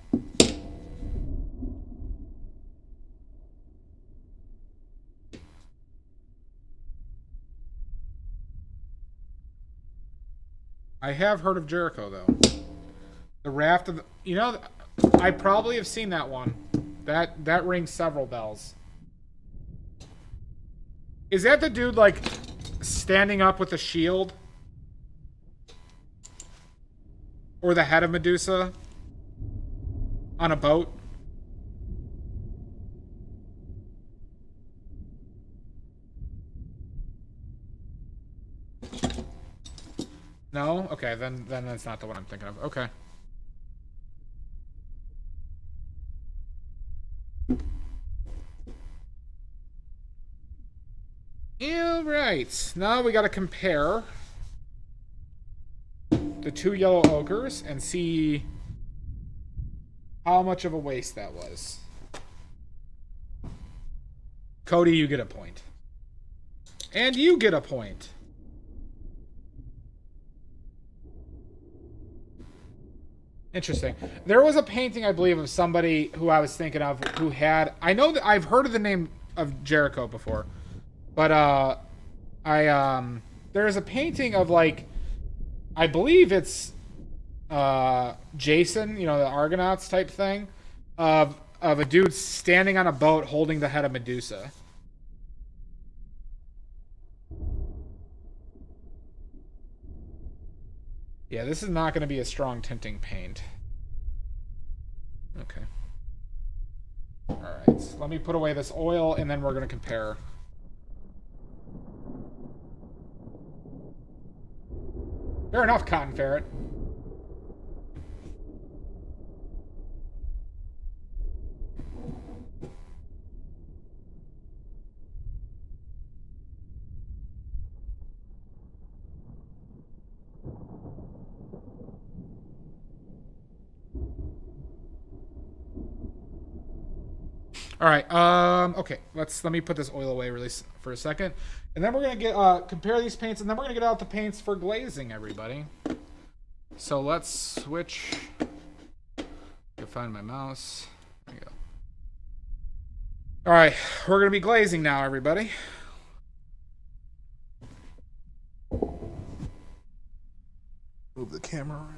[SPEAKER 1] I have heard of Jericho, though. The Raft of... You know, I probably have seen that one. That rings several bells. Is that the dude, like, standing up with a shield? Or the head of Medusa? On a boat? No? Okay, then that's not the one I'm thinking of. Okay. Alright. Now we gotta compare the two yellow ochres and see how much of a waste that was. Cody, you get a point. And you get a point. Interesting. There was a painting, I believe, of somebody who I was thinking of who had... I know that I've heard of the name of Jericho before. But, there's a painting of, like... I believe it's, Jason, you know, the Argonauts type thing. Of a dude standing on a boat holding the head of Medusa. Yeah, this is not going to be a strong tinting paint. Okay. Alright, so let me put away this oil, and then we're going to compare. Fair enough, Cotton Ferret. All right. Okay. Let me put this oil away really for a second, and then we're gonna get compare these paints, and then we're gonna get out the paints for glazing, everybody. So let's switch. Go find my mouse. There you go. All right, we're gonna be glazing now, everybody. Move the camera around.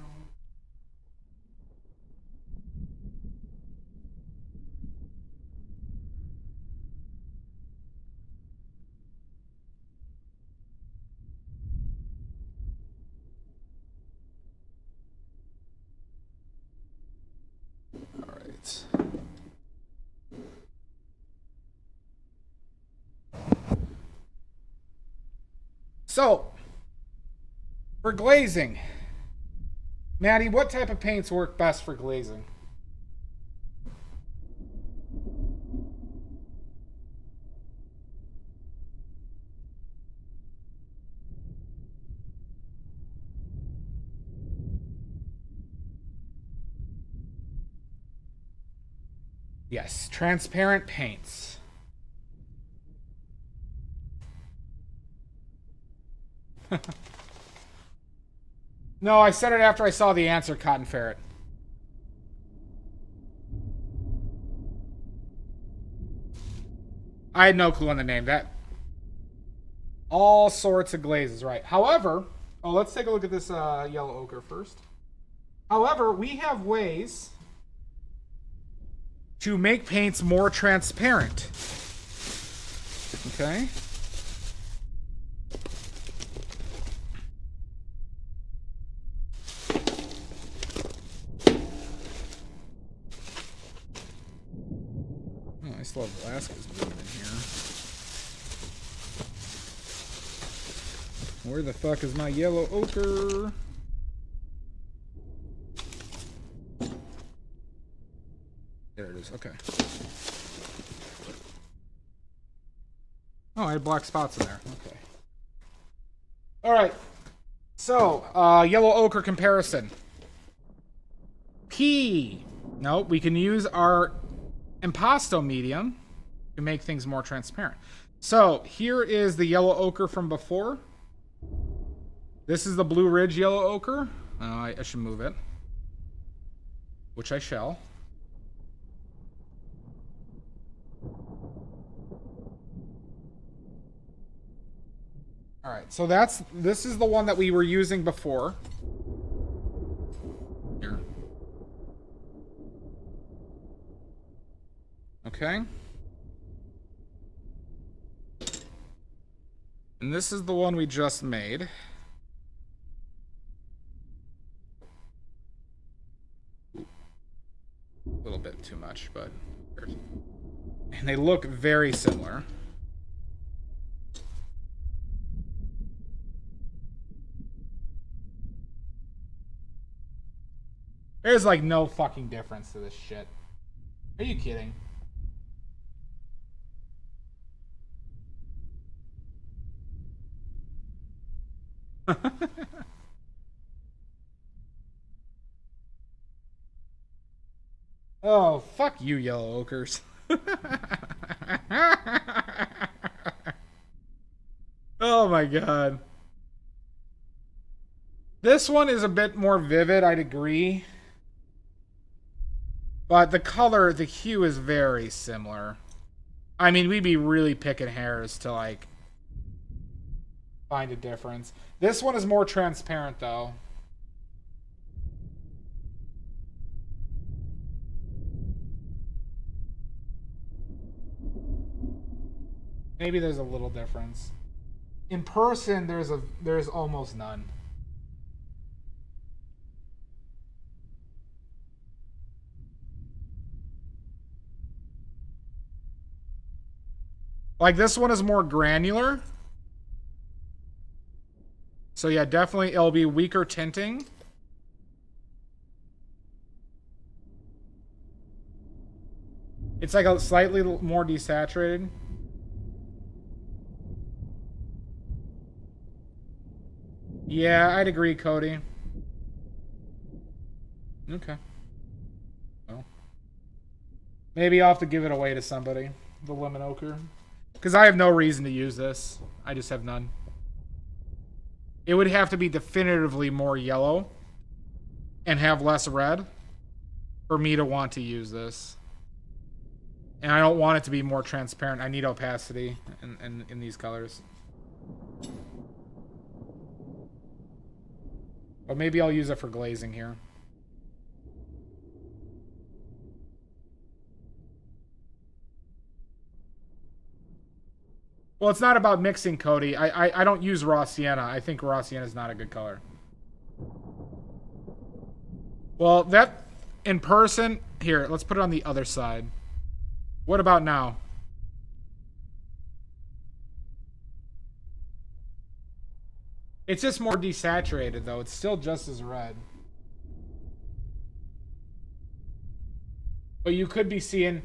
[SPEAKER 1] So, for glazing, Maddie, what type of paints work best for glazing? Yes, transparent paints. No, I said it after I saw the answer, Cotton Ferret. I had no clue on the name. That all sorts of glazes, right? However, let's take a look at this yellow ochre first. However, we have ways to make paints more transparent. Okay. I still have Alaska's moving in here. Where the fuck is my yellow ochre? There it is. Okay. Oh, I had black spots in there. Okay. All right. So, yellow ochre comparison. No, we can use our impasto medium to make things more transparent. So here is the yellow ochre from before. This is the Blue Ridge yellow ochre. I should move it, which I shall. All right, so this is the one that we were using before. Here. Okay. And this is the one we just made. A little bit too much, but... And they look very similar. There's like no fucking difference to this shit. Are you kidding? Oh, fuck you, yellow ochres. Oh my god. This one is a bit more vivid, I'd agree. But the color, the hue is very similar. I mean, we'd be really picking hairs to, like, find a difference. This one is more transparent, though. Maybe there's a little difference. In person, there's almost none. Like, this one is more granular. So yeah, definitely it'll be weaker tinting. It's like a slightly more desaturated. Yeah, I'd agree, Cody. Okay. Well, maybe I'll have to give it away to somebody. The lemon ochre. Because I have no reason to use this. I just have none. It would have to be definitively more yellow and have less red for me to want to use this. And I don't want it to be more transparent. I need opacity in these colors. But maybe I'll use it for glazing here. Well, it's not about mixing, Cody. I don't use raw sienna. I think raw sienna is not a good color. Well, that in person... Here, let's put it on the other side. What about now? It's just more desaturated, though. It's still just as red. But you could be seeing...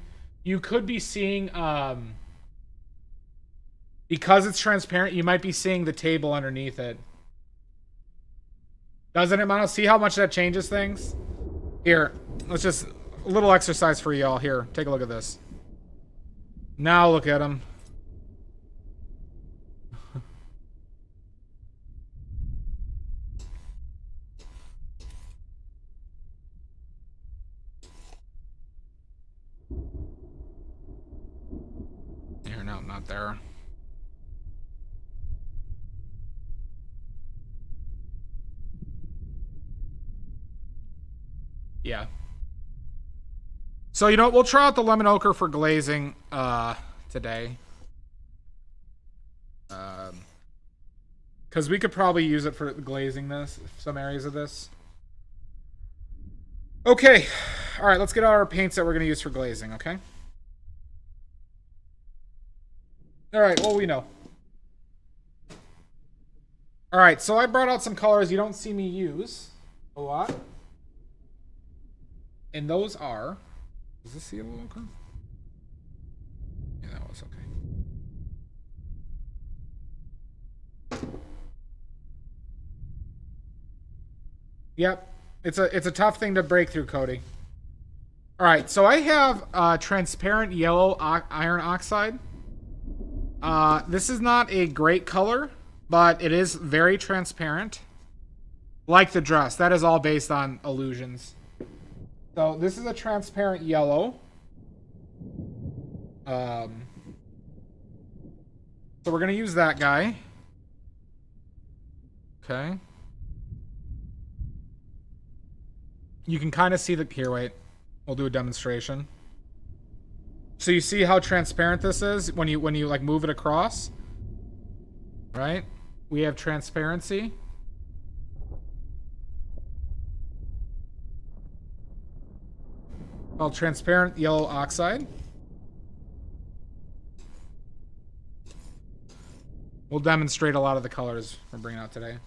[SPEAKER 1] because it's transparent, you might be seeing the table underneath it. Doesn't it, Mono? See how much that changes things? Here, let's just... A little exercise for y'all. Here, take a look at this. Now look at them. Here, no, not there. Yeah. So, you know, we'll try out the lemon ochre for glazing today. Because we could probably use it for glazing this, some areas of this. Okay. All right, let's get our paints that we're going to use for glazing, okay? All right, well, we know. All right, so I brought out some colors you don't see me use a lot. And those are... Does this see a little okay? Yeah, that was okay. Yep. It's a tough thing to break through, Cody. Alright, so I have transparent yellow iron oxide. This is not a great color, but it is very transparent. Like the dress. That is all based on illusions. So this is a transparent yellow. So we're going to use that guy. Okay. You can kind of see the... Here, wait. We'll do a demonstration. So you see how transparent this is when you like move it across? Right? We have transparency. Called transparent yellow oxide. We'll demonstrate a lot of the colors we're bringing out today.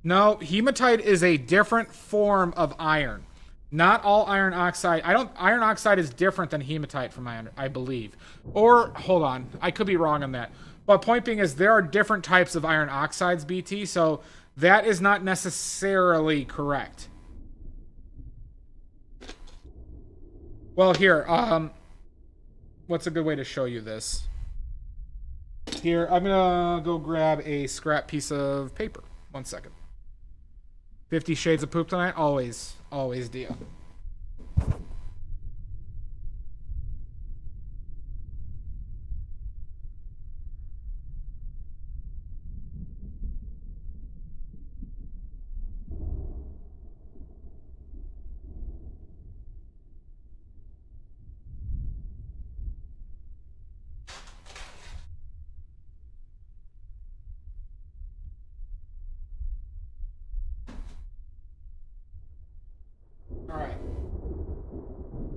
[SPEAKER 1] No, hematite is a different form of iron. Not all iron oxide. Iron oxide is different than hematite from iron, I believe. Or, hold on. I could be wrong on that. But point being is there are different types of iron oxides, BT, so that is not necessarily correct. Well, here, what's a good way to show you this? Here, I'm gonna go grab a scrap piece of paper. 1 second. 50 Shades of Poop tonight? Always, always, Dia.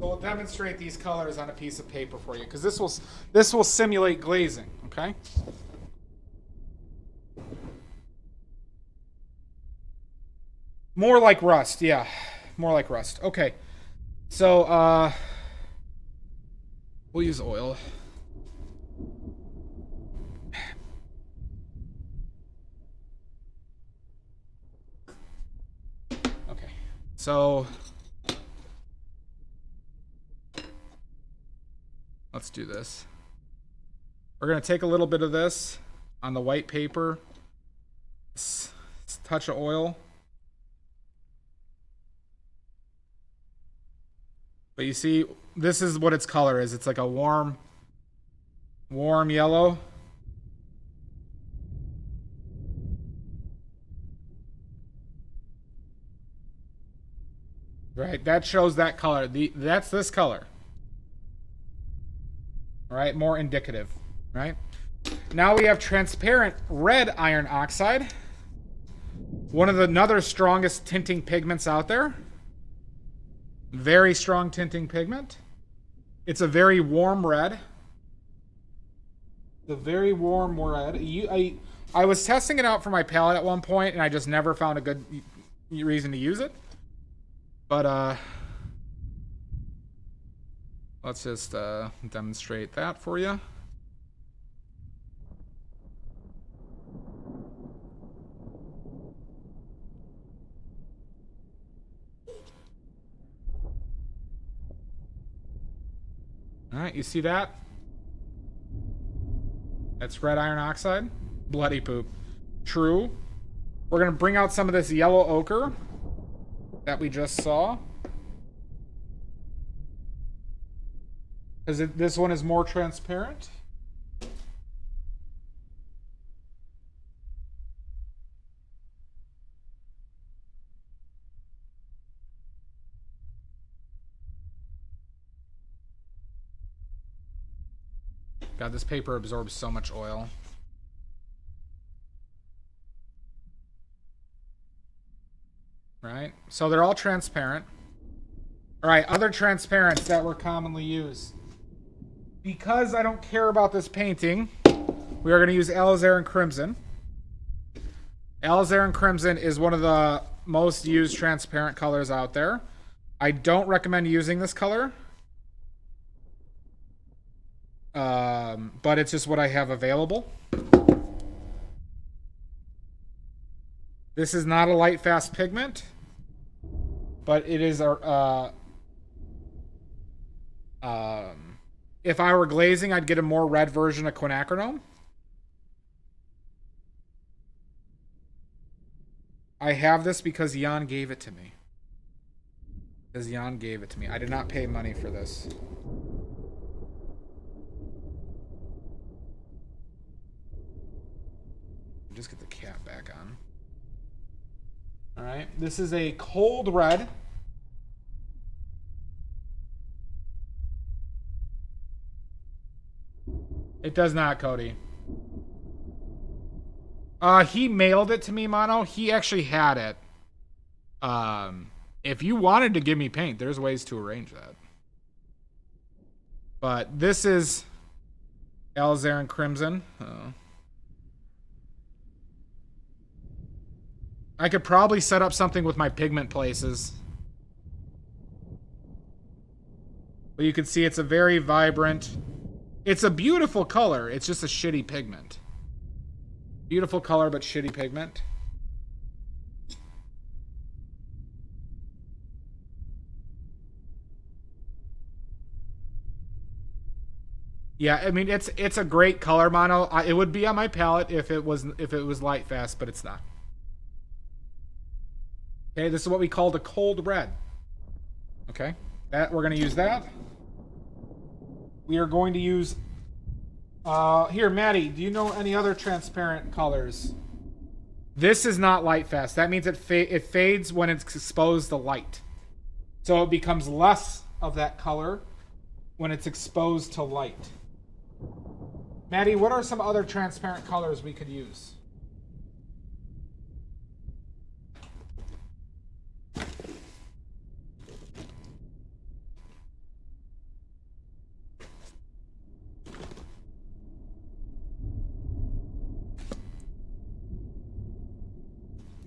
[SPEAKER 1] We'll demonstrate these colors on a piece of paper for you, because this will simulate glazing, okay? More like rust, yeah. More like rust. Okay. So, we'll use oil. Okay. So, let's do this. We're going to take a little bit of this on the white paper. Touch of oil. But you see, this is what its color is. It's like a warm yellow. Right, that shows that color. That's this color. All right, more indicative, right? Now we have transparent red iron oxide. One of the another strongest tinting pigments out there. Very strong tinting pigment. It's a very warm red. The very warm red. I was testing it out for my palette at one point, and I just never found a good reason to use it. But let's just demonstrate that for you. All right, you see that? That's red iron oxide. Bloody poop. True. We're going to bring out some of this yellow ochre that we just saw. Because this one is more transparent. God, this paper absorbs so much oil. Right? So they're all transparent. All right, other transparents that were commonly used. Because I don't care about this painting, we are going to use alizarin crimson. Alizarin crimson is one of the most used transparent colors out there. I don't recommend using this color. But it's just what I have available. This is not a light fast pigment, but it is a if I were glazing, I'd get a more red version of quinacridone. I have this because Jan gave it to me. I did not pay money for this. Just get the cap back on. All right, this is a cold red. It does not, Cody. He mailed it to me, Mono. He actually had it. If you wanted to give me paint, there's ways to arrange that. But this is alizarin crimson. I could probably set up something with my pigment places. But you can see it's a very vibrant... It's a beautiful color. It's just a shitty pigment. Beautiful color, but shitty pigment. Yeah, I mean it's a great color, Mono. It would be on my palette if it was light fast, but it's not. Okay, this is what we called a cold red. Okay, we're going to use that. We are going to use... here, Maddie, do you know any other transparent colors? This is not light fast. That means it fades when it's exposed to light. So it becomes less of that color when it's exposed to light. Maddie, what are some other transparent colors we could use?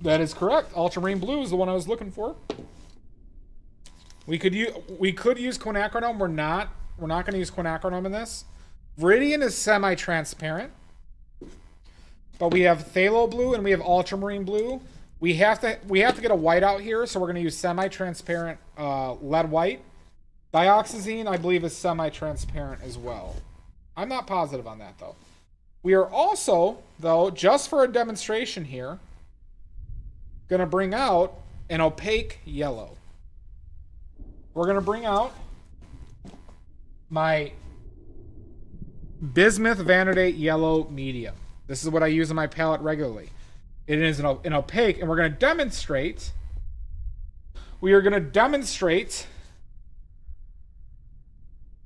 [SPEAKER 1] That is correct. Ultramarine blue is the one I was looking for. We could use quinacridone. We're not going to use quinacridone in this. Viridian is semi-transparent. But we have phthalo blue and we have ultramarine blue. We have to get a white out here, so we're going to use semi-transparent lead white. Dioxazine, I believe, is semi-transparent as well. I'm not positive on that, though. We are also, though, just for a demonstration here, going to bring out an opaque yellow. We're going to bring out my bismuth vanadate yellow medium. This is what I use on my palette regularly. It is an opaque, and we're going to demonstrate. We are going to demonstrate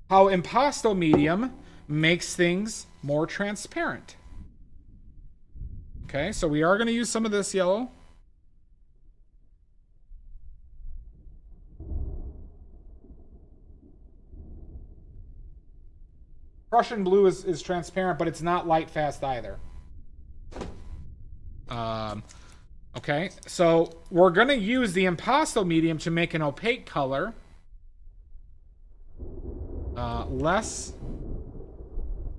[SPEAKER 1] how impasto medium makes things more transparent. Okay, so we are going to use some of this yellow. Prussian blue is transparent, but it's not light fast either. Okay, so we're going to use the impasto medium to make an opaque color. Less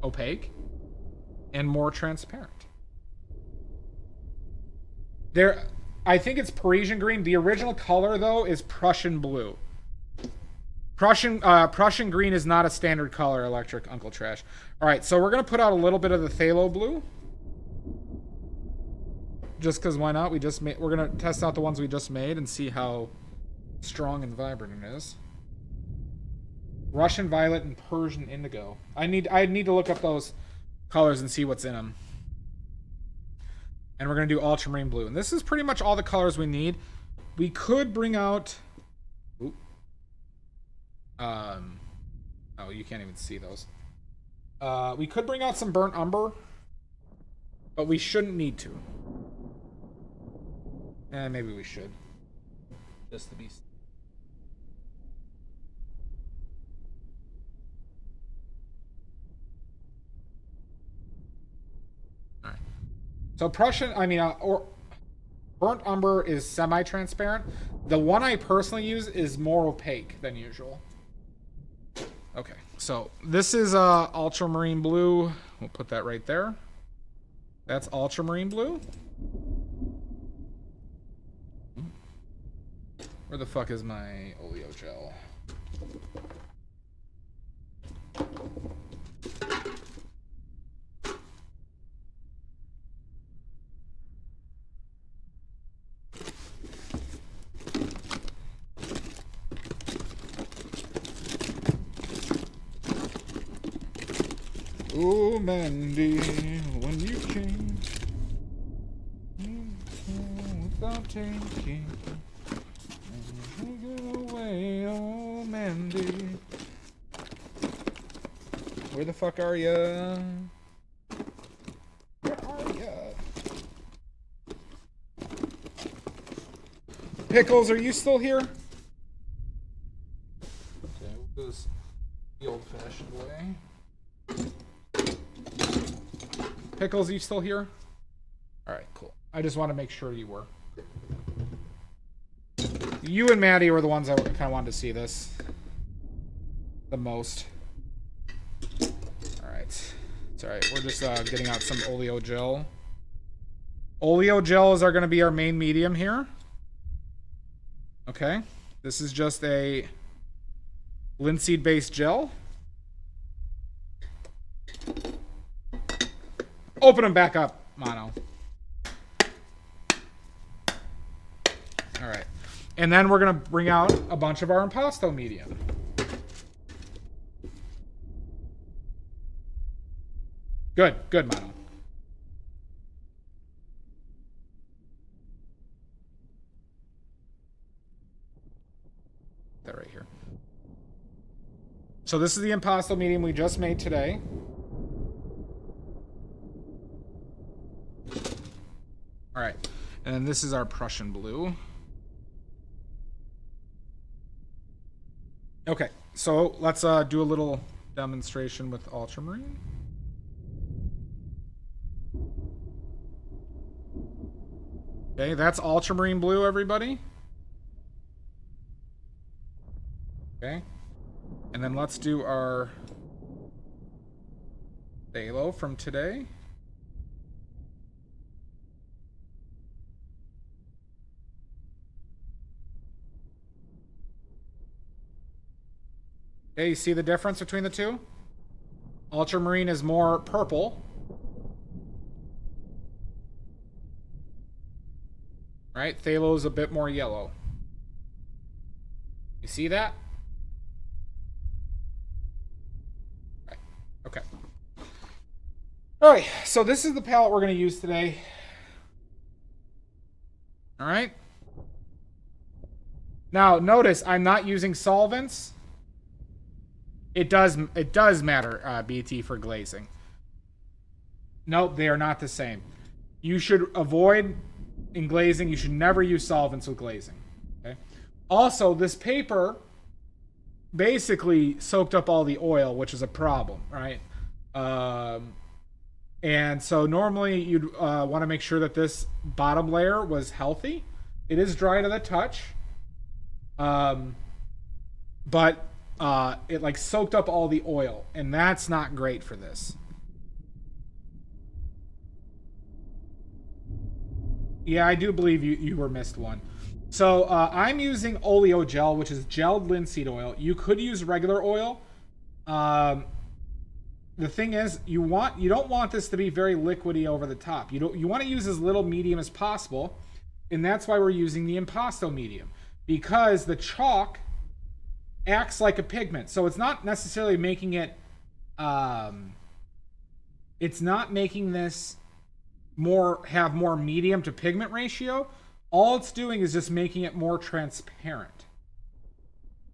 [SPEAKER 1] opaque and more transparent. I think it's Parisian green. The original color, though, is Prussian blue. Prussian green is not a standard color, Electric Uncle Trash. All right, so we're going to put out a little bit of the phthalo blue. Just because why not? We're going to test out the ones we just made and see how strong and vibrant it is. Russian violet and Persian indigo. I need to look up those colors and see what's in them. And we're going to do ultramarine blue. And this is pretty much all the colors we need. We could bring out... oh, you can't even see those. We could bring out some burnt umber, but we shouldn't need to. Maybe we should. Just to be... Alright. So burnt umber is semi-transparent. The one I personally use is more opaque than usual. Okay, so this is ultramarine blue. We'll put that right there. That's ultramarine blue. Where the fuck is my oleo gel? Oh, Mandy, when you came without taking away, oh, Mandy. Where the fuck are ya? Where are ya? Pickles, are you still here? Okay, we'll do this the old-fashioned way. Pickles, are you still here? Alright, cool. I just want to make sure you were. You and Maddie were the ones that kind of wanted to see this the most. Alright. It's alright. We're just getting out some oleo gel. Oleo gels are going to be our main medium here. Okay. This is just a linseed-based gel. Open them back up, Mono. All right. And then we're going to bring out a bunch of our impasto medium. Good. Good, Mono. That right here. So this is the impasto medium we just made today. All right, and then this is our Prussian blue. Okay, so let's do a little demonstration with ultramarine. Okay, that's ultramarine blue, everybody. Okay. And then let's do our phthalo from today. Okay, you see the difference between the two? Ultramarine is more purple. Right? Phthalo is a bit more yellow. You see that? Right. Okay. Alright, so this is the palette we're going to use today. Alright? Now, notice I'm not using solvents. It does matter, BT, for glazing. Nope, they are not the same. You should avoid, in glazing, you should never use solvents with glazing. Okay. Also, this paper basically soaked up all the oil, which is a problem, right? And so normally you'd want to make sure that this bottom layer was healthy. It is dry to the touch. But it like soaked up all the oil, and that's not great for this. Yeah, I do believe you were missed one. So I'm using oleo gel, which is gelled linseed oil. You could use regular oil. The thing is, you don't want this to be very liquidy over the top. You want to use as little medium as possible, and that's why we're using the impasto medium, because the chalk acts like a pigment. So it's not necessarily making it it's not making this have more medium to pigment ratio. All it's doing is just making it more transparent.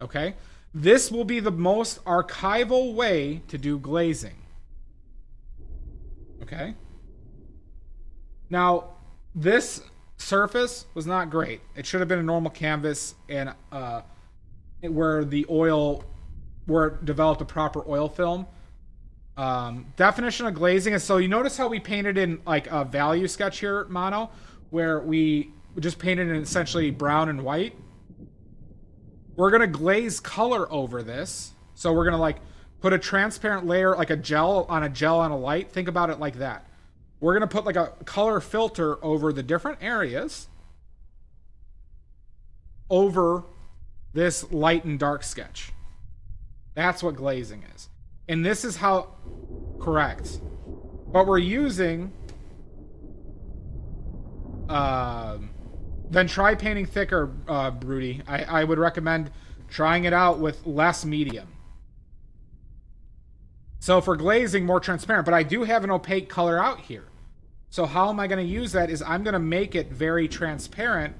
[SPEAKER 1] Okay? This will be the most archival way to do glazing. Okay? Now, this surface was not great. It should have been a normal canvas, and where it developed a proper oil film. Definition of glazing is, so you notice how we painted in like a value sketch here, Mono, where we just painted in essentially brown and white. We're going to glaze color over this. So we're going to like put a transparent layer, like a gel on a light. Think about it like that. We're going to put like a color filter over the different areas over this light and dark sketch. That's what glazing is. And this is how, correct. But we're using, then try painting thicker, Broody. I would recommend trying it out with less medium. So for glazing, more transparent. But I do have an opaque color out here. So how am I going to use that is I'm going to make it very transparent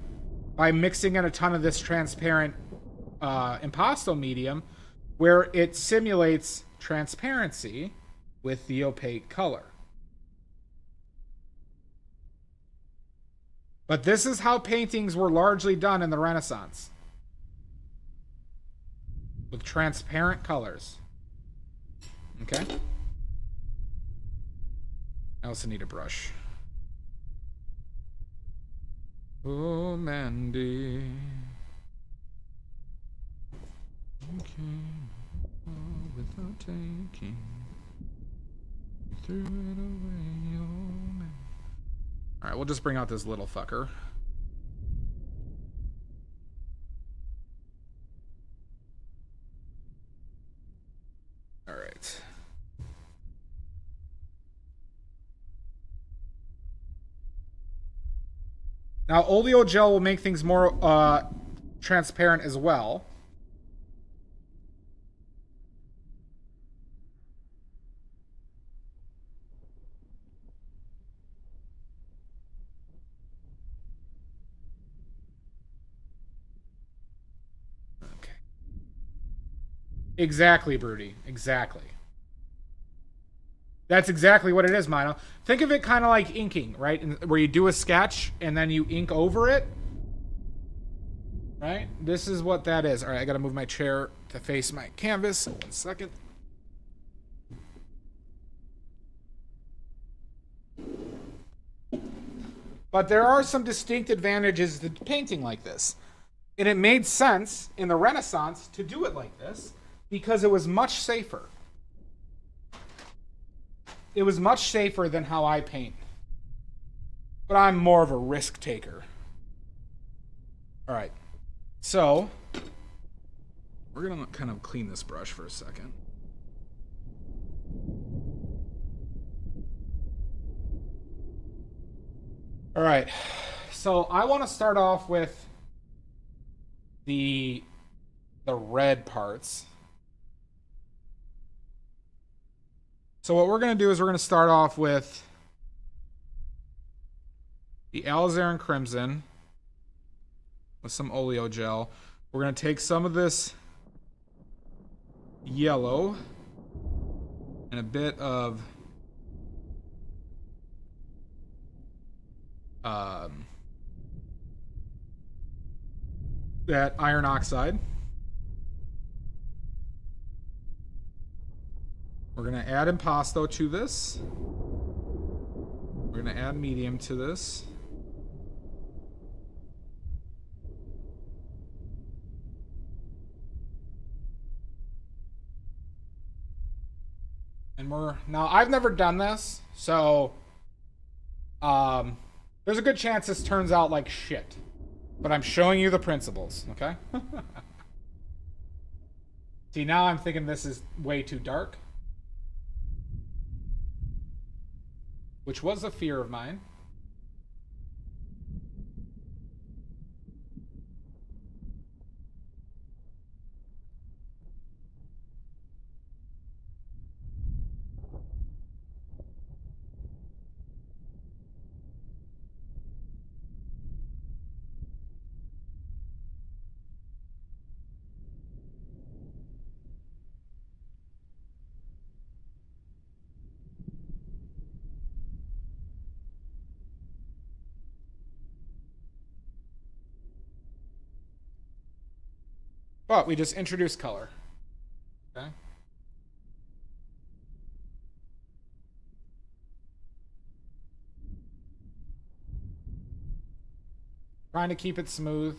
[SPEAKER 1] by mixing in a ton of this transparent impasto medium, where it simulates transparency with the opaque color. But this is how paintings were largely done in the Renaissance, with transparent colors. Okay. I also need a brush. Oh, Mandy. Okay. Without taking, you threw it away, oh man. Alright, we'll just bring out this little fucker. Alright. Now, oleo gel will make things more transparent as well. Exactly, Broody. Exactly. That's exactly what it is, Mino. Think of it kind of like inking, right? Where you do a sketch and then you ink over it. Right? This is what that is. All right, I got to move my chair to face my canvas. 1 second. But there are some distinct advantages to painting like this. And it made sense in the Renaissance to do it like this because it was much safer. It was much safer than how I paint. But I'm more of a risk taker. All right. So, we're going to kind of clean this brush for a second. All right. So, I want to start off with the red parts. So what we're going to do is we're going to start off with the alizarin crimson with some oleo gel. We're going to take some of this yellow and a bit of that iron oxide. We're going to add impasto to this. We're going to add medium to this. And now I've never done this, so there's a good chance this turns out like shit. But I'm showing you the principles, okay? See, now I'm thinking this is way too dark. Which was a fear of mine. But we just introduced color. Okay. Trying to keep it smooth.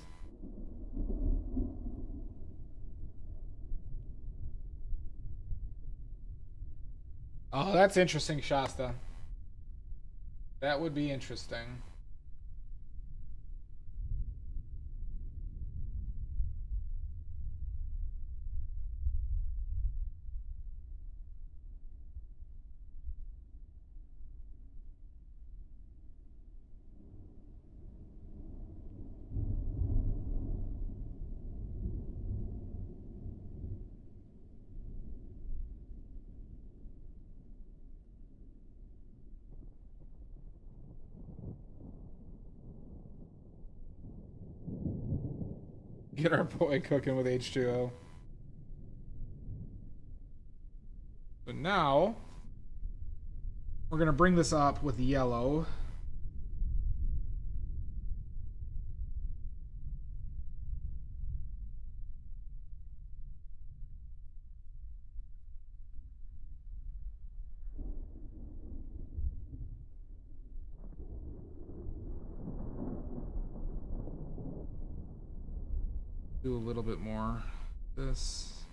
[SPEAKER 1] Oh, that's interesting, Shasta. That would be interesting. Get our boy cooking with H2O. But now, we're going to bring this up with yellow. Do a little bit more. This.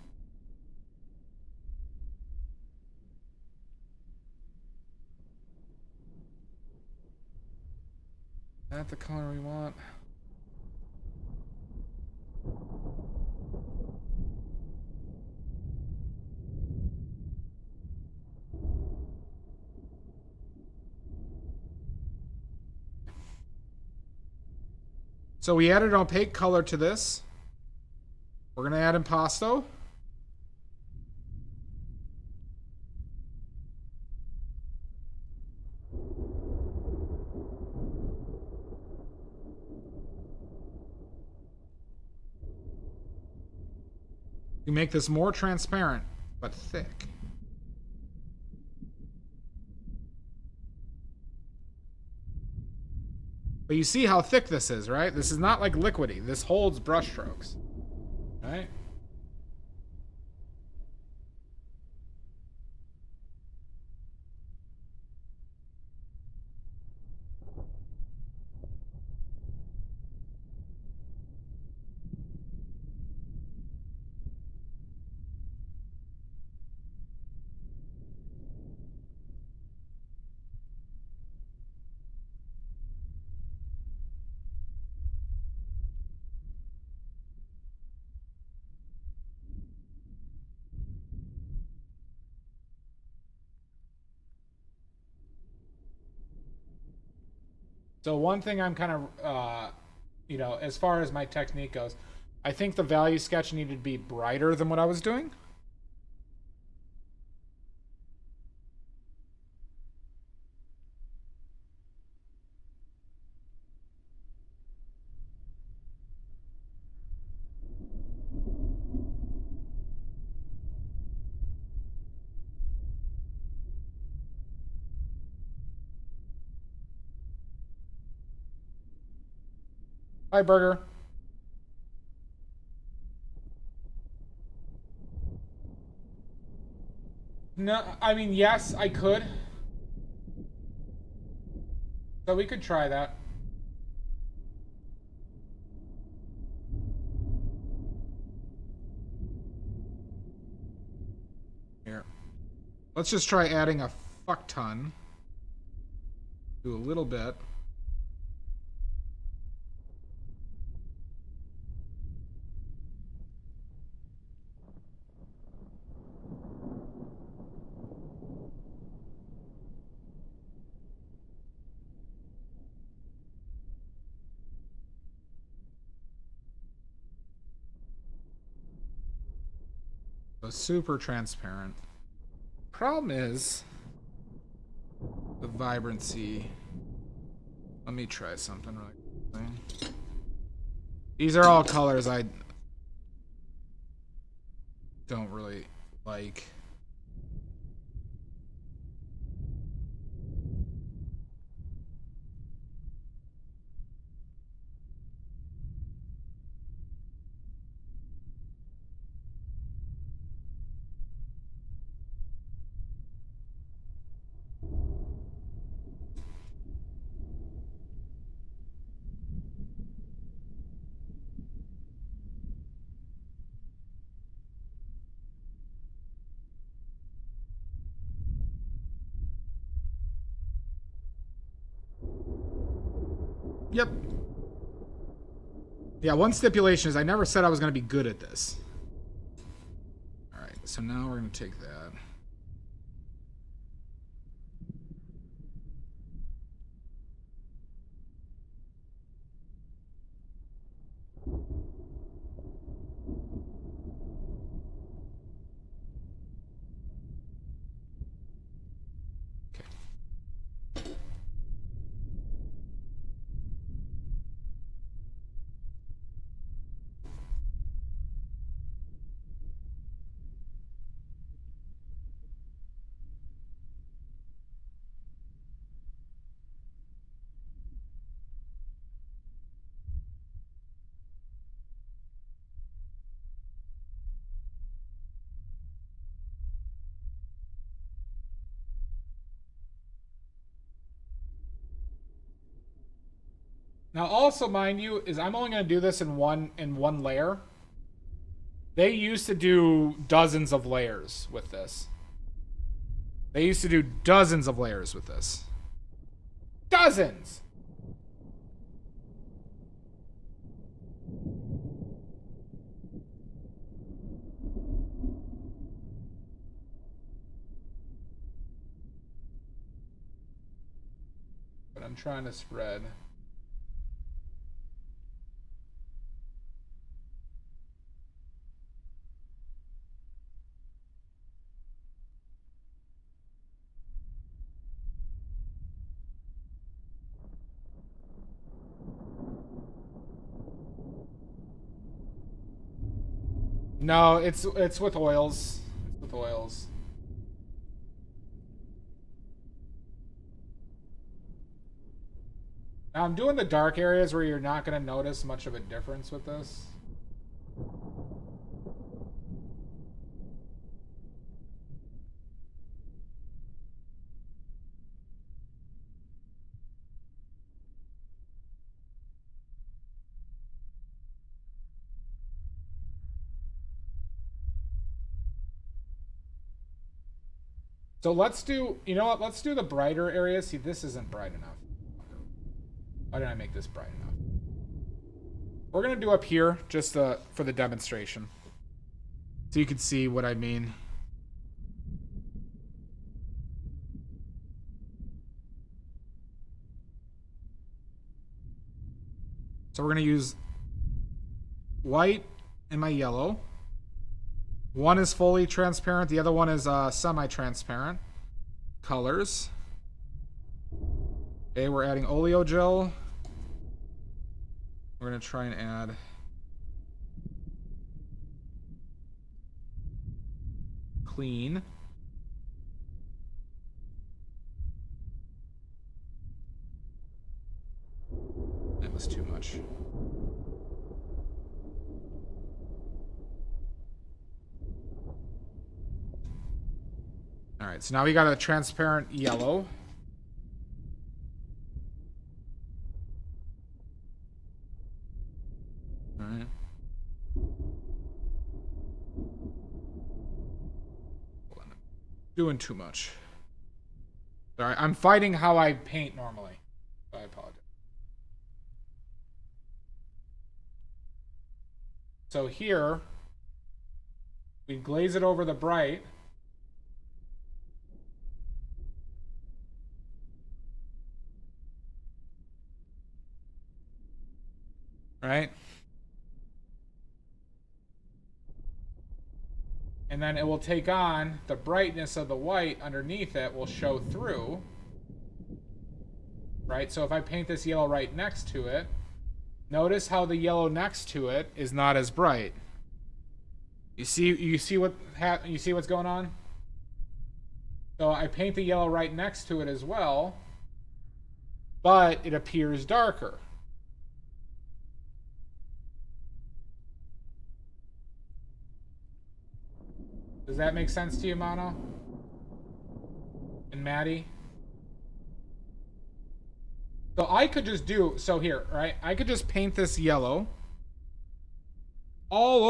[SPEAKER 1] Is that the color we want? So we added an opaque color to this. We're going to add impasto. You make this more transparent, but thick. But you see how thick this is, right? This is not like liquidy. This holds brush strokes. Right? So one thing I'm kind of, you know, as far as my technique goes, I think the value sketch needed to be brighter than what I was doing. Hi, Burger. No, I mean, yes, I could. So we could try that. Here. Let's just try adding a fuck ton. Do a little bit. So super transparent. Problem is the vibrancy. Let me try something really quickly. These are all colors I don't really like. Yep. Yeah, one stipulation is I never said I was going to be good at this. Alright, so now we're going to take that. Now, also, mind you, is I'm only going to do this in one layer. They used to do dozens of layers with this. They used to do dozens of layers with this. Dozens! But I'm trying to spread. No, it's with oils. It's with oils. Now I'm doing the dark areas where you're not going to notice much of a difference with this. So let's do, you know what, let's do the brighter areas. See, this isn't bright enough. Why didn't I make this bright enough? We're going to do up here, just for the demonstration. So you can see what I mean. So we're going to use white and my yellow. One is fully transparent. The other one is semi-transparent. Colors. Okay, we're adding oleo gel. We're going to try and add PLEIN. That was too much. All right, so now we got a transparent yellow. All right. Doing too much. Sorry, I'm fighting how I paint normally. So I apologize. So here, we glaze it over the bright. Right? And then it will take on the brightness of the white underneath it will show through. Right? So if I paint this yellow right next to it, notice how the yellow next to it is not as bright. You see what's going on? So I paint the yellow right next to it as well, but it appears darker. Does that make sense to you, Mono? And Maddie? So I could just do, so here, right? I could just paint this yellow all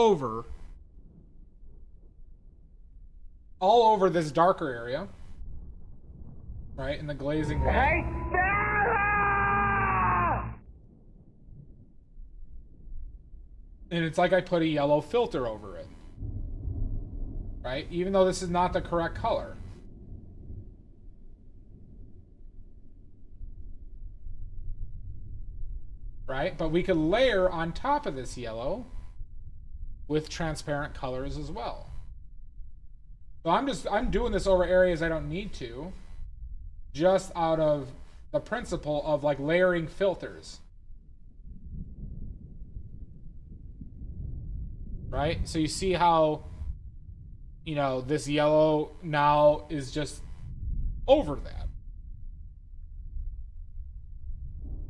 [SPEAKER 1] over this darker area, right? In the glazing one.
[SPEAKER 2] Hey, Sarah!
[SPEAKER 1] And it's like I put a yellow filter over it. Right? Even though this is not the correct color. Right? But we could layer on top of this yellow with transparent colors as well. So I'm doing this over areas I don't need to, just out of the principle of like layering filters. Right? So you see how, you know, this yellow now is just over that.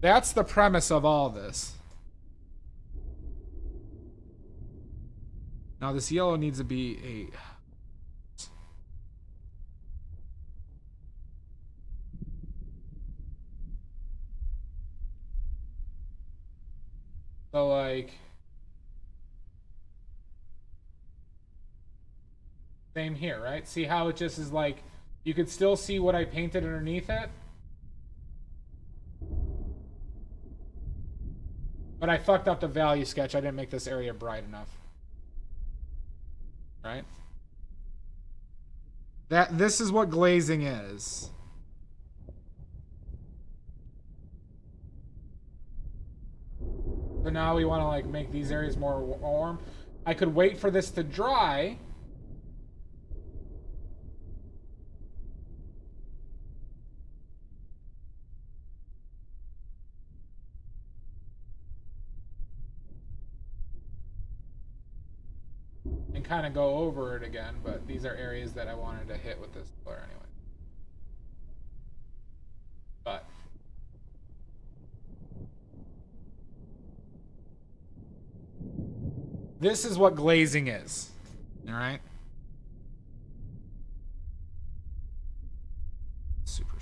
[SPEAKER 1] That's the premise of all this. Now this yellow needs to be a... So like... Same here, right? See how it just is like, you could still see what I painted underneath it. But I fucked up the value sketch. I didn't make this area bright enough. Right? This is what glazing is. So now we want to like make these areas more warm. I could wait for this to dry. And kind of go over it again, but these are areas that I wanted to hit with this color anyway. But this is what glazing is. All right? Super.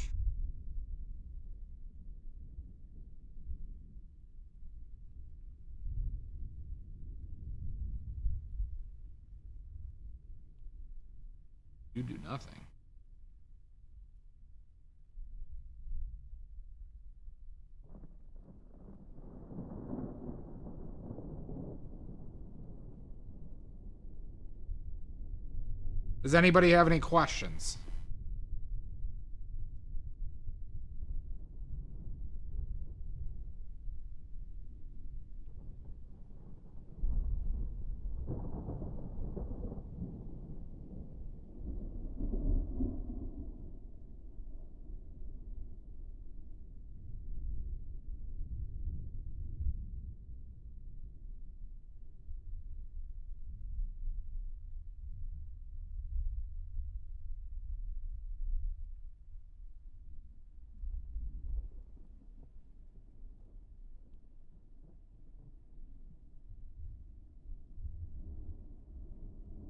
[SPEAKER 1] You do nothing. Does anybody have any questions?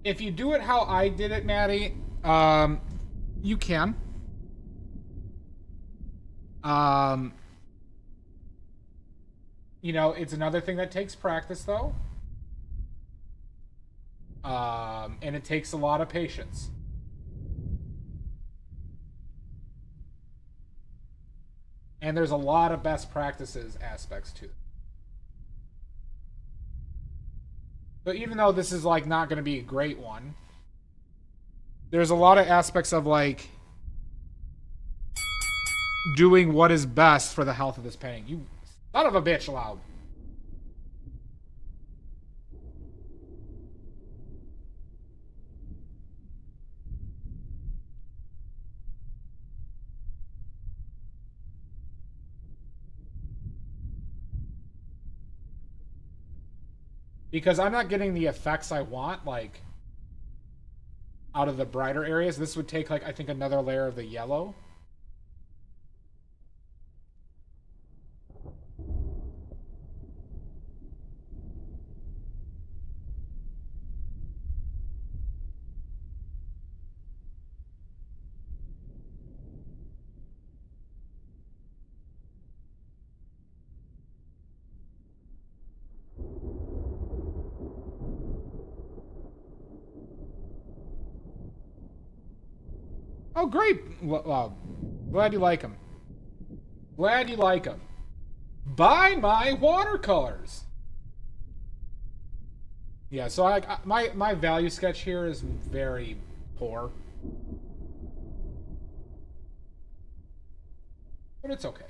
[SPEAKER 1] If you do it how I did it, Maddie, you can. You know, it's another thing that takes practice, though. And it takes a lot of patience. And there's a lot of best practices aspects to it. But even though this is, like, not going to be a great one, there's a lot of aspects of, like, doing what is best for the health of this painting. You son of a bitch, Loud. Because I'm not getting the effects I want, like, out of the brighter areas. This would take, like, I think another layer of the yellow. Oh, great. Well, glad you like them. Glad you like them. Buy my watercolors. Yeah, so my value sketch here is very poor. But it's okay.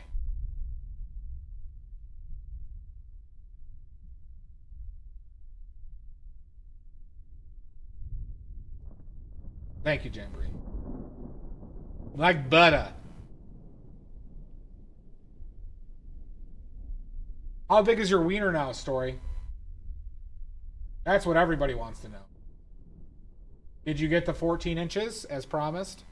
[SPEAKER 1] Thank you, Jamboree. Like butter. How big is your wiener now, Story? That's what everybody wants to know. Did you get the 14 inches as promised?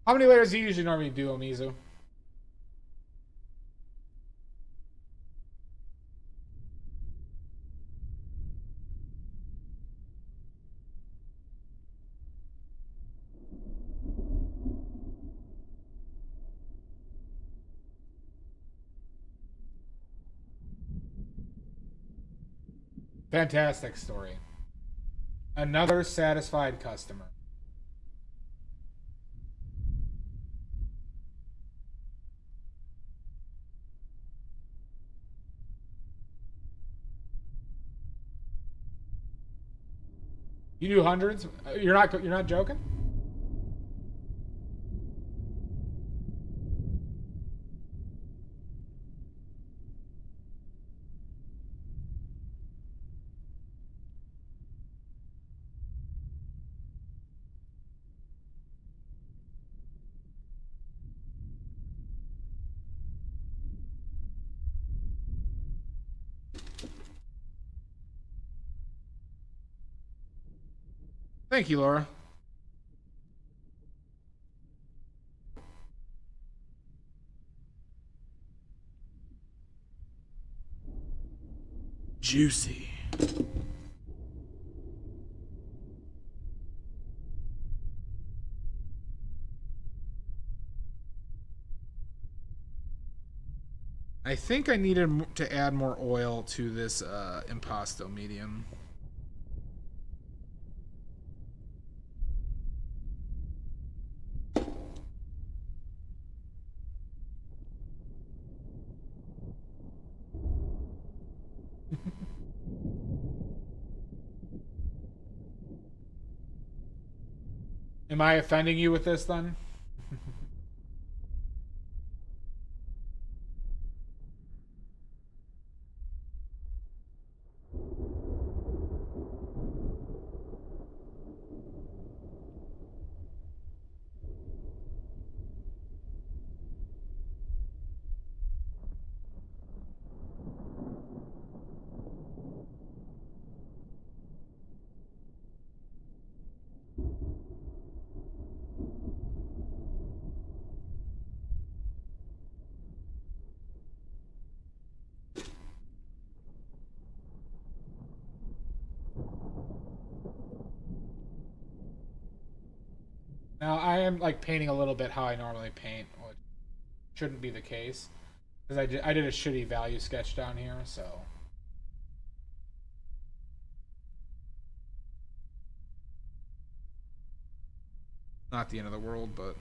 [SPEAKER 1] How many layers do you usually normally do, Omizu? Fantastic story. Another satisfied customer. You do hundreds? You're not joking? Thank you, Laura. Juicy. I think I needed to add more oil to this impasto medium. Am I offending you with this then? Now I am like painting a little bit how I normally paint, which shouldn't be the case, because I did a shitty value sketch down here, so. Not the end of the world, but.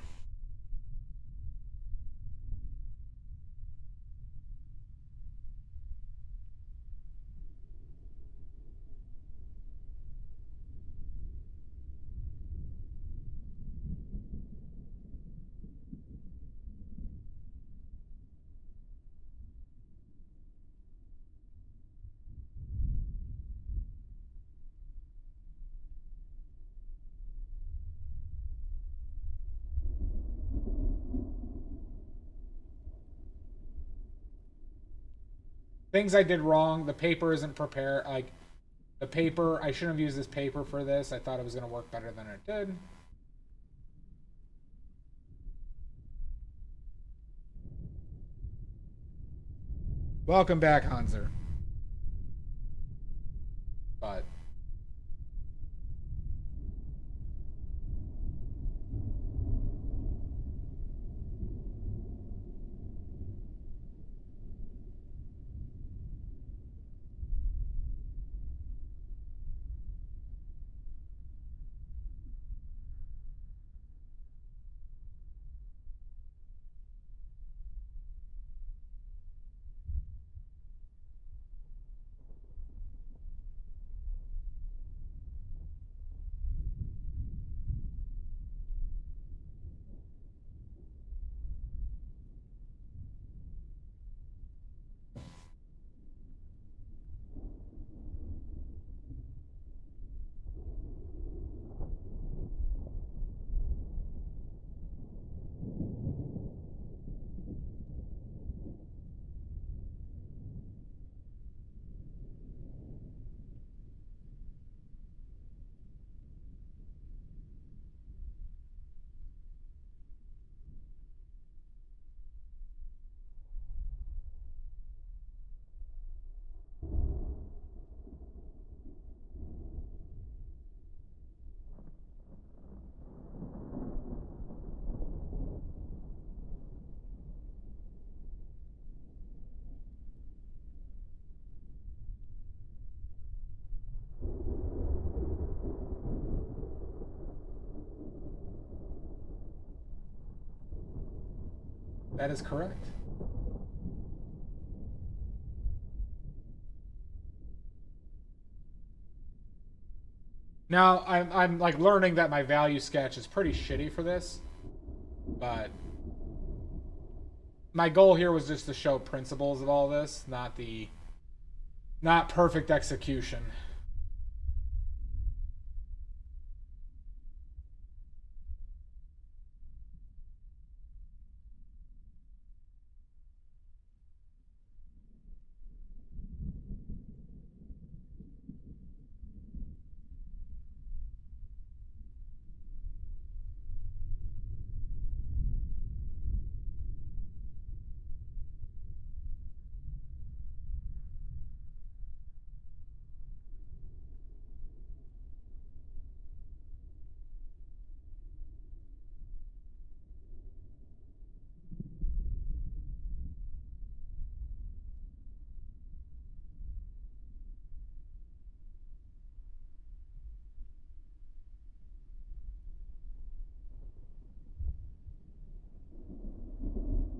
[SPEAKER 1] Things I did wrong. The paper isn't prepared. Like, the paper, I shouldn't have used this paper for this. I thought it was going to work better than it did. Welcome back, Hanser. But. That is correct. Now I'm like learning that my value sketch is pretty shitty for this, but my goal here was just to show principles of all this, not perfect execution.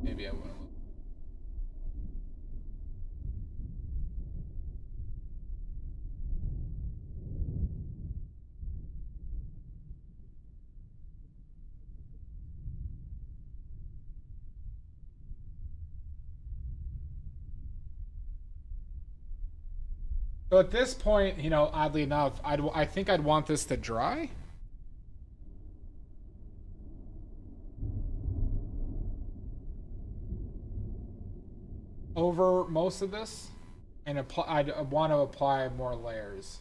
[SPEAKER 1] Maybe I will. So at this point, you know, oddly enough, I think I'd want this to dry. Over most of this, and I'd want to apply more layers.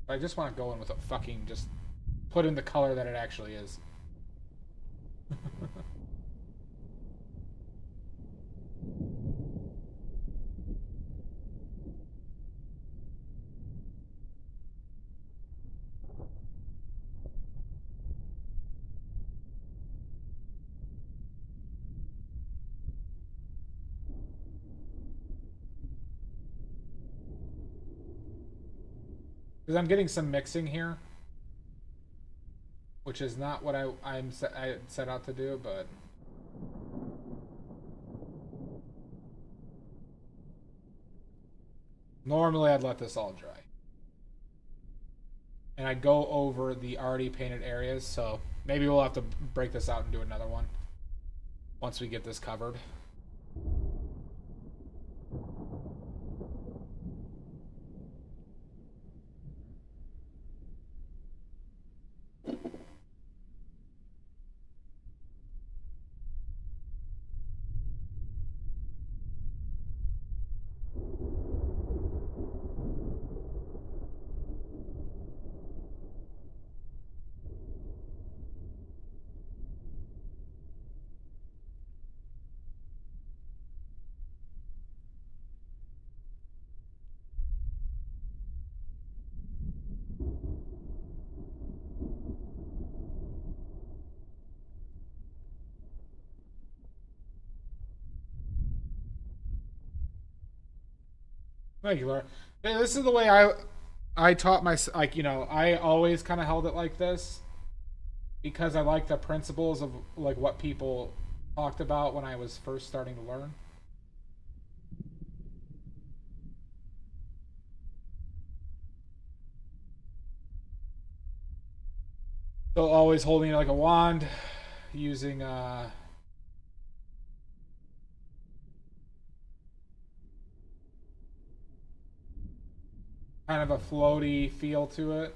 [SPEAKER 1] I just want to go in with a fucking just put in the color that it actually is. Because I'm getting some mixing here, which is not what I set out to do, but normally I'd let this all dry. And I'd go over the already painted areas, so maybe we'll have to break this out and do another one once we get this covered. Thank you, Laura. Hey, this is the way I taught my, like, you know, I always kind of held it like this because I like the principles of like what people talked about when I was first starting to learn. So always holding it like a wand, using kind of a floaty feel to it.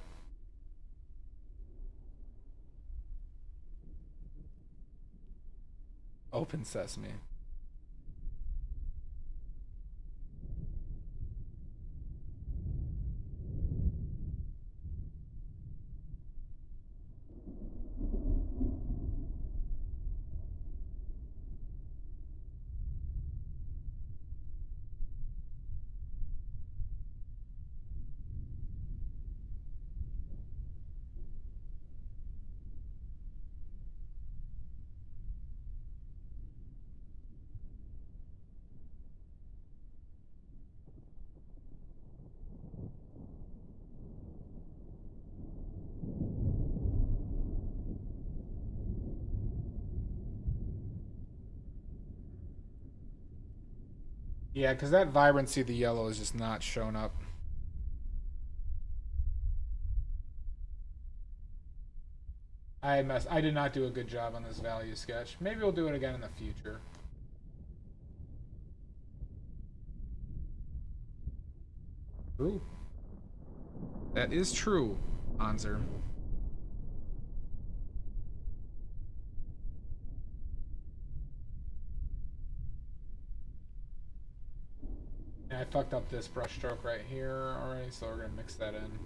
[SPEAKER 1] Open sesame. Yeah, because that vibrancy of the yellow is just not shown up. I did not do a good job on this value sketch. Maybe we'll do it again in the future. True. That is true, Anzer. I fucked up this brush stroke right here already, so we're gonna mix that in.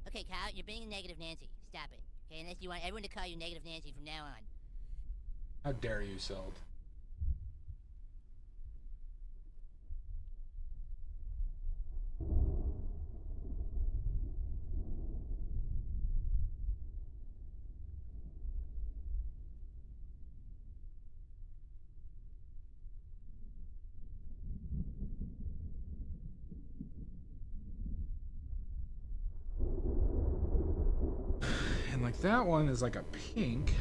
[SPEAKER 3] Okay, Kyle, you're being a negative Nancy. Stop it. Okay, unless you want everyone to call you negative Nancy from now on.
[SPEAKER 1] How dare you, Seld? And like that one is like a pink.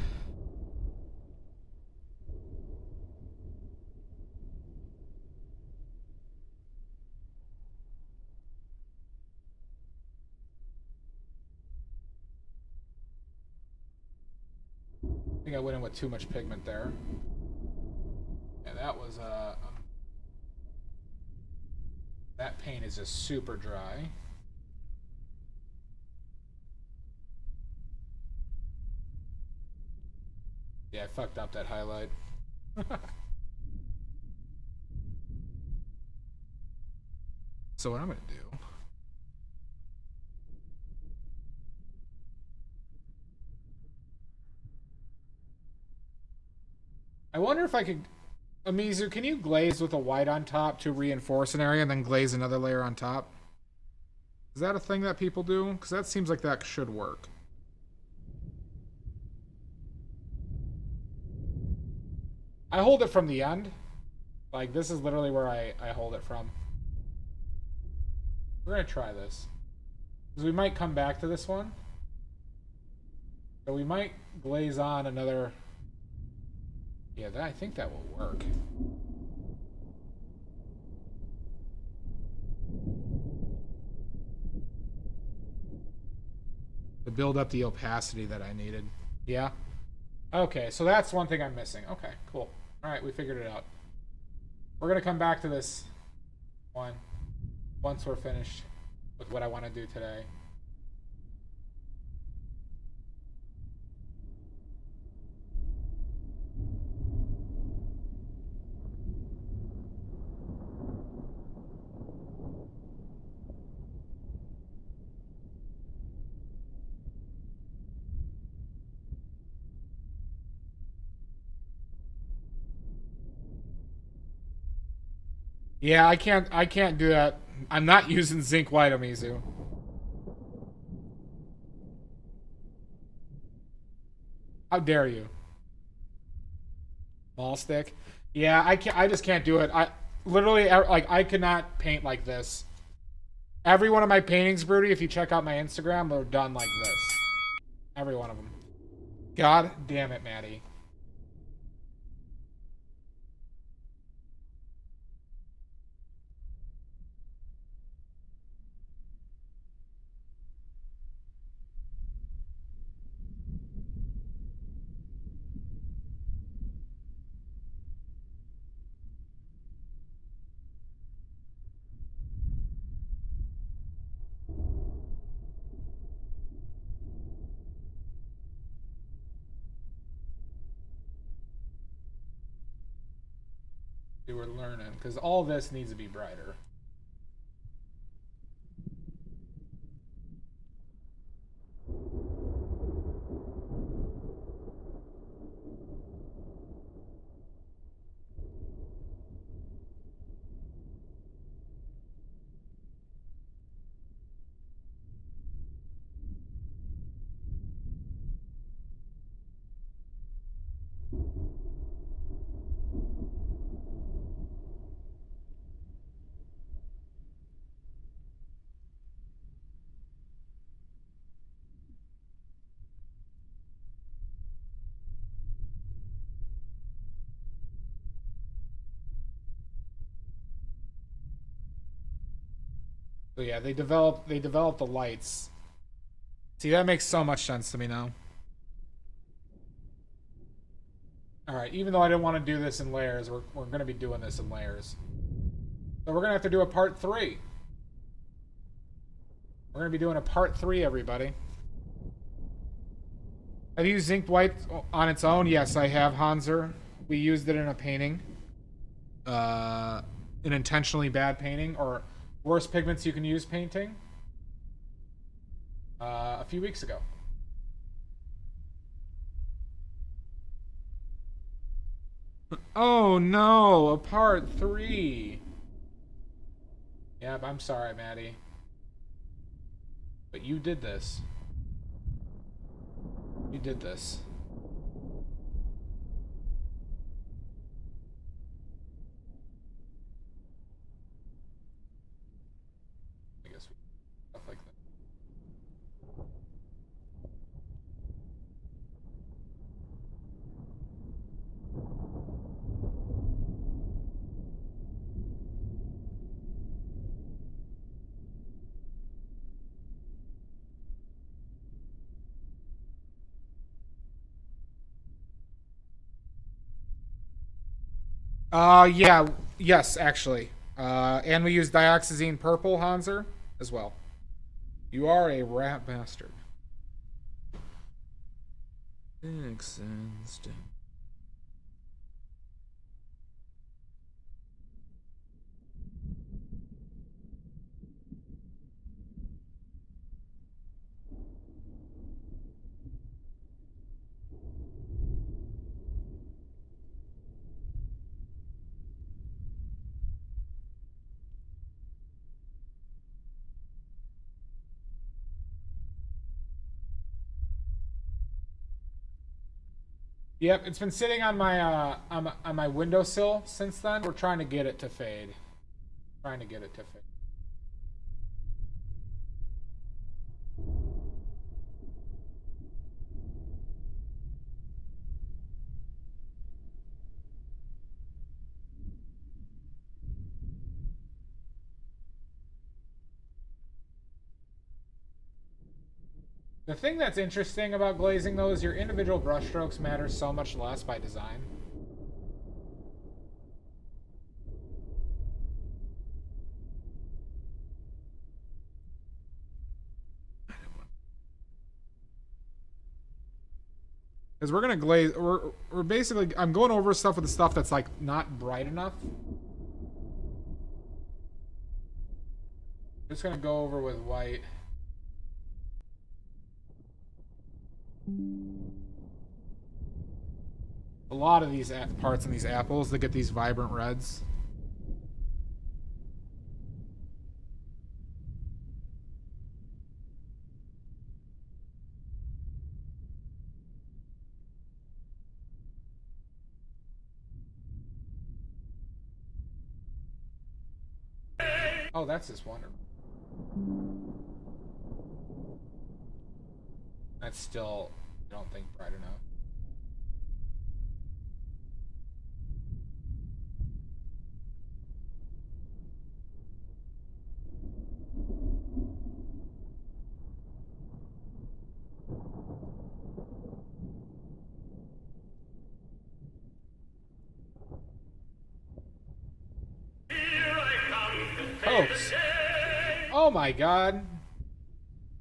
[SPEAKER 1] I think I went in with too much pigment there. And that was that paint is just super dry. Yeah, I fucked up that highlight. So what I'm gonna do, I wonder if I could, Amizu, can you glaze with a white on top to reinforce an area and then glaze another layer on top? Is that a thing that people do? Because that seems like that should work. I hold it from the end. Like, this is literally where I hold it from. We're going to try this. Because we might come back to this one. So we might glaze on another... Yeah, I think that will work. To build up the opacity that I needed. Yeah? Okay, so that's one thing I'm missing. Okay, cool. Alright, we figured it out. We're going to come back to this one once we're finished with what I want to do today. Yeah, I can't do that. I'm not using zinc white Amizu. How dare you? Ball stick? Yeah, I just can't do it. I literally, like, I could not paint like this. Every one of my paintings, Broody, if you check out my Instagram, they're done like this. Every one of them. God damn it, Maddie. We're learning, because all this needs to be brighter. So yeah, they developed the lights. See, that makes so much sense to me now. Alright, even though I didn't want to do this in layers, we're going to be doing this in layers. So we're going to have to do a part 3. We're going to be doing a part 3, everybody. Have you used zinked white on its own? Yes, I have, Hanser. We used it in a painting. An intentionally bad painting, or worst pigments you can use painting. A few weeks ago. Oh no, a part 3. Yep, I'm sorry, Maddie. But you did this. You did this. I guess we stuff like that. Yeah, yes, actually. And we use dioxazine purple, Hanser, as well. You are a rat bastard. Exhausting. Yep, it's been sitting on my windowsill since then. We're trying to get it to fade. Trying to get it to fade. The thing that's interesting about glazing, though, is your individual brushstrokes matter so much less by design. Because we're gonna glaze, we're basically, I'm going over stuff with the stuff that's like not bright enough. Just gonna go over with white. A lot of these parts in these apples that get these vibrant reds. Oh, that's just wonderful. That's still, I don't think, bright enough. Folks. Oh my god.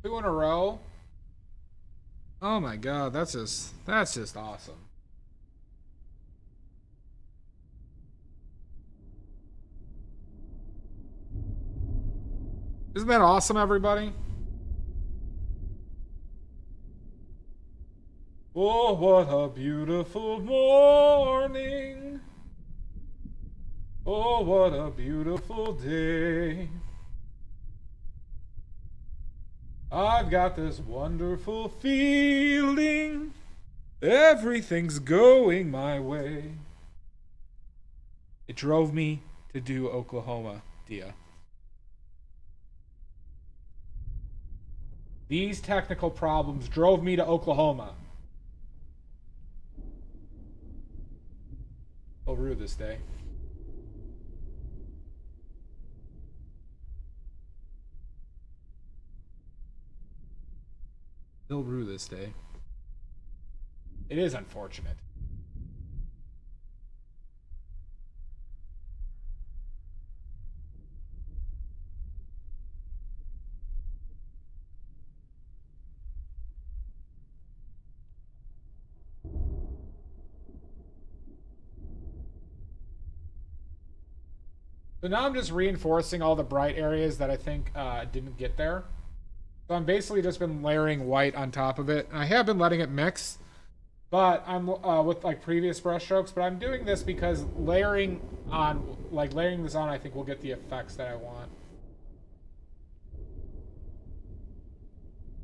[SPEAKER 1] 2 in a row. Oh my god, that's just awesome. Isn't that awesome, everybody? Oh, what a beautiful morning. Oh, what a beautiful day. I've got this wonderful feeling. Everything's going my way. It drove me to do Oklahoma, Dia. These technical problems drove me to Oklahoma. I'll rue this day. They'll rue this day. It is unfortunate. So now I'm just reinforcing all the bright areas that I think didn't get there. So I'm basically just been layering white on top of it. And I have been letting it mix, but I'm with like previous brush strokes. But I'm doing this because layering this on, I think will get the effects that I want.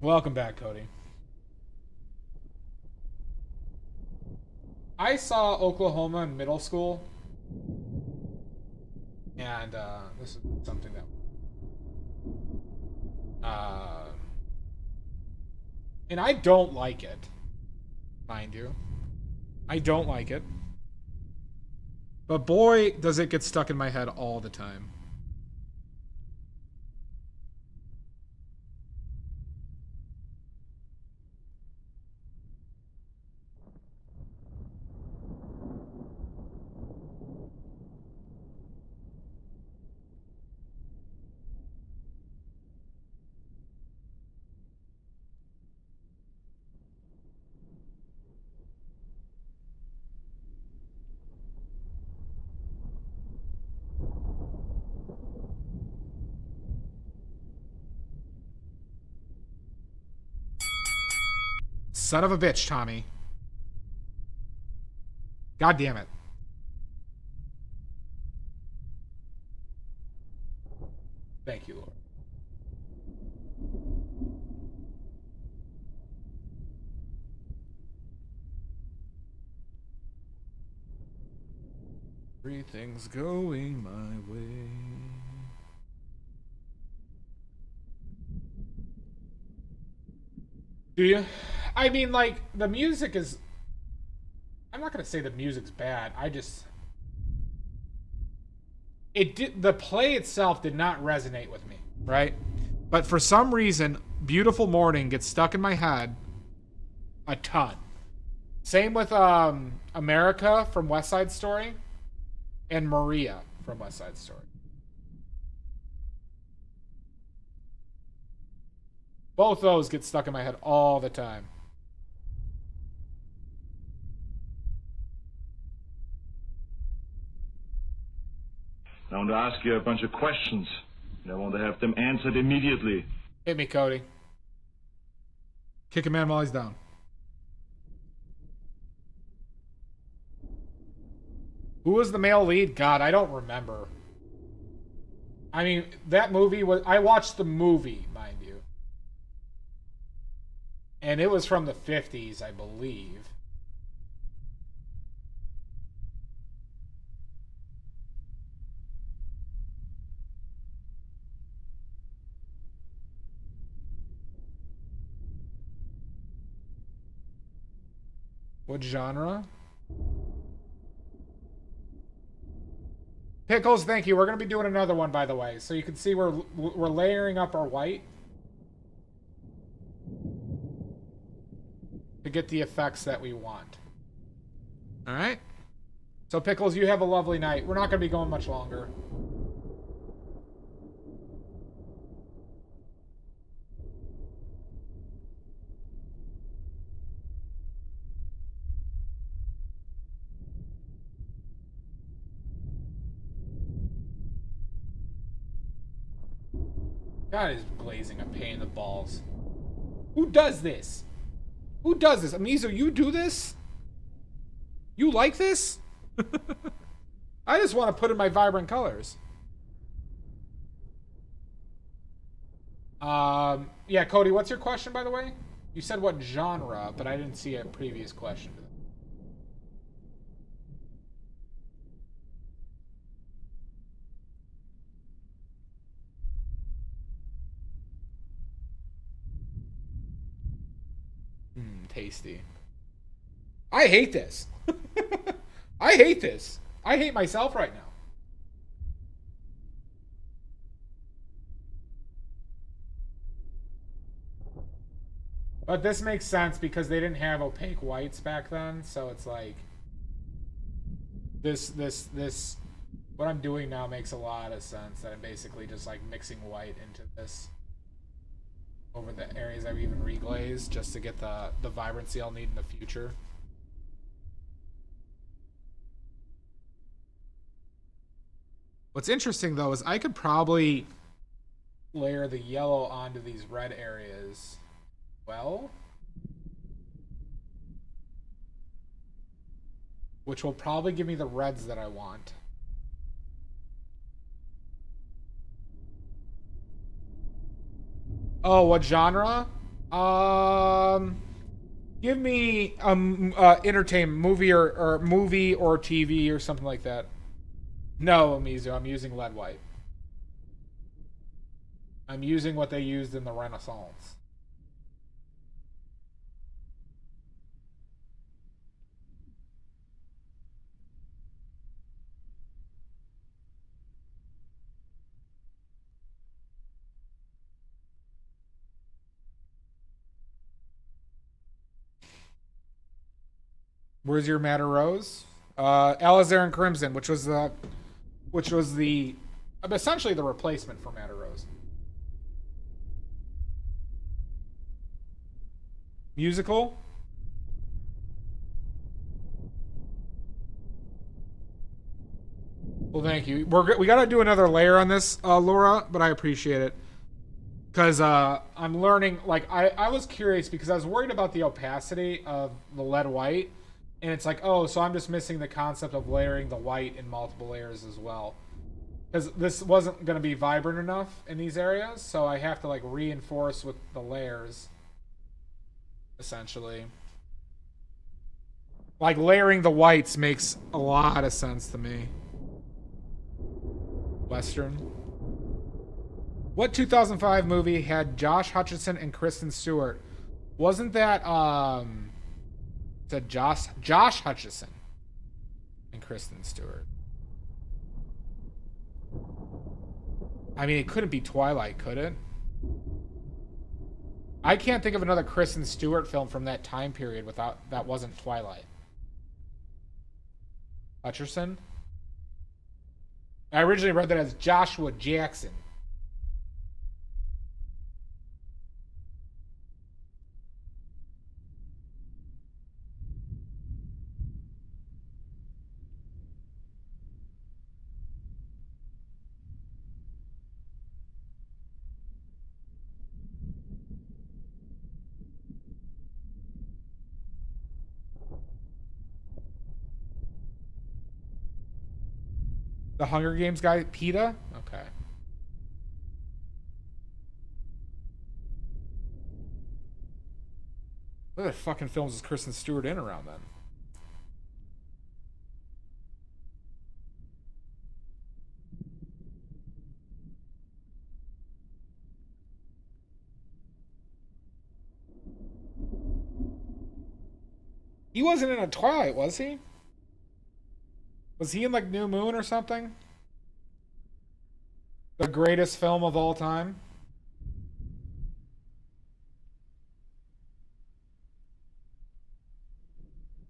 [SPEAKER 1] Welcome back, Cody. I saw Oklahoma in middle school, and this is something that. And I don't like it, mind you. I don't like it. But boy, does it get stuck in my head all the time. Son of a bitch, Tommy. God damn it. Thank you, Lord. Everything's going my way. Do you? I mean, like, the music is... I'm not going to say the music's bad. I just... The play itself did not resonate with me, right? But for some reason, Beautiful Morning gets stuck in my head a ton. Same with America from West Side Story and Maria from West Side Story. Both those get stuck in my head all the time.
[SPEAKER 6] I want to ask you a bunch of questions, and I want to have them answered immediately.
[SPEAKER 1] Hit me, Cody. Kick a man while he's down. Who was the male lead? God, I don't remember. I mean, that movie was... I watched the movie, mind you. And it was from the 50s, I believe. What genre? Pickles, thank you. We're going to be doing another one, by the way. So you can see we're layering up our white to get the effects that we want. All right? So, Pickles, you have a lovely night. We're not going to be going much longer. God, is glazing a pain in the balls. Who does this? Who does this? Amizo, you do this? You like this? I just want to put in my vibrant colors. Yeah, Cody, what's your question, by the way? You said what genre, but I didn't see a previous question. Tasty. I hate this. I hate this. I hate myself right now. But this makes sense because they didn't have opaque whites back then, so it's like this what I'm doing now makes a lot of sense, that I'm basically just like mixing white into this over the areas I've even reglazed just to get the vibrancy I'll need in the future. What's interesting though is I could probably layer the yellow onto these red areas well, which will probably give me the reds that I want. Oh, what genre? Give me entertainment, movie or movie or TV or something like that. No, Amizu, I'm using lead white. I'm using what they used in the Renaissance. Where's your Madder Rose? Alizarin Crimson, which was the essentially the replacement for Madder Rose. Musical? Well, thank you. We got to do another layer on this, Laura, but I appreciate it. Because I'm learning, like, I was curious because I was worried about the opacity of the lead white. And it's like, oh, so I'm just missing the concept of layering the white in multiple layers as well. Because this wasn't going to be vibrant enough in these areas, so I have to, like, reinforce with the layers, essentially. Like, layering the whites makes a lot of sense to me. Western. What 2005 movie had Josh Hutcherson and Kristen Stewart? Wasn't that said Josh Hutcherson and Kristen Stewart? I mean, it couldn't be Twilight, could it? I can't think of another Kristen Stewart film from that time period without that wasn't Twilight. Hutcherson? I originally read that as Joshua Jackson. The Hunger Games guy, PETA? Okay. What other fucking films is Kristen Stewart in around then? He wasn't in a Twilight, was he? Was he in like New Moon or something? The greatest film of all time?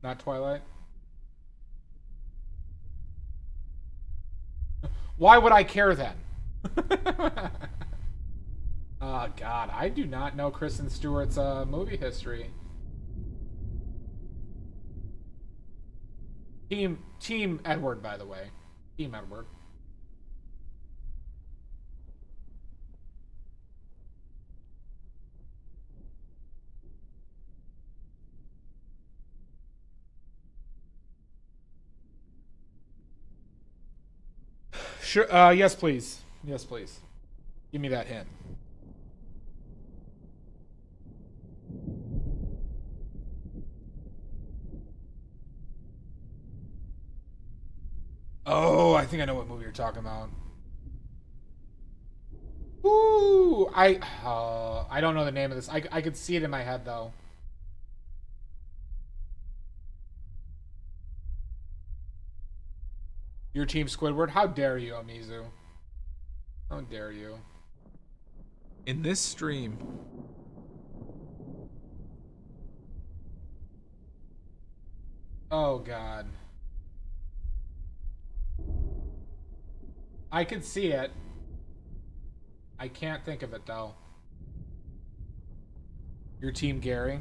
[SPEAKER 1] Not Twilight? Why would I care then? Oh God, I do not know Kristen Stewart's movie history. Team Edward, by the way. Team Edward. Sure. Yes, please. Yes, please. Give me that hint. Oh, I think I know what movie you're talking about. Ooh, I don't know the name of this. I could see it in my head though. Your team Squidward? How dare you, Amizu? How dare you? In this stream. Oh God. I can see it. I can't think of it though. Your team Gary?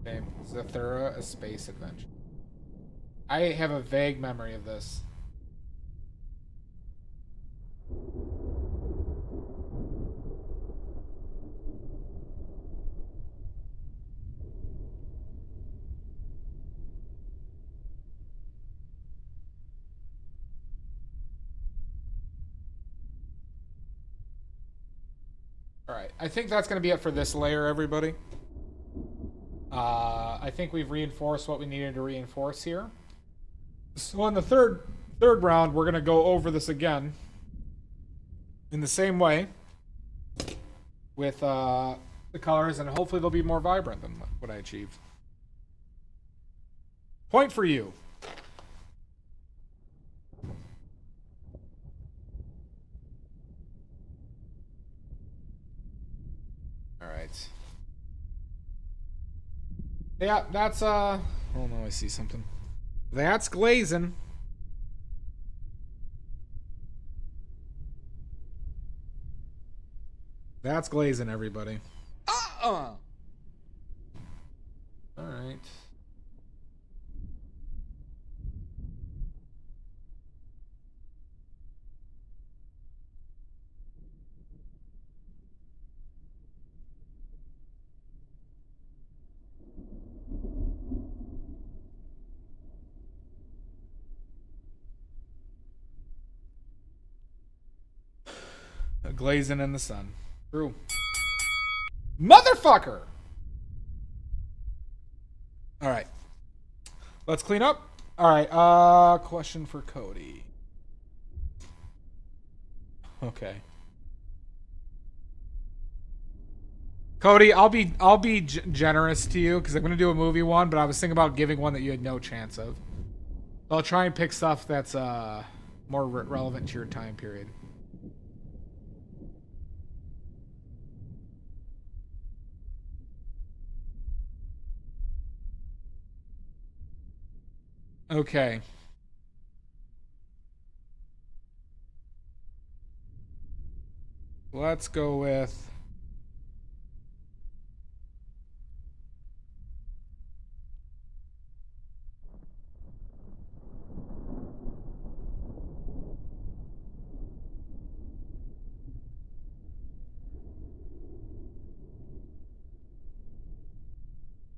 [SPEAKER 1] Name Zathura, A Space Adventure. I have a vague memory of this. Alright, I think that's going to be it for this layer, everybody. I think we've reinforced what we needed to reinforce here. So in the third round, we're going to go over this again in the same way with the colors, and hopefully they'll be more vibrant than what I achieved. Point for you. Alright. Yeah, that's, oh no, I see something. That's glazing. That's glazing, everybody. Alright. Glazing in the sun. True. Motherfucker! Alright. Let's clean up. Alright, question for Cody. Okay. Cody, I'll be generous to you because I'm gonna do a movie one, but I was thinking about giving one that you had no chance of. I'll try and pick stuff that's more relevant to your time period. Okay. Let's go with...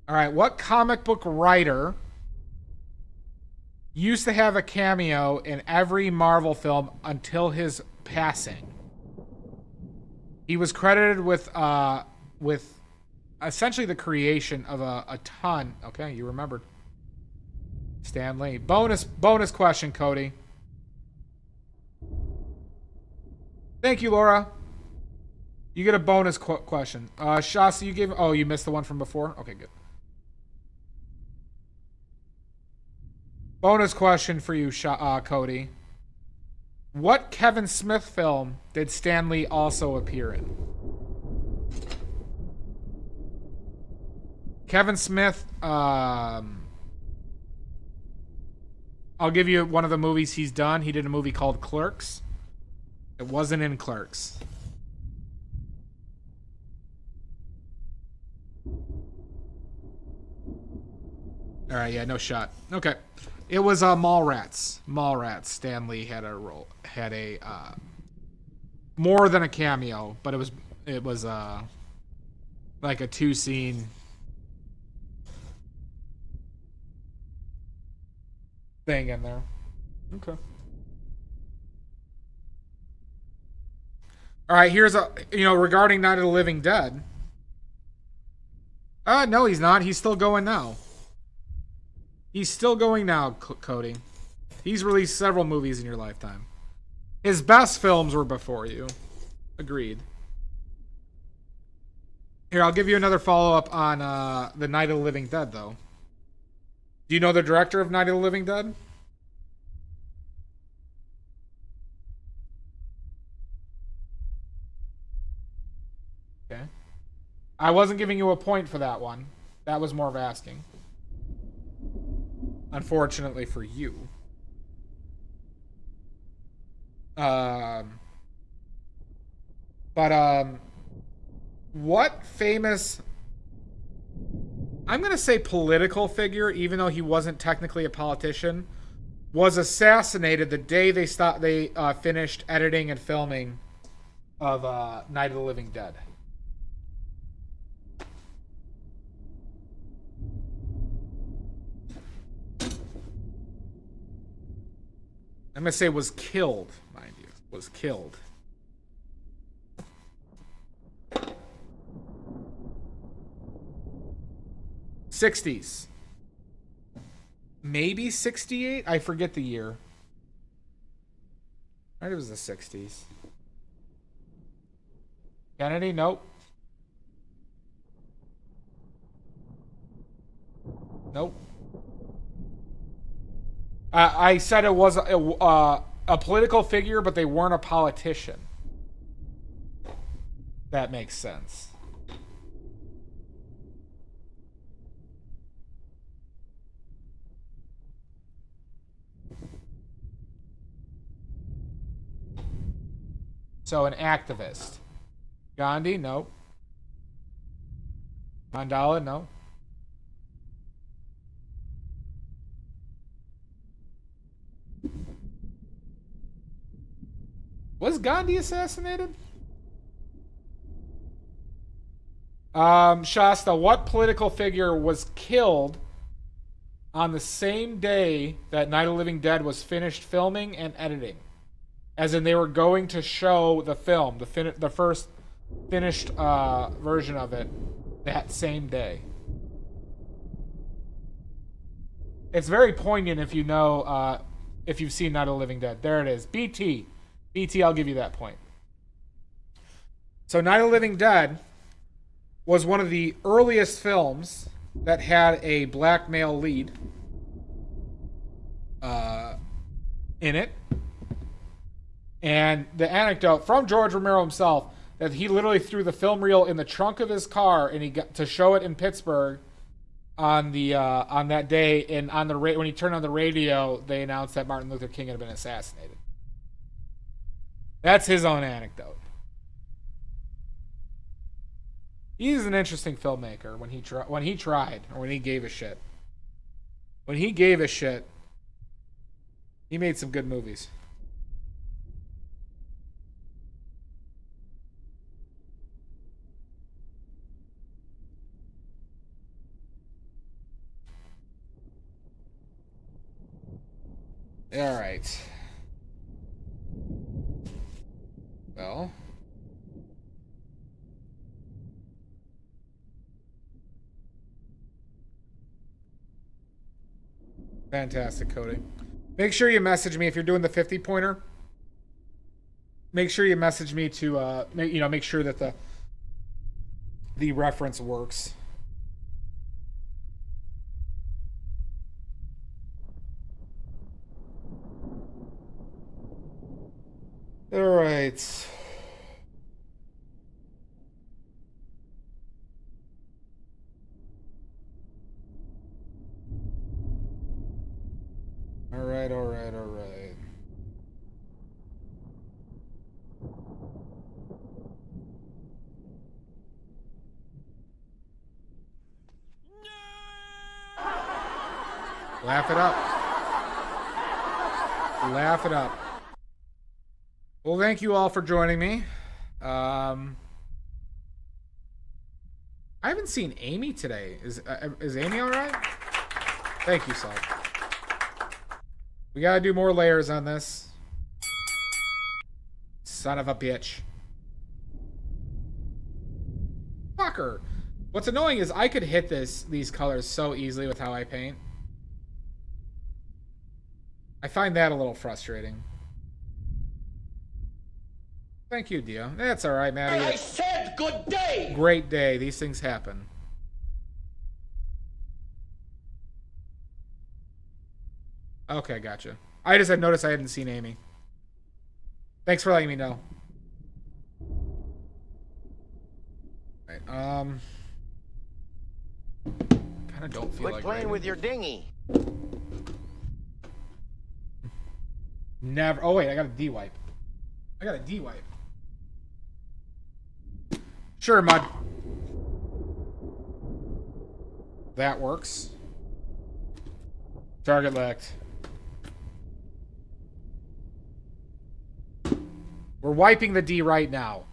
[SPEAKER 1] All right, what comic book writer used to have a cameo in every Marvel film until his passing? He was credited with essentially the creation of a ton. Okay, you remembered. Stan Lee. Bonus question, Cody. Thank you, Laura. You get a bonus question. Shasta, you gave... Oh, you missed the one from before? Okay, good. Bonus question for you, Cody. What Kevin Smith film did Stan Lee also appear in? Kevin Smith, I'll give you one of the movies he's done. He did a movie called Clerks. It wasn't in Clerks. All right, yeah, no shot. Okay. It was Mallrats. Mallrats. Stan Lee had a role, had a more than a cameo, but it was like a 2-scene thing in there. Okay. All right, here's a regarding Night of the Living Dead. No, he's not. He's still going now. He's still going now, Cody. He's released several movies in your lifetime. His best films were before you. Agreed. Here, I'll give you another follow-up on the Night of the Living Dead, though. Do you know the director of Night of the Living Dead? Okay. I wasn't giving you a point for that one. That was more of asking. Unfortunately for you. What famous... I'm going to say political figure, even though he wasn't technically a politician, was assassinated the day they finished editing and filming of Night of the Living Dead? I'm going to say was killed, mind you. Was killed. '60s. Maybe 68? I forget the year. Right, it was the 60s. Kennedy? Nope. Nope. I said it was a political figure, but they weren't a politician. That makes sense. So an activist. Gandhi? No. Mandela? No. Was Gandhi assassinated? Shasta, what political figure was killed on the same day that Night of the Living Dead was finished filming and editing? As in, they were going to show the film, the first finished version of it, that same day. It's very poignant if you know, if you've seen Night of the Living Dead. There it is. BT. BT, I'll give you that point. So Night of the Living Dead was one of the earliest films that had a black male lead in it. And the anecdote from George Romero himself that he literally threw the film reel in the trunk of his car and he got to show it in Pittsburgh on the on that day, and on the when he turned on the radio, they announced that Martin Luther King had been assassinated. That's his own anecdote. He's an interesting filmmaker when he tried, or when he gave a shit. When he gave a shit, he made some good movies. All right. Well. Fantastic, Cody. Make sure you message me if you're doing the 50-pointer. Make sure you message me to, make sure that the reference works. All right. All right. Laugh it up. Laugh it up. Well, thank you all for joining me. I haven't seen Amy today. Is Amy all right? Thank you, Salt. We gotta do more layers on this. Son of a bitch. Fucker. What's annoying is I could hit these colors so easily with how I paint. I find that a little frustrating. Thank you, Dio. That's alright, Maddie.
[SPEAKER 2] I said good day!
[SPEAKER 1] Great day. These things happen. Okay, gotcha. I just had noticed I hadn't seen Amy. Thanks for letting me know. Right, kind of don't feel like
[SPEAKER 2] playing
[SPEAKER 1] writing.
[SPEAKER 2] with your dinghy.
[SPEAKER 1] Never. Oh wait, I got a D wipe. I got a D wipe. Sure, Mud. That works. Target locked. We're wiping the D right now.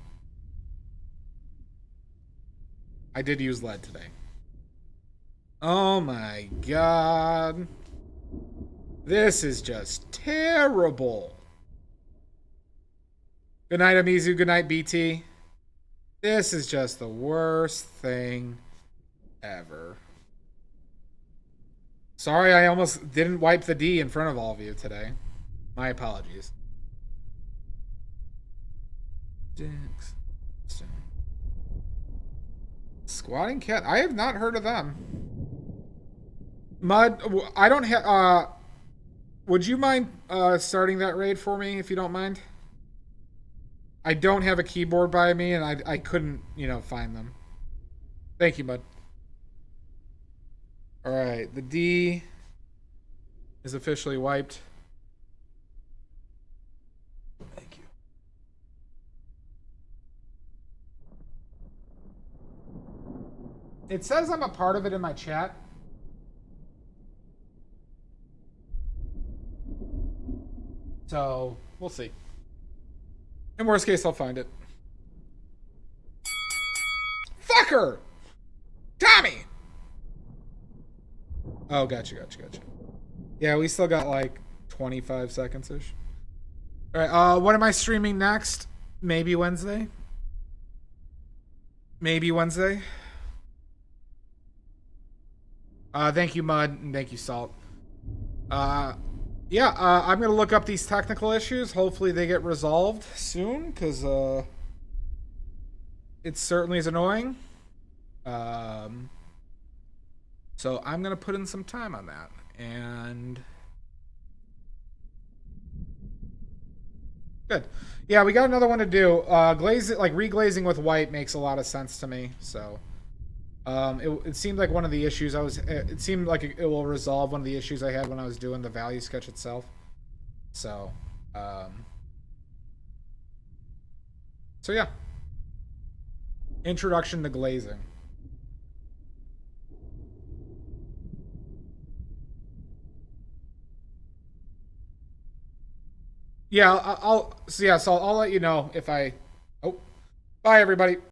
[SPEAKER 1] I did use lead today. Oh my god. This is just terrible. Good night, Amizu. Good night, BT. This is just the worst thing ever. Sorry, I almost didn't wipe the D in front of all of you today. My apologies. Squatting Cat. I have not heard of them. Mud, I don't have... would you mind starting that raid for me, if you don't mind? I don't have a keyboard by me, and I couldn't, find them. Thank you, Mud. Alright, the D is officially wiped. Thank you. It says I'm a part of it in my chat. So, we'll see. In worst case, I'll find it. Fucker! Tommy! Oh, gotcha. Yeah, we still got like 25 seconds-ish. Alright, what am I streaming next? Maybe Wednesday? Thank you, Mud, and thank you, Salt. Yeah, I'm going to look up these technical issues. Hopefully they get resolved soon, because, it certainly is annoying. So I'm gonna put in some time on that, and good. Yeah, we got another one to do. Glaze it, like reglazing with white makes a lot of sense to me. So, it seemed like one of the issues it seemed like it will resolve one of the issues I had when I was doing the value sketch itself. So, so yeah. Introduction to glazing. Yeah, so I'll let you know if I... Oh, bye everybody.